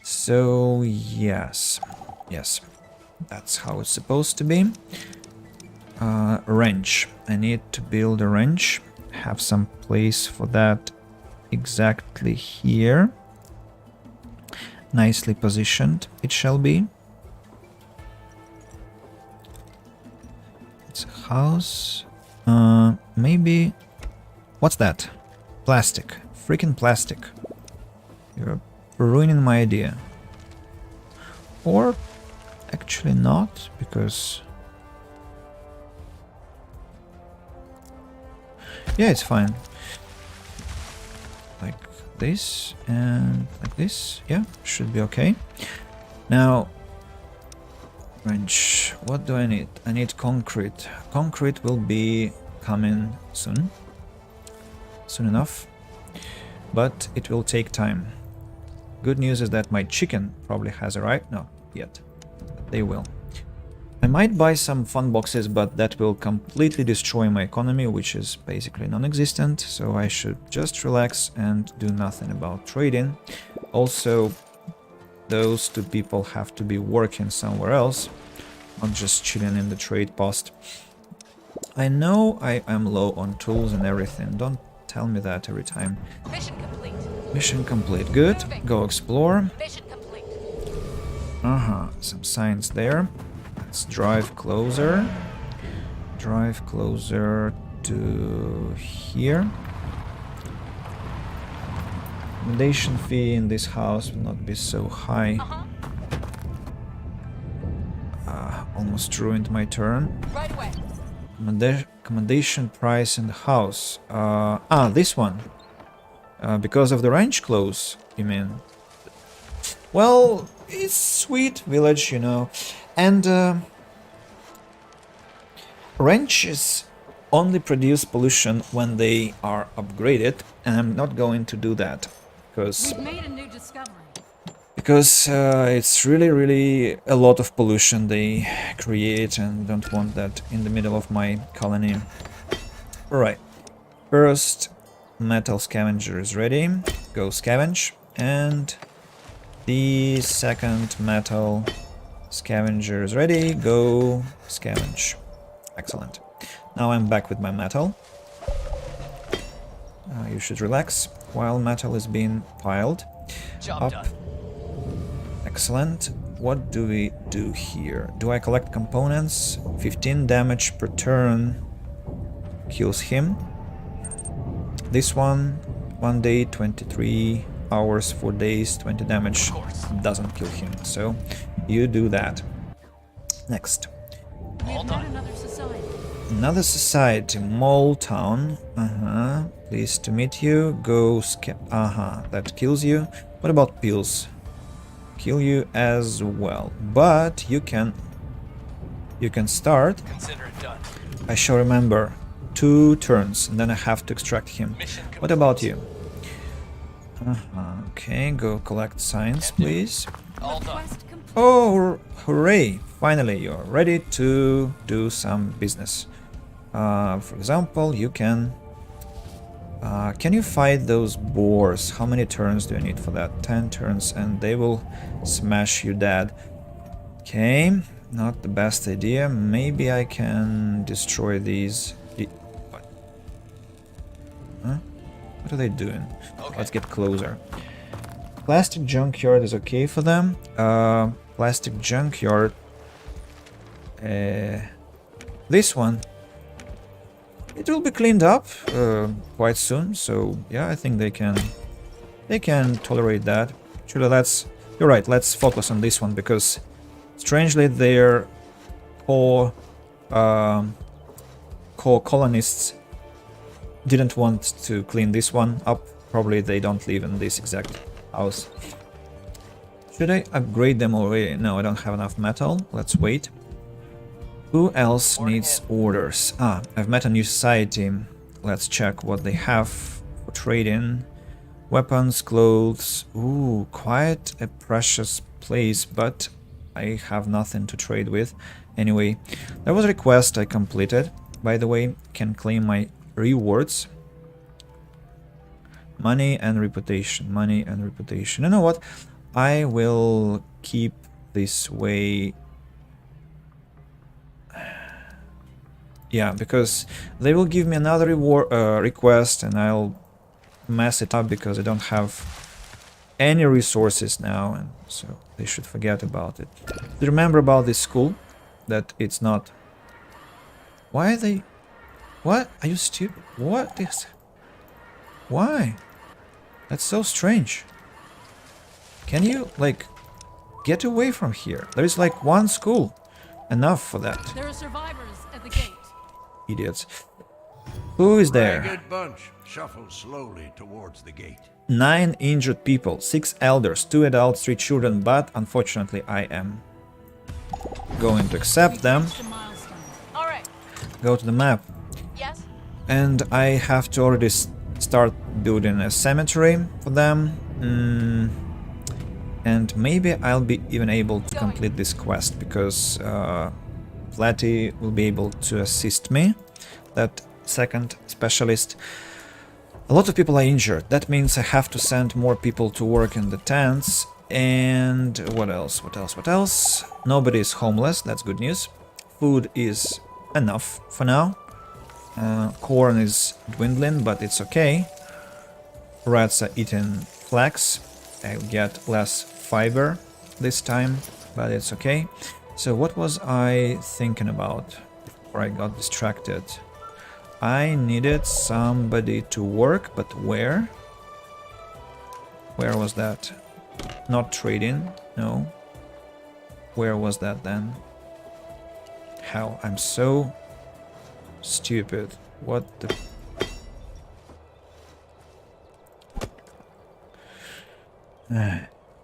So, yes, that's how it's supposed to be. Wrench. I need to build a wrench. Have some place for that exactly here. Nicely positioned it shall be. It's a house. Maybe... What's that? Plastic. Freaking plastic. You're ruining my idea. Or actually not, because... Yeah, it's fine. Like this and like this. Yeah, should be okay. Now, wrench. What do I need? I need concrete. Concrete will be coming soon. Soon enough. But it will take time. Good news is that my chicken probably has arrived. No, yet. But they will. I might buy some fun boxes, but that will completely destroy my economy, which is basically non-existent, so I should just relax and do nothing about trading. Also, those two people have to be working somewhere else, not just chilling in the trade post. I know I am low on tools and everything, don't tell me that every time. Mission complete. Mission complete, good. Go explore. Mission complete. Some signs there. Let's drive closer. Drive closer to here. Accommodation fee in this house will not be so high. almost ruined my turn. Right away. Commendation price in the house. This one. Because of the ranch close, you mean? Well, it's sweet village, you know. And ranches only produce pollution when they are upgraded, and I'm not going to do that because We've made a new discovery. it's really a lot of pollution they create, and don't want that in the middle of my colony. Alright, first metal scavenger is ready, go scavenge, and the second metal scavenger is ready, go scavenge. Excellent. Now I'm back with my metal. You should relax while metal is being piled Job up. done. Excellent. What do we do here? Do I collect components? 15 damage per turn kills him. This one, 1 day, 23 hours, 4 days, 20 damage Of course. doesn't kill him. So you do that. Next. We All have met done. another society. Another society, Mole Town. Pleased to meet you. Go that kills you. What about pills? Kill you as well. But you can start. Consider it done. I shall remember 2 turns, and then I have to extract him. Mission complete. What about you? Okay, go collect signs, please. All done. Quest complete. Oh, hooray! Finally, you're ready to do some business. For example, you can... can you fight those boars? How many turns do you need for that? 10 turns, and they will smash you dead. Okay, not the best idea. Maybe I can destroy these... What? Huh? What are they doing? Okay. Let's get closer. Plastic junkyard is okay for them. Plastic junkyard... this one... It will be cleaned up quite soon, so yeah, I think they can tolerate that. Actually, you're right, let's focus on this one, because strangely their core colonists didn't want to clean this one up. Probably they don't live in this exact house. Should I upgrade them already? No, I don't have enough metal. Let's wait. Who else needs orders? I've met a new society. Let's check what they have for trading. Weapons, clothes. Ooh, quite a precious place, but I have nothing to trade with. Anyway, there was a request I completed. By the way, can claim my rewards. Money and reputation. Money and reputation. You know what? I will keep this way. Yeah, because they will give me another reward request, and I'll mess it up because I don't have any resources now, and so they should forget about it. Remember about this school, that it's not... Why are they... What? Are you stupid? What is... Why? That's so strange. Can you, like, get away from here? There is like one school. Enough for that. There are survivors at the gate. Idiots. Who is there? Ragged bunch shuffles slowly towards the gate. 9 injured people, 6 elders, 2 adults, 3 children, but unfortunately I am going to accept them. Reached a milestone. All right. Go to the map. Yes. And I have to already start building a cemetery for them. And maybe I'll be even able to complete this quest, because Platty will be able to assist me, that second specialist. A lot of people are injured. That means I have to send more people to work in the tents. And what else? What else? What else? Nobody is homeless. That's good news. Food is enough for now. Corn is dwindling, but it's okay. Rats are eating flax. I'll get less fiber this time, but it's okay. So what was I thinking about before I got distracted? I needed somebody to work, but where? Where was that? Not trading, no. Where was that then? Hell, I'm so stupid. What the...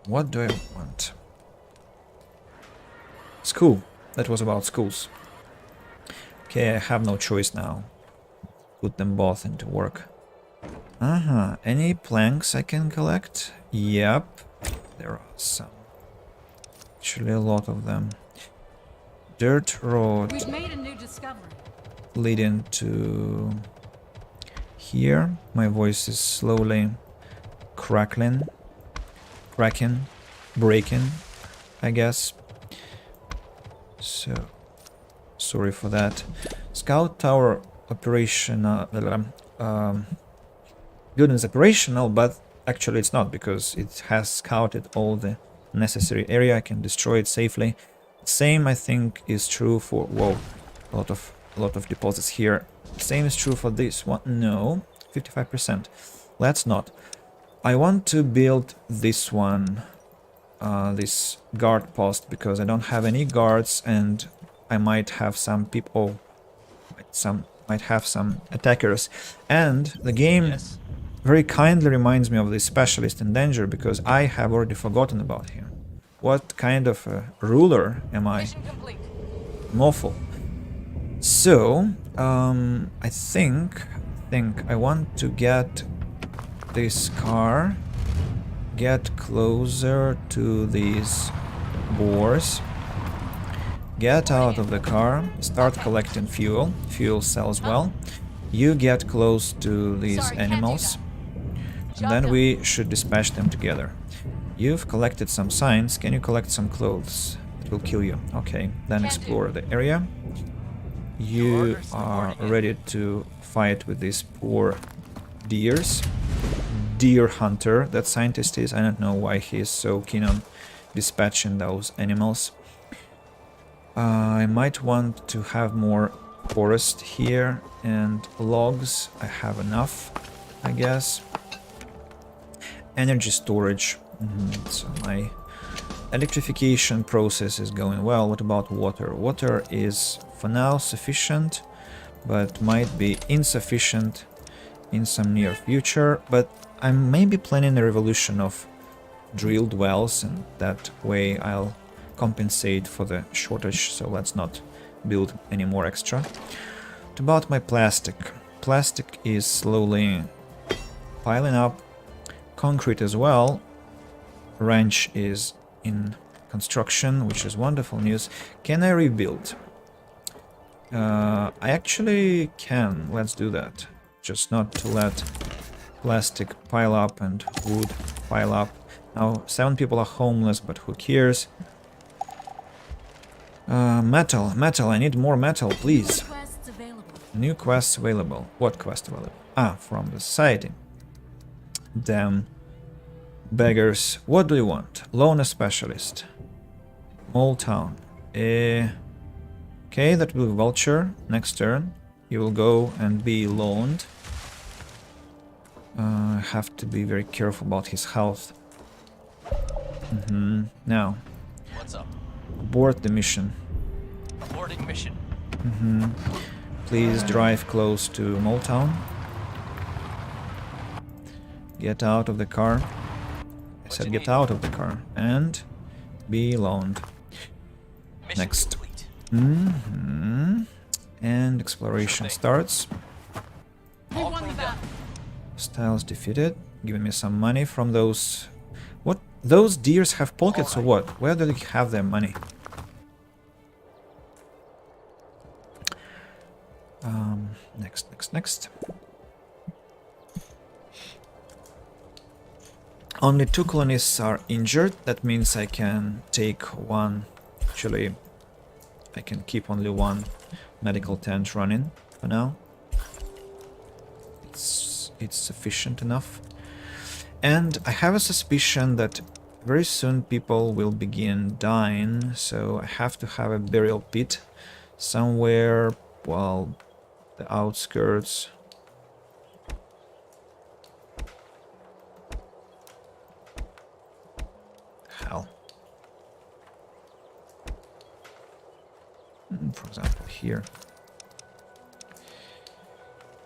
What do I want? School. That was about schools. Okay, I have no choice now. Put them both into work. Any planks I can collect? Yep. There are some. Actually, a lot of them. Dirt road We've made a new discovery. leading to here. My voice is slowly cracking, breaking, I guess. So, sorry for that. Scout tower operational. Building is operational, but actually it's not, because it has scouted all the necessary area. I can destroy it safely. Same, I think, is true for... Whoa, a lot of deposits here. Same is true for this one. No, 55%. Let's not. I want to build this one, this guard post, because I don't have any guards, and I might have some people, might have some attackers. And the game Yes. very kindly reminds me of the specialist in danger, because I have already forgotten about him. What kind of a ruler am I? Mission complete. I'm awful. So, I think I want to get this car, get closer to these boars, get out of the car, start collecting fuel. Fuel sells well. You get close to these Sorry, can't do animals, that. and then we should dispatch them together. You've collected some signs. Can you collect some clothes? It will kill you. Okay, then explore the area. You are ready to fight with these poor deers. Deer hunter, that scientist is. I don't know why he is so keen on dispatching those animals. I might want to have more forest here and logs. I have enough, I guess. Energy storage. So my electrification process is going well. What about water? Water is for now sufficient, but might be insufficient in some near future. But I'm maybe planning a revolution of drilled wells, and that way I'll compensate for the shortage, so let's not build any more extra. What about my plastic? Plastic is slowly piling up. Concrete as well. Ranch is in construction, which is wonderful news. Can I rebuild? I actually can. Let's do that. Just not to let plastic pile up and wood pile up. Now 7 people are homeless, but who cares? Metal. I need more metal, please. Quests available. New quests available. What quest available? From the society. Damn beggars. What do you want? Loan a specialist. Mole town. Okay, that will be vulture. Next turn, you will go and be loaned. I have to be very careful about his health. Now, What's up? abort the mission. Aborting mission. Please drive close to Mole town. Get out of the car. I said get out of the car and be loaned. Mission Next. complete. And exploration starts. We All won the cleaned battle. up. Styles defeated. Giving me some money from those... What? Those deers have pockets or what? Where do they have their money? Next. Only 2 colonists are injured. That means I can take one. Actually, I can keep only one medical tent running for now. It's sufficient enough. And I have a suspicion that very soon people will begin dying, so I have to have a burial pit somewhere, well, the outskirts. Hell. For example, here.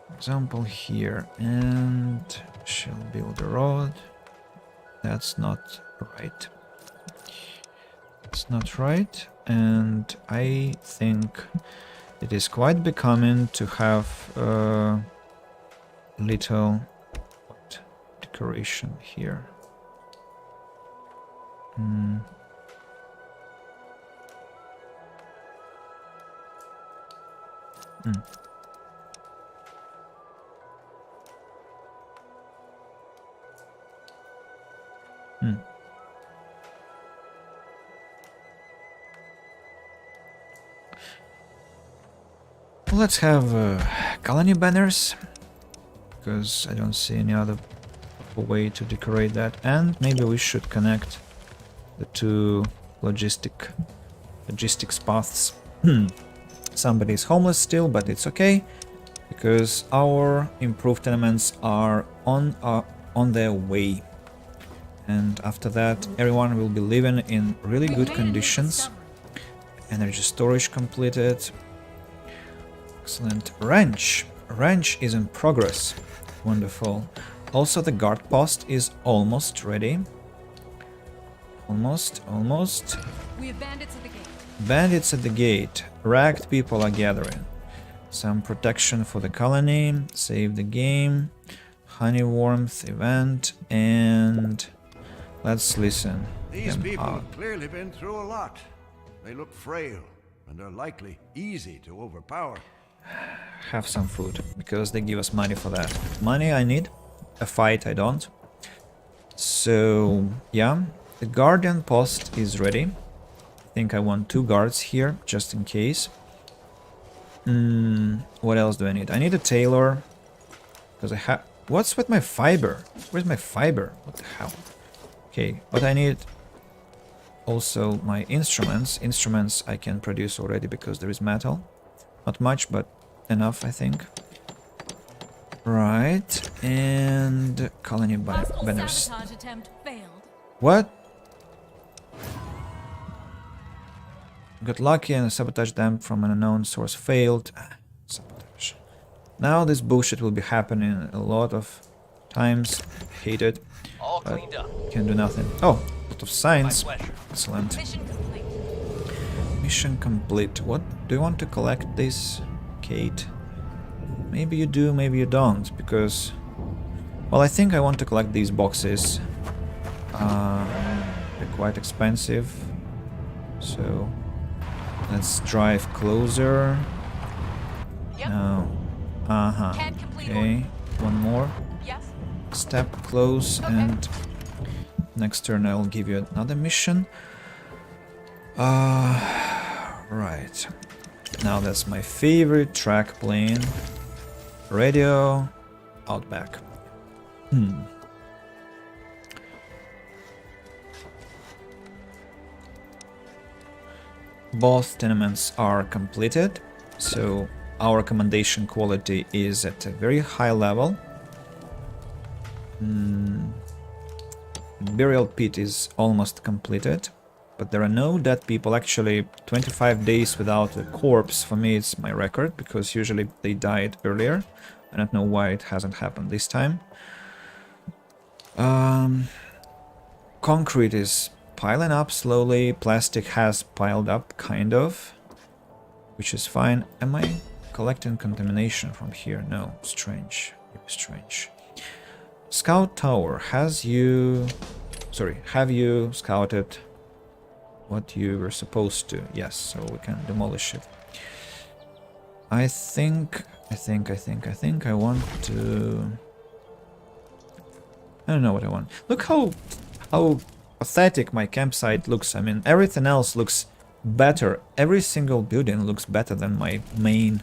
For example, here. And shall build a road. That's not right. It's not right. And I think it is quite becoming to have a little decoration here. Hmm. Let's have colony banners, because I don't see any other way to decorate that. And maybe we should connect the two logistics paths. Somebody's homeless still, but it's okay, because our improved tenements are on their way. And after that, everyone will be living in really We've good made a new conditions. discovery. Energy storage completed. Excellent. Ranch is in progress. Wonderful. Also, the guard post is almost ready. Almost. We have bandits at the gate. Bandits at the gate. Ragged people are gathering. Some protection for the colony. Save the game. Honey warmth event. And let's listen. These them people out. have clearly been through a lot. They look frail, and are likely easy to overpower. Have some food, because they give us money for that. Money I need, a fight I don't. So yeah, the guardian post is ready. I think I want 2 guards here, just in case. What else do I need? I need a tailor, because I have... What's with my fiber? Where's my fiber? What the hell? Okay, what I need... Also my instruments. Instruments I can produce already, because there is metal. Not much, but enough, I think. Right, and colony Hostile banners. sabotage attempt failed. What? Got lucky and a sabotage attempt from an unknown source failed. Sabotage. Now this bullshit will be happening a lot of times. Hate it. All But cleaned up. can do nothing. Oh, a lot of My signs. pleasure. Excellent. Mission complete. Mission complete. What do you want to collect this, Kate? Maybe you do, maybe you don't, because... Well, I think I want to collect these boxes. They're quite expensive. So... Let's drive closer. Yep. Now... Can't complete Okay, one more. Yes. Step close, Okay. and... Next turn I'll give you another mission. Right. Now that's my favorite track playing. Radio Outback. Both tenements are completed, so our recommendation quality is at a very high level. Burial pit is almost completed, but there are no dead people. Actually, 25 days without a corpse for me it's my record, because usually they died earlier. I don't know why it hasn't happened this time. Concrete is piling up slowly. Plastic has piled up, kind of, which is fine. Am I collecting contamination from here? No, strange. Strange. Scout tower, have you scouted what you were supposed to? Yes, so we can demolish it. I think I want to... I don't know what I want. Look how pathetic my campsite looks. I mean, everything else looks better. Every single building looks better than my main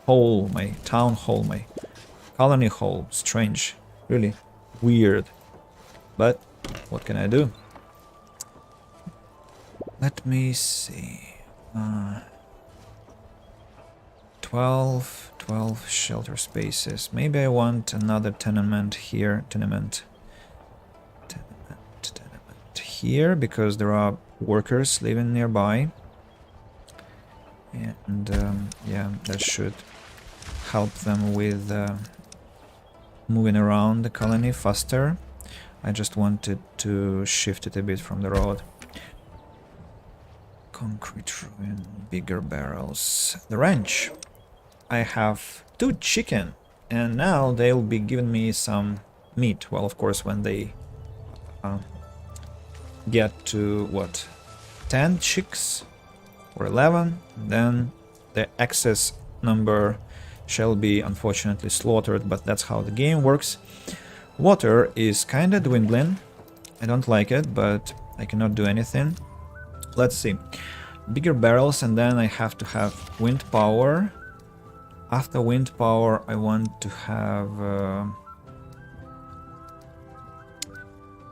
hall, my town hall, my colony hall. Strange. Really weird. But what can I do? Let me see. 12 shelter spaces. Maybe I want another tenement here. Tenement here, because there are workers living nearby. And yeah, that should help them with moving around the colony faster. I just wanted to shift it a bit from the road. Concrete ruin, bigger barrels. The ranch. I have 2 chicken, and now they'll be giving me some meat. Well, of course, when they get to, what, 10 chicks or 11, then the excess number shall be unfortunately slaughtered, but that's how the game works. Water is kinda dwindling. I don't like it, but I cannot do anything. Let's see. Bigger barrels, and then I have to have wind power. After wind power, I want to have...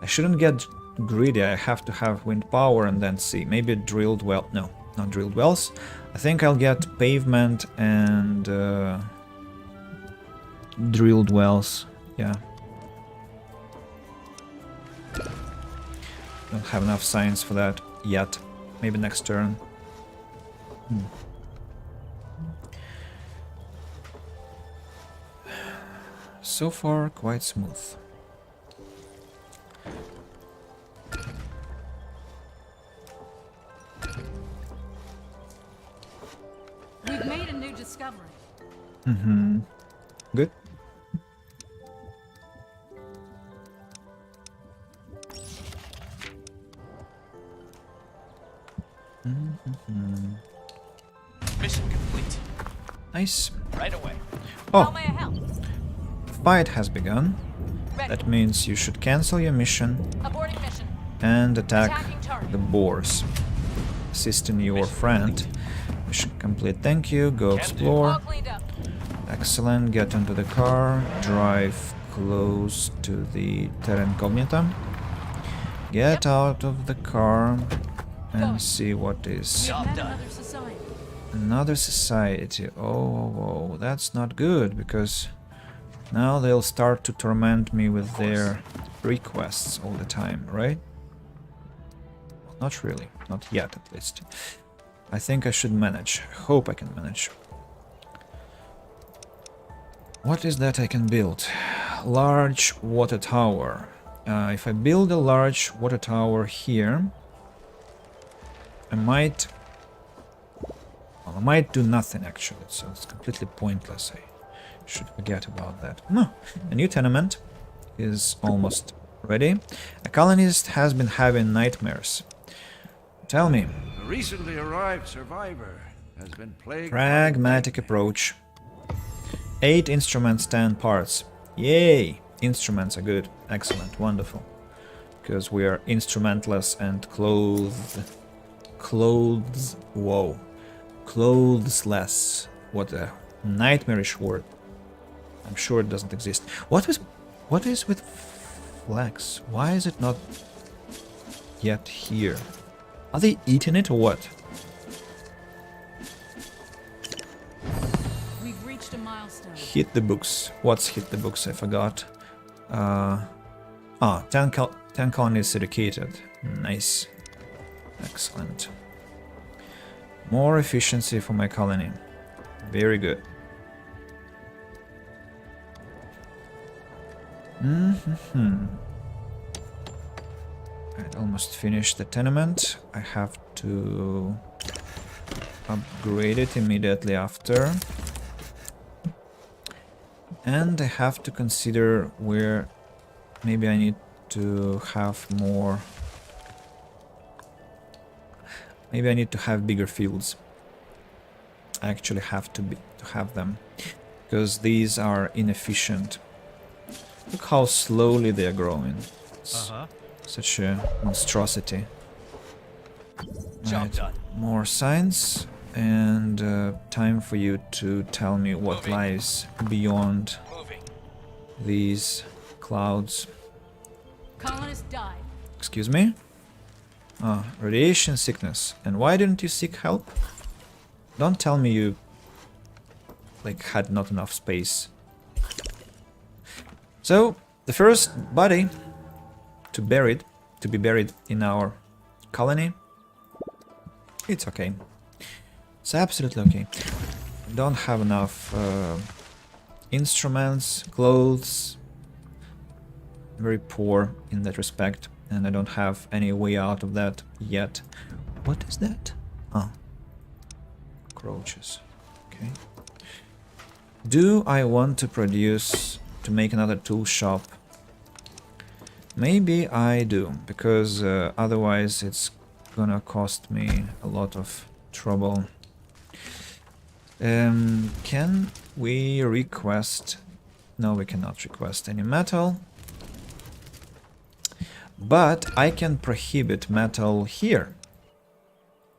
I shouldn't get greedy. I have to have wind power and then see. Maybe drilled well. No, not drilled wells. I think I'll get pavement and drilled wells. Yeah. Don't have enough science for that yet. Maybe next turn. So far, quite smooth. We've made a new discovery. Good. Mission complete. Nice. Right away. How Oh, may I help? fight has begun. Ready. That means you should cancel your mission Aborting mission. and attack Attacking target. the boars. Assisting your friend. Mission complete. Thank you. Go All explore. cleaned up. Excellent. Get into the car. Drive close to the Terra Incognita. Get out of the car and see what is. We've Job met done. another society. Another society. Oh, that's not good, because now they'll start to torment me with their requests all the time, right? Not really. Not yet, at least. I think I should manage. Hope I can manage. What is that I can build? Large water tower. If I build a large water tower here, I might do nothing actually, so it's completely pointless. I should forget about that. No, a new tenement is almost ready. A colonist has been having nightmares. Tell me. A recently arrived survivor has been plagued. Pragmatic approach. 8 instruments, 10 parts. Yay! Instruments are good. Excellent. Wonderful. Because we are instrumentless and clothed. Clothes. Whoa. Clothesless. What a nightmarish word. I'm sure it doesn't exist. What is with flax? Why is it not yet here? Are they eating it or what? We've reached a milestone. Hit the books. What's hit the books? I forgot. 10 colonies educated. Nice. Excellent. More efficiency for my colony. Very good. I'd almost finished the tenement. I have to upgrade it immediately after. And I have to consider where maybe I need to have more. Maybe I need to have bigger fields. I actually have to have them, because these are inefficient. Look how slowly they are growing. It's such a monstrosity. Job Right. done. More science, and time for you to tell me what Moving. lies beyond Moving. these clouds. Colonist died. Excuse me? Ah, radiation sickness. And why didn't you seek help? Don't tell me you had not enough space. So, the first body to be buried in our colony. It's okay. It's absolutely okay. Don't have enough instruments, clothes. Very poor in that respect, and I don't have any way out of that yet. What is that? Oh, cockroaches. Okay. Do I want to make another tool shop? Maybe I do, because otherwise it's gonna cost me a lot of trouble. Can we request? No, we cannot request any metal. But I can prohibit metal here.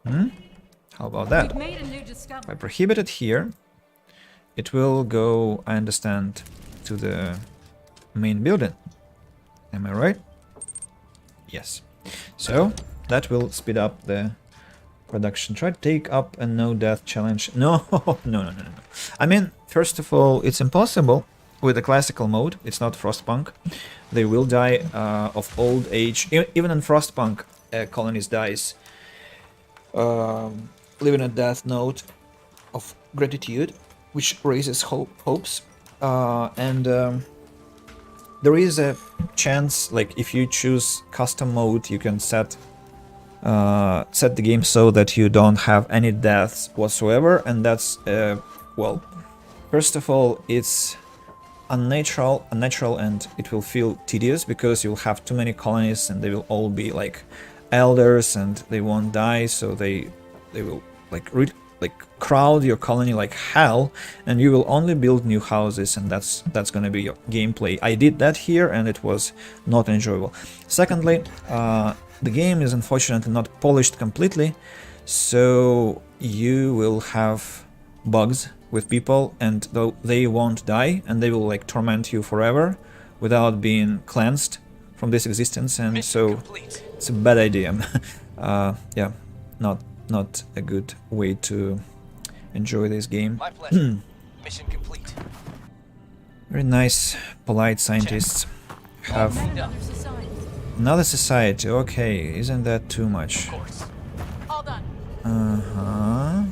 How about that? We've made a new If I discovery. prohibit it here, it will go, I understand, to the main building. Am I right? Yes. So, that will speed up the production. Try to take up a no-death challenge. No, no. I mean, first of all, it's impossible with the classical mode. It's not Frostpunk. They will die of old age. Even in Frostpunk, colonies dies. Living a death note of gratitude, which raises hopes. There is a chance, like if you choose custom mode, you can set the game so that you don't have any deaths whatsoever, and that's well, first of all, it's unnatural, and it will feel tedious because you'll have too many colonies and they will all be like elders and they won't die, so they will like crowd your colony like hell, and you will only build new houses, and that's gonna be your gameplay. I did that here and it was not enjoyable. Secondly, the game is unfortunately not polished completely, so you will have bugs with people, and though they won't die, and they will like torment you forever without being cleansed from this existence, and Mission so complete. it's a bad idea. Yeah, not a good way to enjoy this game. My pleasure. Mission complete. Very nice, polite scientists have Another society. another society. Okay, isn't that too much? Of course. All done. Uh-huh.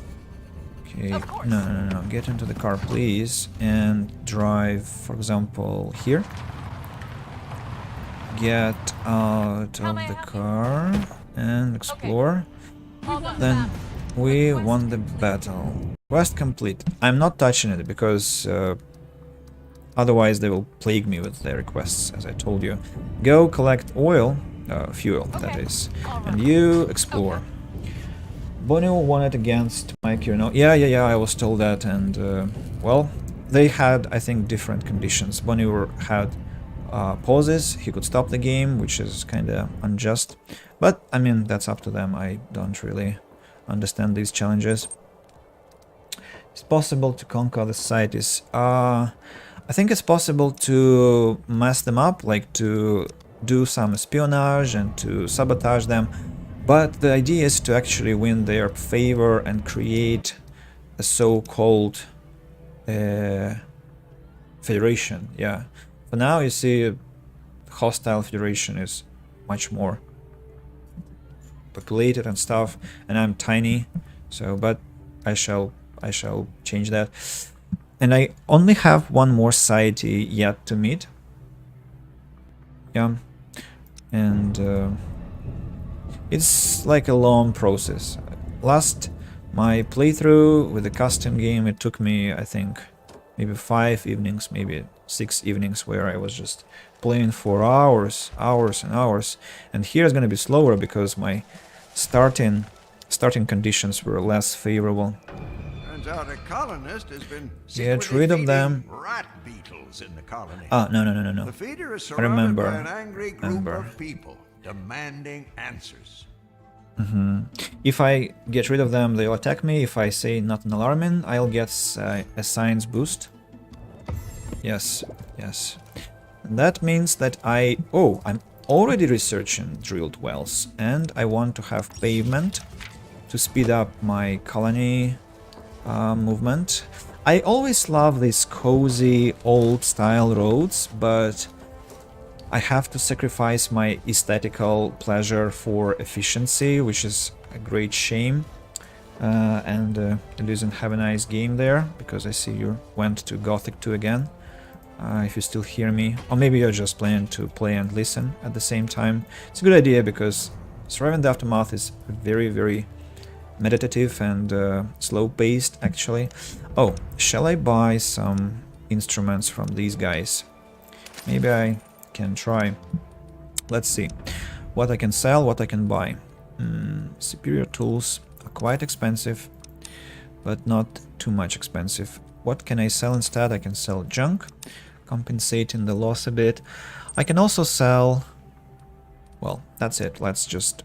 Okay, Of course. no. Get into the car, please, and drive, for example, here. Get out How of may I the help you? car and explore. All done. Then we won the battle. Quest complete. I'm not touching it because otherwise they will plague me with their requests, as I told you. Go collect oil, fuel, that is, and you explore. Bonnie won it against Mike, you know. Yeah, I was told that, and well, they had, I think, different conditions. Bonnie had pauses, he could stop the game, which is kind of unjust, but I mean, that's up to them. I don't really understand these challenges. It's possible to conquer the societies. I think it's possible to mess them up, like to do some espionage and to sabotage them, but the idea is to actually win their favor and create a so-called federation. Yeah, for now you see hostile federation is much more populated and stuff, and I'm tiny, so but I shall change that. And I only have one more society yet to meet. Yeah, and it's like a long process. My playthrough with the custom game, it took me, I think, maybe 5 evenings, maybe 6 evenings, where I was just playing for hours and hours. And here it's gonna be slower because my starting conditions were less favorable. Turns out a colonist has been Get rid of them. rat beetles in the colony. Ah, no. The feeder is I surrounded remember. by an angry group of people demanding answers. If I get rid of them, they'll attack me. If I say nothing alarming, I'll get a science boost. Yes. And that means that I'm already researching drilled wells, and I want to have pavement to speed up my colony movement. I always love these cozy old style roads, but I have to sacrifice my aesthetical pleasure for efficiency, which is a great shame. and Illusion, have a nice game there, because I see you went to Gothic 2 again. If you still hear me, or maybe you're just planning to play and listen at the same time. It's a good idea, because Surviving the Aftermath is very, very meditative and slow-paced, actually. Oh, shall I buy some instruments from these guys? Maybe I can try. Let's see what I can sell, what I can buy. Superior tools are quite expensive, but not too much expensive. What can I sell instead? I can sell junk, compensating the loss a bit. I can also sell... Well, that's it. Let's just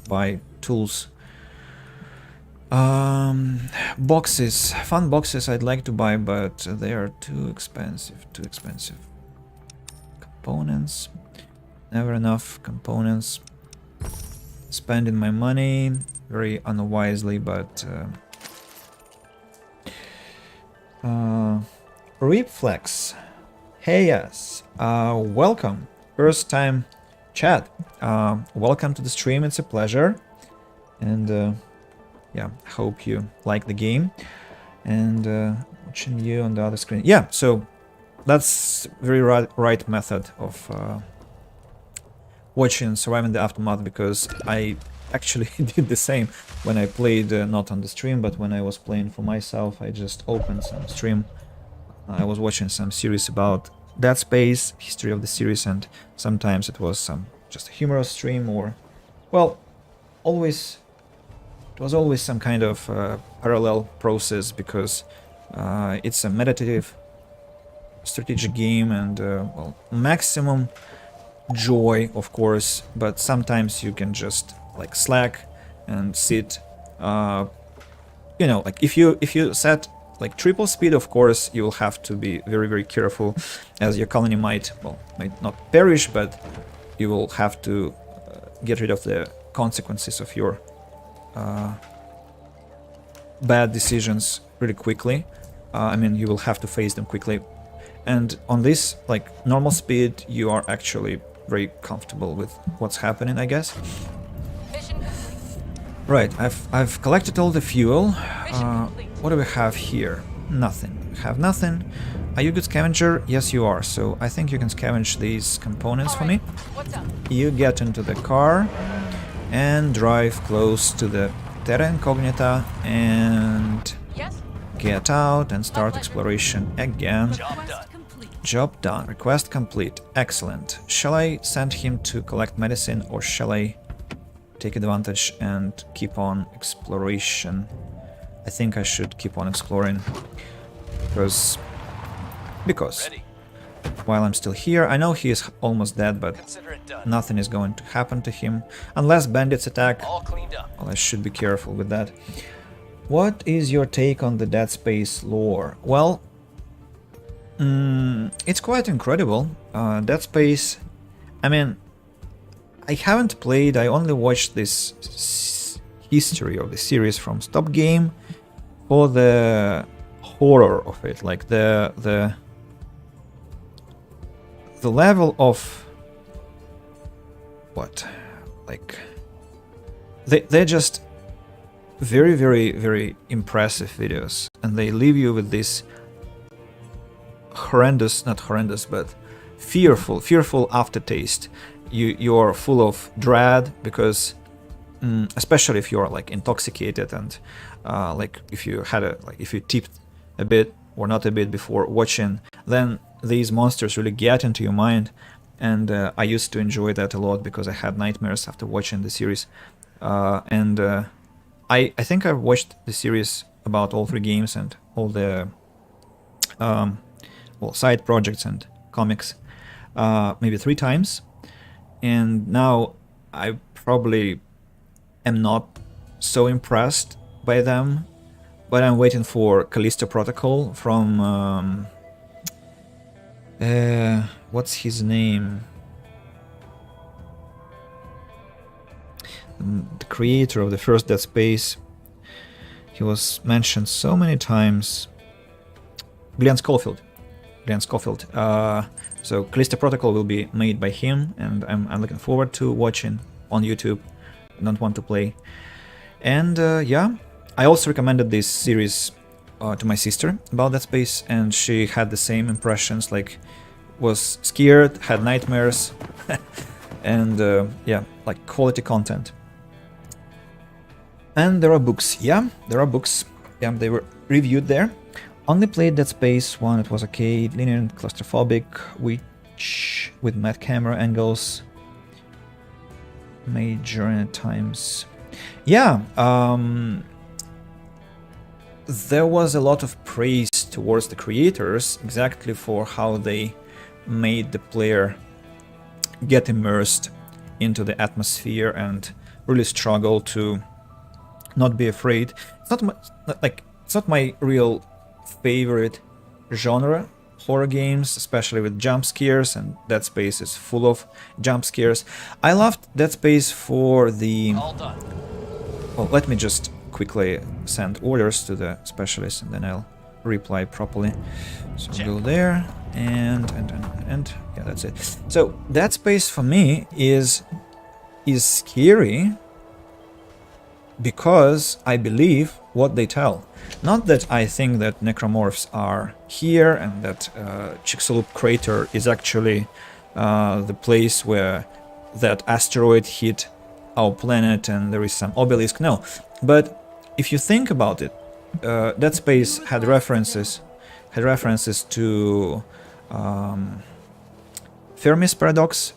buy tools. Boxes. Fun boxes I'd like to buy, but they are too expensive. Too expensive. Components. Never enough components. Spending my money very unwisely, but... Reflex. Hey, yes. Welcome. First time chat. Welcome to the stream. It's a pleasure. And yeah, hope you like the game. And watching you on the other screen. Yeah, so that's very right method of watching Surviving the Aftermath, because I actually did the same when I played, not on the stream, but when I was playing for myself. I just opened some stream. I was watching some series about Dead Space, history of the series, and sometimes it was some just a humorous stream, or, well, it was always some kind of parallel process, because it's a meditative strategic game, and well, maximum joy, of course, but sometimes you can just like slack and sit. You know, like if you set like triple speed, of course you will have to be very, very careful, as your colony might not perish, but you will have to get rid of the consequences of your bad decisions really quickly. I mean, you will have to face them quickly. And on this, like, normal speed, you are actually very comfortable with what's happening, I guess. Mission complete. Right, I've collected all the fuel. Mission complete. What do we have here? Nothing. We have nothing. Are you a good scavenger? Yes, you are. So I think you can scavenge these components for me. What's up? You get into the car and drive close to the Terra Incognita and Yes? get out and start exploration again. Job done. Quest complete. Job done. Request complete. Excellent. Shall I send him to collect medicine, or shall I take advantage and keep on exploration? I think I should keep on exploring, because Ready. while I'm still here, I know he is almost dead, but Consider it done. nothing is going to happen to him unless bandits attack. All cleaned up. Well, I should be careful with that. What is your take on the Dead Space lore? Well, it's quite incredible. Dead Space, I mean, I haven't played, I only watched this history of the series from Stop Game for the horror of it, like the level of what, like, they're just very, very, very impressive videos, and they leave you with this horrendous, not horrendous, but fearful aftertaste. You're full of dread, because especially if you're like intoxicated, and like if you tipped a bit or not a bit before watching, then these monsters really get into your mind. And I used to enjoy that a lot, because I had nightmares after watching the series. I think I've watched the series about all 3 games and all the well, side projects and comics maybe 3 times. And now I probably am not so impressed by them, but I'm waiting for Callisto Protocol from what's his name? The creator of the first Dead Space. He was mentioned so many times. Glenn Schofield. So Callisto Protocol will be made by him, and I'm looking forward to watching on YouTube. I don't want to play. And yeah, I also recommended this series to my sister about Dead Space, and she had the same impressions, like was scared, had nightmares, and yeah, like quality content. And there are books, yeah, there are books, yeah, they were reviewed there. Only played Dead Space 1, it was okay, linear and claustrophobic, which with mad camera angles, major at times. Yeah, there was a lot of praise towards the creators exactly for how they made the player get immersed into the atmosphere and really struggle to not be afraid. It's not it's not my real favorite genre, horror games, especially with jump scares, and Dead Space is full of jump scares. I loved Dead Space for the... All done. Well, let me just quickly send orders to the specialist and then I'll reply properly. So go there and yeah, that's it. So Dead Space for me is scary because I believe what they tell. Not that I think that necromorphs are here and that Chicxulub crater is actually the place where that asteroid hit our planet and there is some obelisk. No, but if you think about it, Dead Space had references to Fermi's paradox.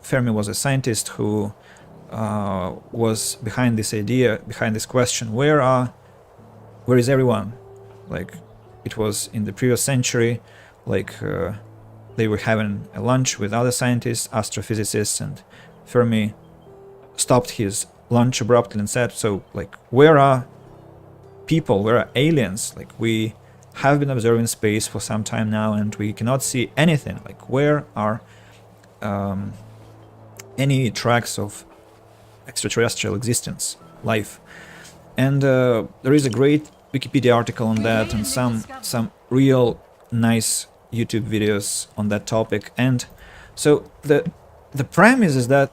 Fermi was a scientist who was behind this idea, behind this question: where is everyone? Like, it was in the previous century, like they were having a lunch with other scientists, astrophysicists, and Fermi stopped his lunch abruptly and said, so, like, where are people, where are aliens? Like, we have been observing space for some time now and we cannot see anything. Like, where are any tracks of extraterrestrial existence, life? And there is a great Wikipedia article on that and some real nice YouTube videos on that topic. And so the premise is that,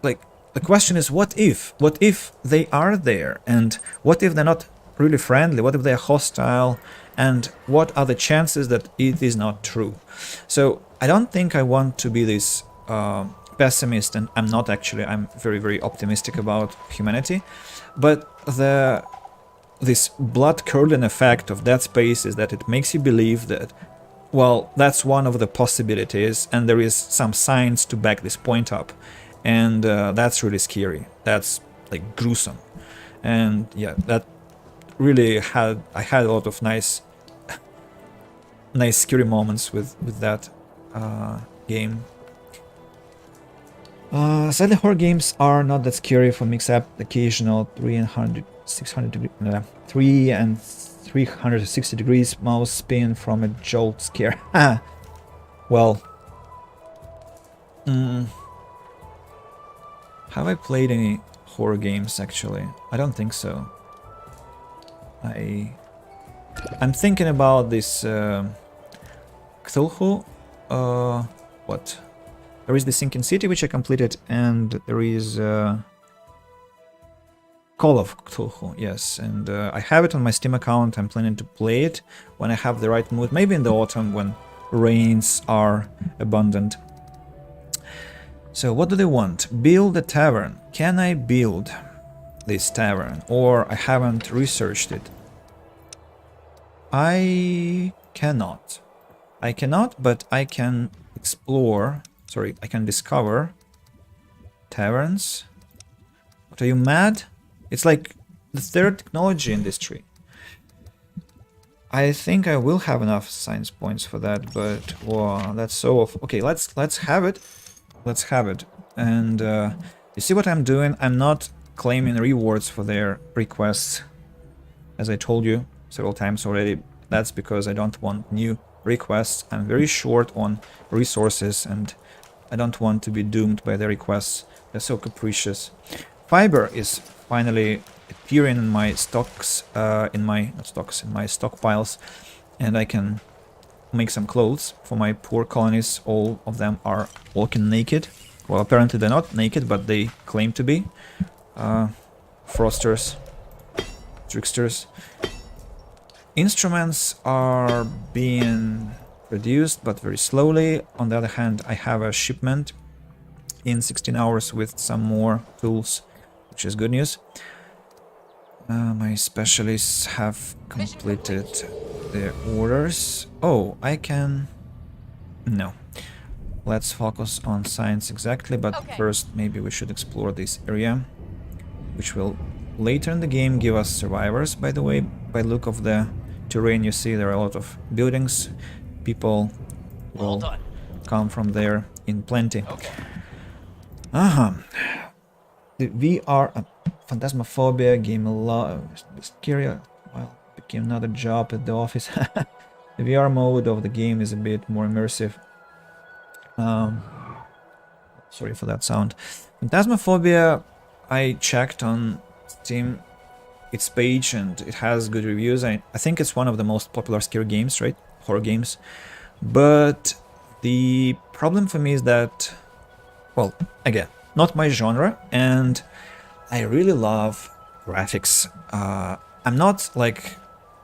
like, the question is, what if they are there, and what if they're not really friendly, what if they're hostile, and what are the chances that it is not true? So I don't think I want to be this pessimist, and I'm not actually. I'm very, very optimistic about humanity, but this blood-curdling effect of Dead Space is that it makes you believe that, well, that's one of the possibilities, and there is some science to back this point up. And that's really scary. That's like gruesome. And yeah, that really I had a lot of nice scary moments with that game. Sadly, horror games are not that scary for me, except occasional 360 degrees mouse spin from a jolt scare. Well, have I played any horror games, actually? I don't think so. I'm thinking about this Cthulhu. What? There is the Sinking City, which I completed, and there is Call of Cthulhu, yes. And I have it on my Steam account. I'm planning to play it when I have the right mood. Maybe in the autumn when rains are abundant. So what do they want? Build a tavern. Can I build this tavern? Or I haven't researched it. I cannot. I cannot, but I can explore. Sorry, I can discover taverns. What, are you mad? It's like the third technology in this tree. I think I will have enough science points for that, but wow, that's so off. Okay, let's have it. Let's have it. And you see what I'm doing? I'm not claiming rewards for their requests. As I told you several times already, that's because I don't want new requests. I'm very short on resources and I don't want to be doomed by their requests. They're so capricious. Fiber is finally appearing in my stocks, in my stockpiles, and I can make some clothes for my poor colonies. All of them are walking naked. Well, apparently they're not naked, but they claim to be. Frosters. tricksters. Instruments are being produced, but very slowly. On the other hand, I have a shipment in 16 hours with some more tools, which is good news. My specialists have completed their orders. Oh, I can... No. Let's focus on science exactly, but Okay. first maybe we should explore this area, which will later in the game give us survivors, by the way. By look of the terrain you see, there are a lot of buildings. People All will done. come from there in plenty. Okay. The VR Phantasmophobia game a lot scary. Well, became another job at the office. The VR mode of the game is a bit more immersive. Sorry for that sound. Phantasmophobia, I checked on Steam, its page, and it has good reviews. I think it's one of the most popular scary games, right? Horror games. But the problem for me is that, well, again, not my genre, and I really love graphics. I'm not like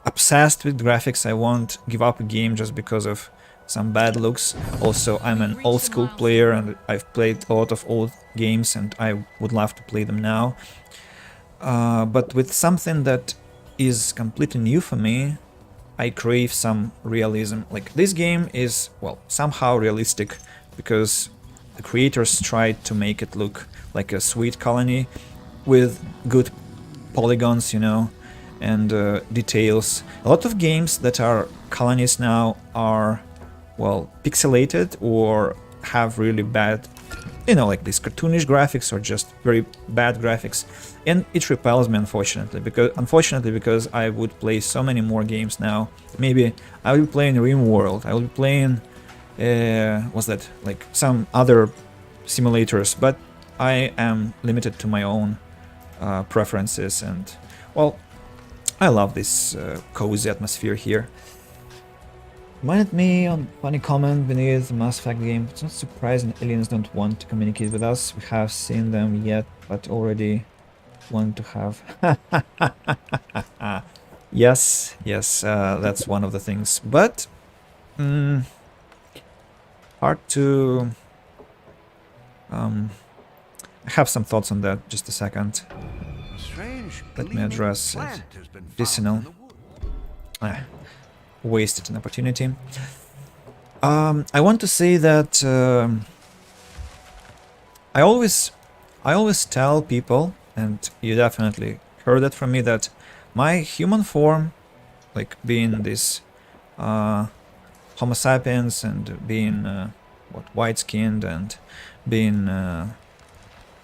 obsessed with graphics. I won't give up a game just because of some bad looks. Also, I'm an old school player and I've played a lot of old games and I would love to play them now. But with something that is completely new for me, I crave some realism. Like this game is, well, somehow realistic because the creators tried to make it look like a sweet colony with good polygons, you know, and details. A lot of games that are colonies now are, well, pixelated or have really bad, you know, like these cartoonish graphics or just very bad graphics, and it repels me, unfortunately, because I would play so many more games now. Maybe I will be playing RimWorld, I will be playing what's that, like some other simulators, but I am limited to my own preferences, and well, I love this cozy atmosphere here. Reminded me on funny comment beneath the Mass Effect game. It's not surprising aliens don't want to communicate with us. We have seen them yet, but already want to have. Yes, that's one of the things. But hard to. I have some thoughts on that. Just a second. A strange Let me gleaming address it. plant has been found Medicinal. in the wood. Wasted an opportunity. I want to say that I always tell people, and you definitely heard that from me, that my human form, like being this Homo sapiens and being white-skinned and being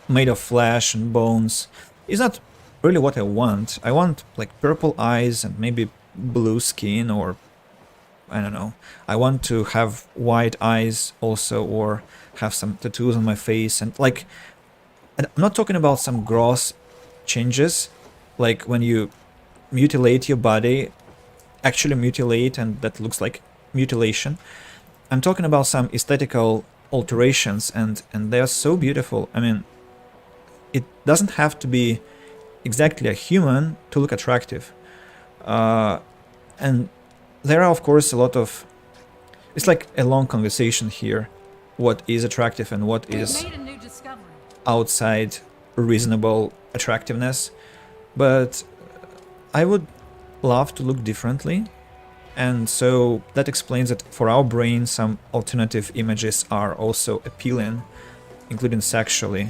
made of flesh and bones, is not really what I want. I want like purple eyes and maybe blue skin, or I don't know. I want to have white eyes also, or have some tattoos on my face, and like, and I'm not talking about some gross changes, like when you mutilate your body, actually mutilate, and that looks like mutilation. I'm talking about some aesthetical alterations, and they are so beautiful. I mean, it doesn't have to be exactly a human to look attractive. And there are, of course, a lot of... It's like a long conversation here. What is attractive and what is Made a new discovery. outside reasonable attractiveness. But I would love to look differently. And so that explains that for our brain, some alternative images are also appealing, including sexually.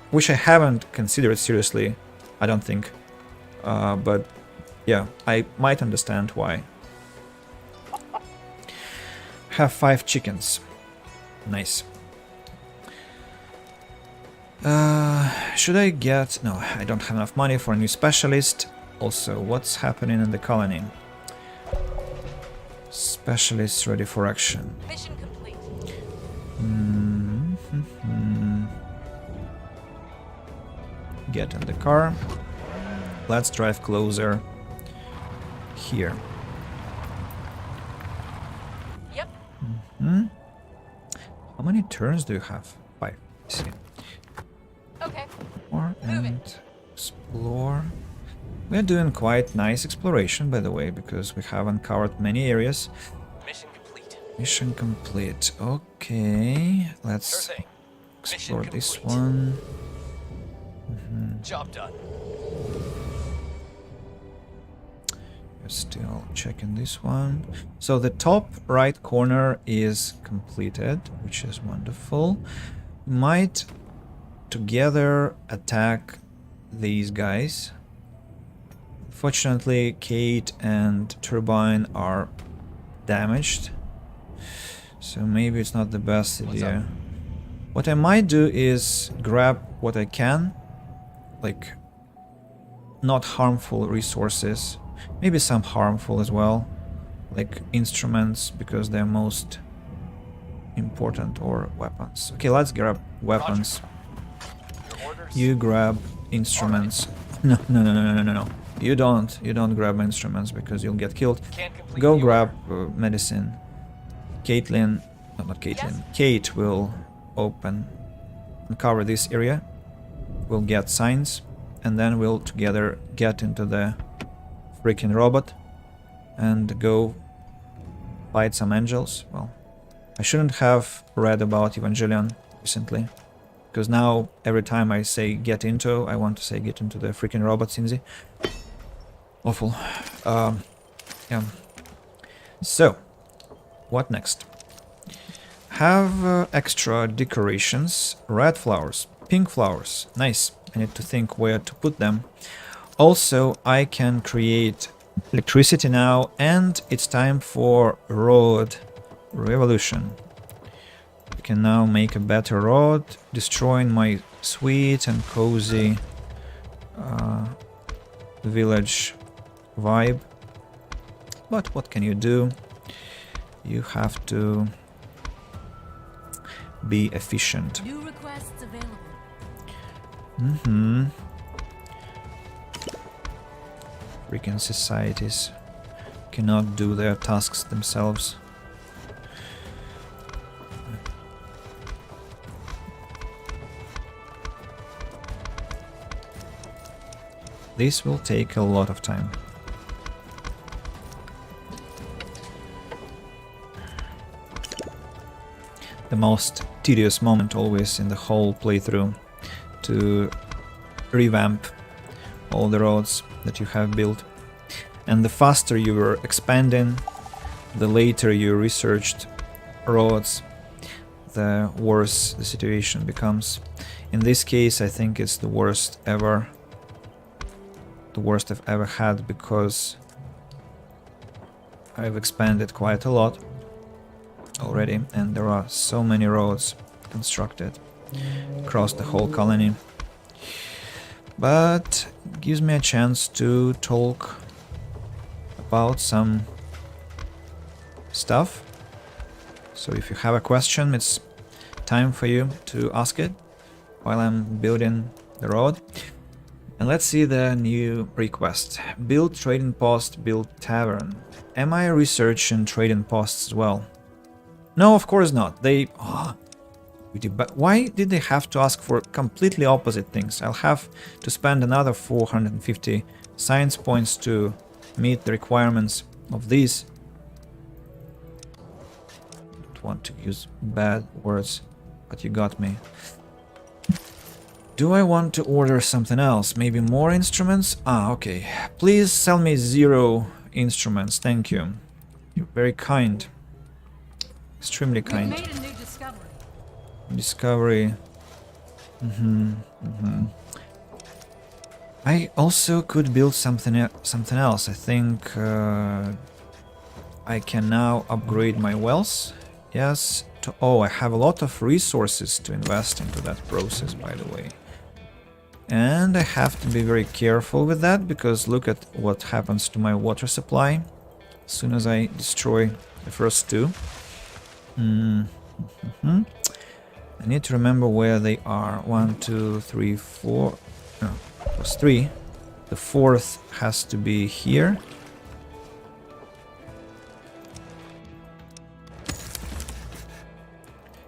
Which I haven't considered seriously, I don't think. But yeah, I might understand why. Have 5 chickens. Nice. Should I get... No, I don't have enough money for a new specialist. Also, what's happening in the colony? Specialists ready for action. Mission complete. Get in the car. Let's drive closer. Here. Yep. How many turns do you have? 5. I see. Okay. More Moving. and explore. We're doing quite nice exploration, by the way, because we have uncovered many areas. Mission complete. Mission complete. Okay, Sure let's thing. explore Mission this complete. one. Job done. We're still checking this one. So the top right corner is completed, which is wonderful. Might together attack these guys. Fortunately, Kate and Turbine are damaged, so maybe it's not the best idea. What I might do is grab what I can, like not harmful resources, maybe some harmful as well, like instruments, because they're most important, or weapons. Okay, let's grab weapons. Your orders? You grab instruments. No, no, no, no, no, no, no. You don't grab instruments because you'll get killed. Can't complete Go the grab order. medicine. Caitlin, no, not Caitlin. Yes? Kate will uncover this area. We'll get signs, and then we'll together get into the freaking robot and go fight some angels. Well, I shouldn't have read about Evangelion recently, because now every time I say get into, I want to say get into the freaking robot, Cinzy. Awful. Yeah. So, what next? Have extra decorations. Red flowers, pink flowers. Nice. I need to think where to put them. Also, I can create electricity now, and it's time for road revolution. I can now make a better road, destroying my sweet and cozy village vibe. But what can you do? You have to be efficient. New requests available. Freaking societies cannot do their tasks themselves. This will take a lot of time. The most tedious moment always in the whole playthrough, to revamp all the roads that you have built. And the faster you were expanding, the later you researched roads, the worse the situation becomes. In this case, I think it's the worst ever. The worst I've ever had, because I've expanded quite a lot already, and there are so many roads constructed across the whole colony. But it gives me a chance to talk about some stuff. So if you have a question, it's time for you to ask it while I'm building the road. And let's see the new request. Build trading post, build tavern. Am I researching trading posts as well? No, of course not. They... Oh, but why did they have to ask for completely opposite things? I'll have to spend another 450 science points to meet the requirements of these. Don't want to use bad words, but you got me. Do I want to order something else? Maybe more instruments? Ah, okay. Please sell me 0 instruments, thank you. You're very kind. Extremely We've kind. made a new discovery. Discovery. I also could build something else. I think I can now upgrade my wells. Yes. Oh, I have a lot of resources to invest into that process, by the way. And I have to be very careful with that, because look at what happens to my water supply as soon as I destroy the first 2. I need to remember where they are. 1, 2, 3, 4. No, it was 3. The 4th has to be here.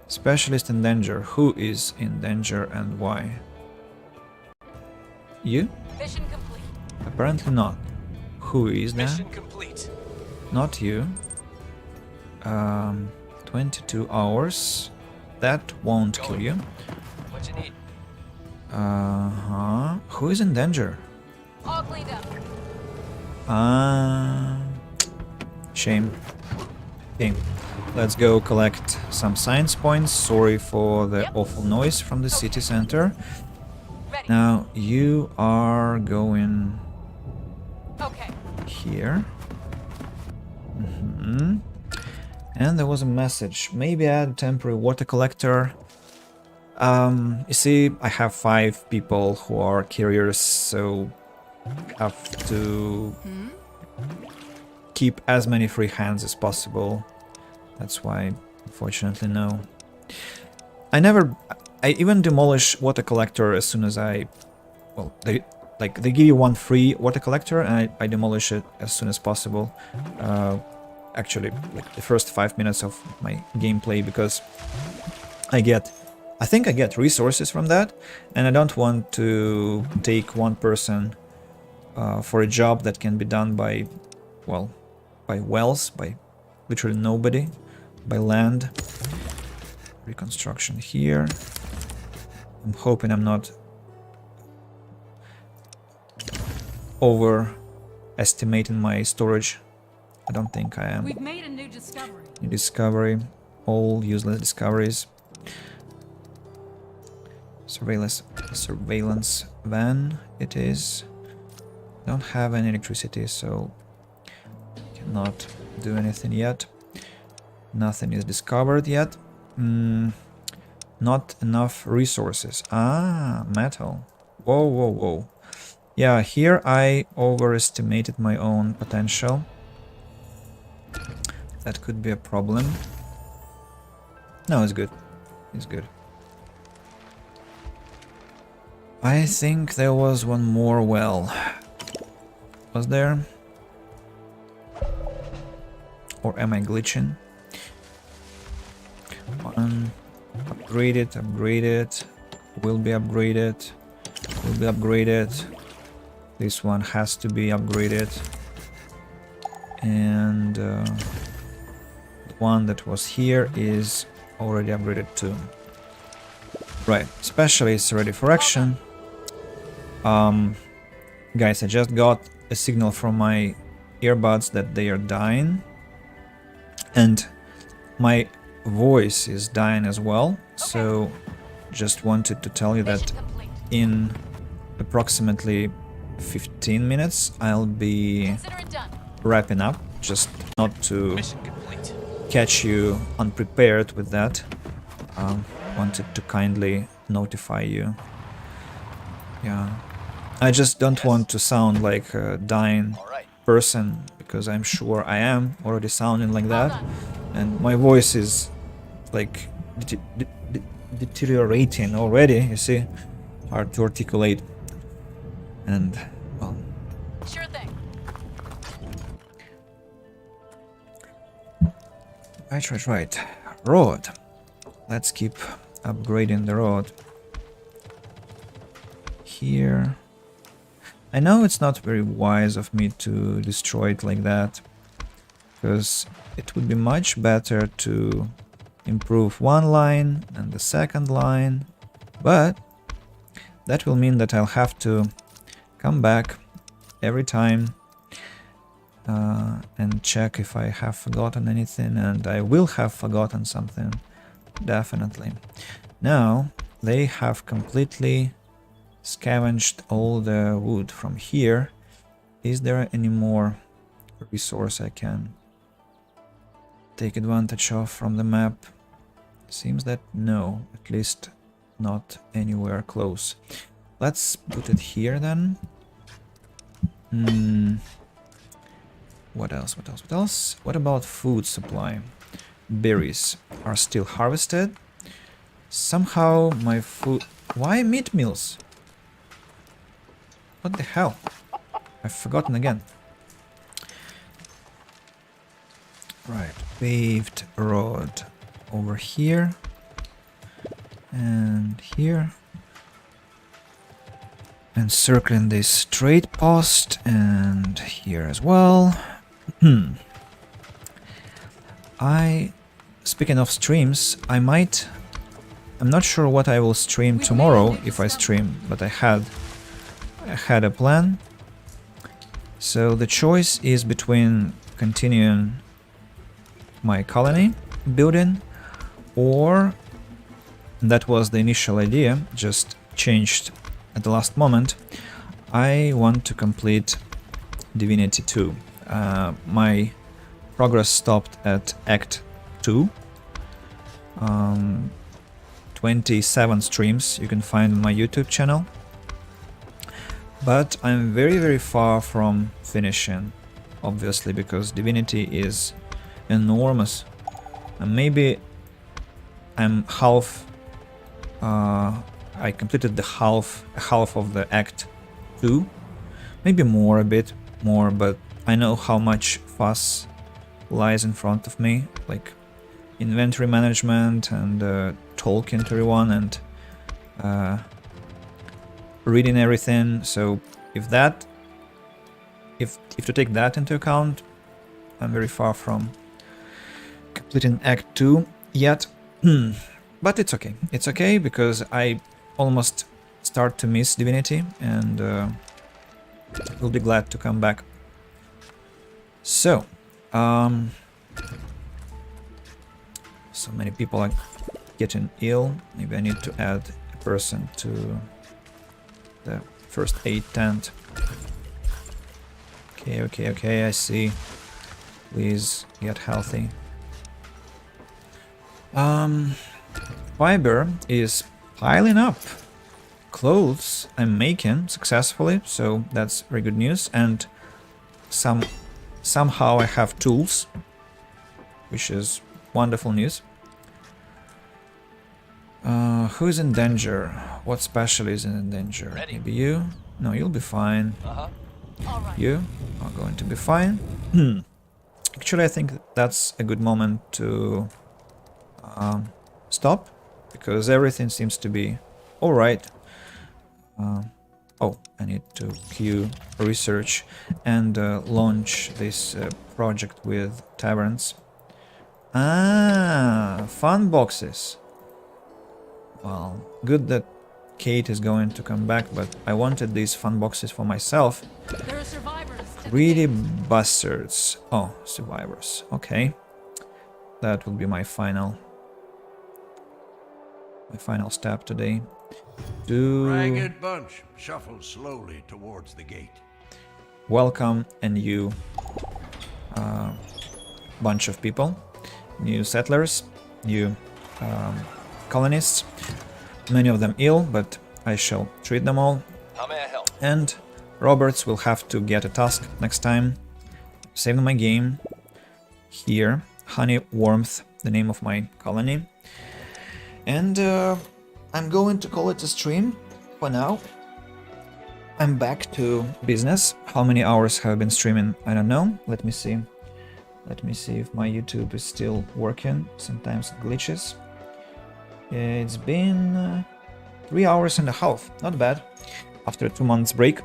Specialist in danger. Who is in danger and why? You? Mission complete. Apparently not. Who is that? Mission complete. Not you. 22 hours. That won't kill you. What you need? Who is in danger? All cleaned up. Shame. Okay, let's go collect some science points. Sorry for the awful noise from the city center. Ready. Now you are going Okay. here. And there was a message. Maybe add a temporary water collector. You see, I have 5 people who are carriers, so I have to keep as many free hands as possible. That's why, unfortunately, no. I even demolish water collector as soon as they give you one free water collector, and I demolish it as soon as possible. Actually, like the first 5 minutes of my gameplay, because I think I get resources from that, and I don't want to take one person for a job that can be done by wells, by literally nobody, by land. Reconstruction here. I'm hoping I'm not overestimating my storage. I don't think I am. We've made a new discovery. New discovery. All useless discoveries. Surveillance van it is. Don't have any electricity, so cannot do anything yet. Nothing is discovered yet. Not enough resources. Metal. Whoa. Yeah, here I overestimated my own potential. That could be a problem. No, it's good. It's good. I think there was one more well. Was there? Or am I glitching? One. Upgrade it. Will be upgraded. This one has to be upgraded. And the one that was here is already upgraded too. Right, specialist ready for action. Guys, I just got a signal from my earbuds that they are dying. And my voice is dying as well. So just wanted to tell you that Mission complete. in approximately 15 minutes I'll be Consider it done. wrapping up, just not to Mission complete. catch you unprepared with that. Wanted to kindly notify you. Yeah, I just don't want to sound like a dying All right. person, because I'm sure I am already sounding like Well that, done. and my voice is like deteriorating already, you see. Hard to articulate, and well, Sure thing. right. Road. Let's keep upgrading the road. Here. I know it's not very wise of me to destroy it like that, because it would be much better to improve one line and the second line, but that will mean that I'll have to come back every time and check if I have forgotten anything, and I will have forgotten something, definitely. Now, they have completely scavenged all the wood from here. Is there any more resource I can take advantage of from the map? Seems that no, at least not anywhere close. Let's put it here then. What else? What about food supply? Berries are still harvested. Somehow my food... Why meat meals? What the hell? I've forgotten again. Right, paved road over here and here. Encircling this trade post and here as well. Speaking of streams, I'm not sure what I will stream tomorrow if I stream, but I had a plan. So the choice is between continuing my colony building, or that was the initial idea, just changed at the last moment. I want to complete Divinity 2. My progress stopped at Act 2. 27 streams you can find on my YouTube channel. But I'm very far from finishing, obviously, because Divinity is enormous. And maybe I'm half... I completed the half of the Act 2. Maybe more, a bit more, but I know how much fuss lies in front of me, like inventory management and talking to everyone and reading everything. So if to take that into account, I'm very far from completing Act 2 yet. But it's okay. It's okay because I almost start to miss Divinity and will be glad to come back. So, so many people are getting ill. Maybe I need to add a person to the first aid tent. Okay, I see. Please get healthy. Fiber is piling up. Clothes I'm making successfully, so that's very good news. And somehow I have tools, which is wonderful news. Who is in danger? What special is in danger? Ready. Maybe you? No, you'll be fine. All right. You are going to be fine. Actually, I think that's a good moment to stop, because everything seems to be alright. Oh, I need to queue research and launch this project with taverns. Ah, fun boxes. Well, good that Kate is going to come back, but I wanted these fun boxes for myself. There are survivors. at the Greedy gate. bastards. Oh, survivors. Okay. That will be my final step today. Ragged bunch shuffles slowly towards the gate. Welcome a new bunch of people, new settlers, new colonists, many of them ill, but I shall treat them all. How may I help? And Roberts will have to get a task next time. Saving my game here. Honey Warmth, the name of my colony. And I'm going to call it a stream for now. I'm back to business. How many hours have I been streaming? I don't know. Let me see. Let me see if my YouTube is still working. Sometimes it glitches. It's been 3 hours and a half. Not bad. After a 2 months break.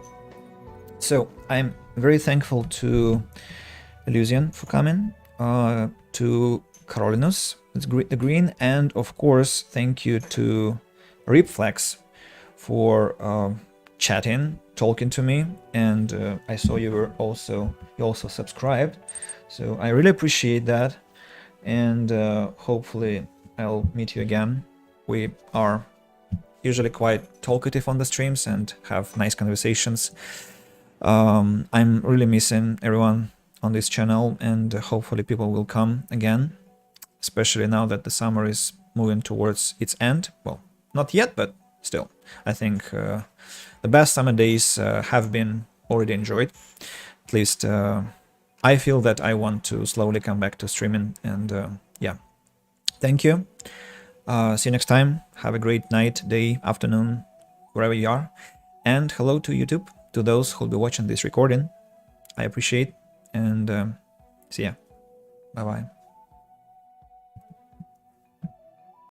So I'm very thankful to Illusion for coming. To Carolinus, the green, and of course thank you to Ripflex for chatting, talking to me, and I saw you also subscribed, so I really appreciate that, and hopefully I'll meet you again. We are usually quite talkative on the streams and have nice conversations. I'm really missing everyone on this channel, and hopefully people will come again, especially now that the summer is moving towards its end. Well, not yet, but still, I think the best summer days have been already enjoyed. At least I feel that I want to slowly come back to streaming, and yeah, thank you. See you next time. Have a great night, day, afternoon, wherever you are, and hello to YouTube, to those who'll be watching this recording. I appreciate, and see ya. Bye bye.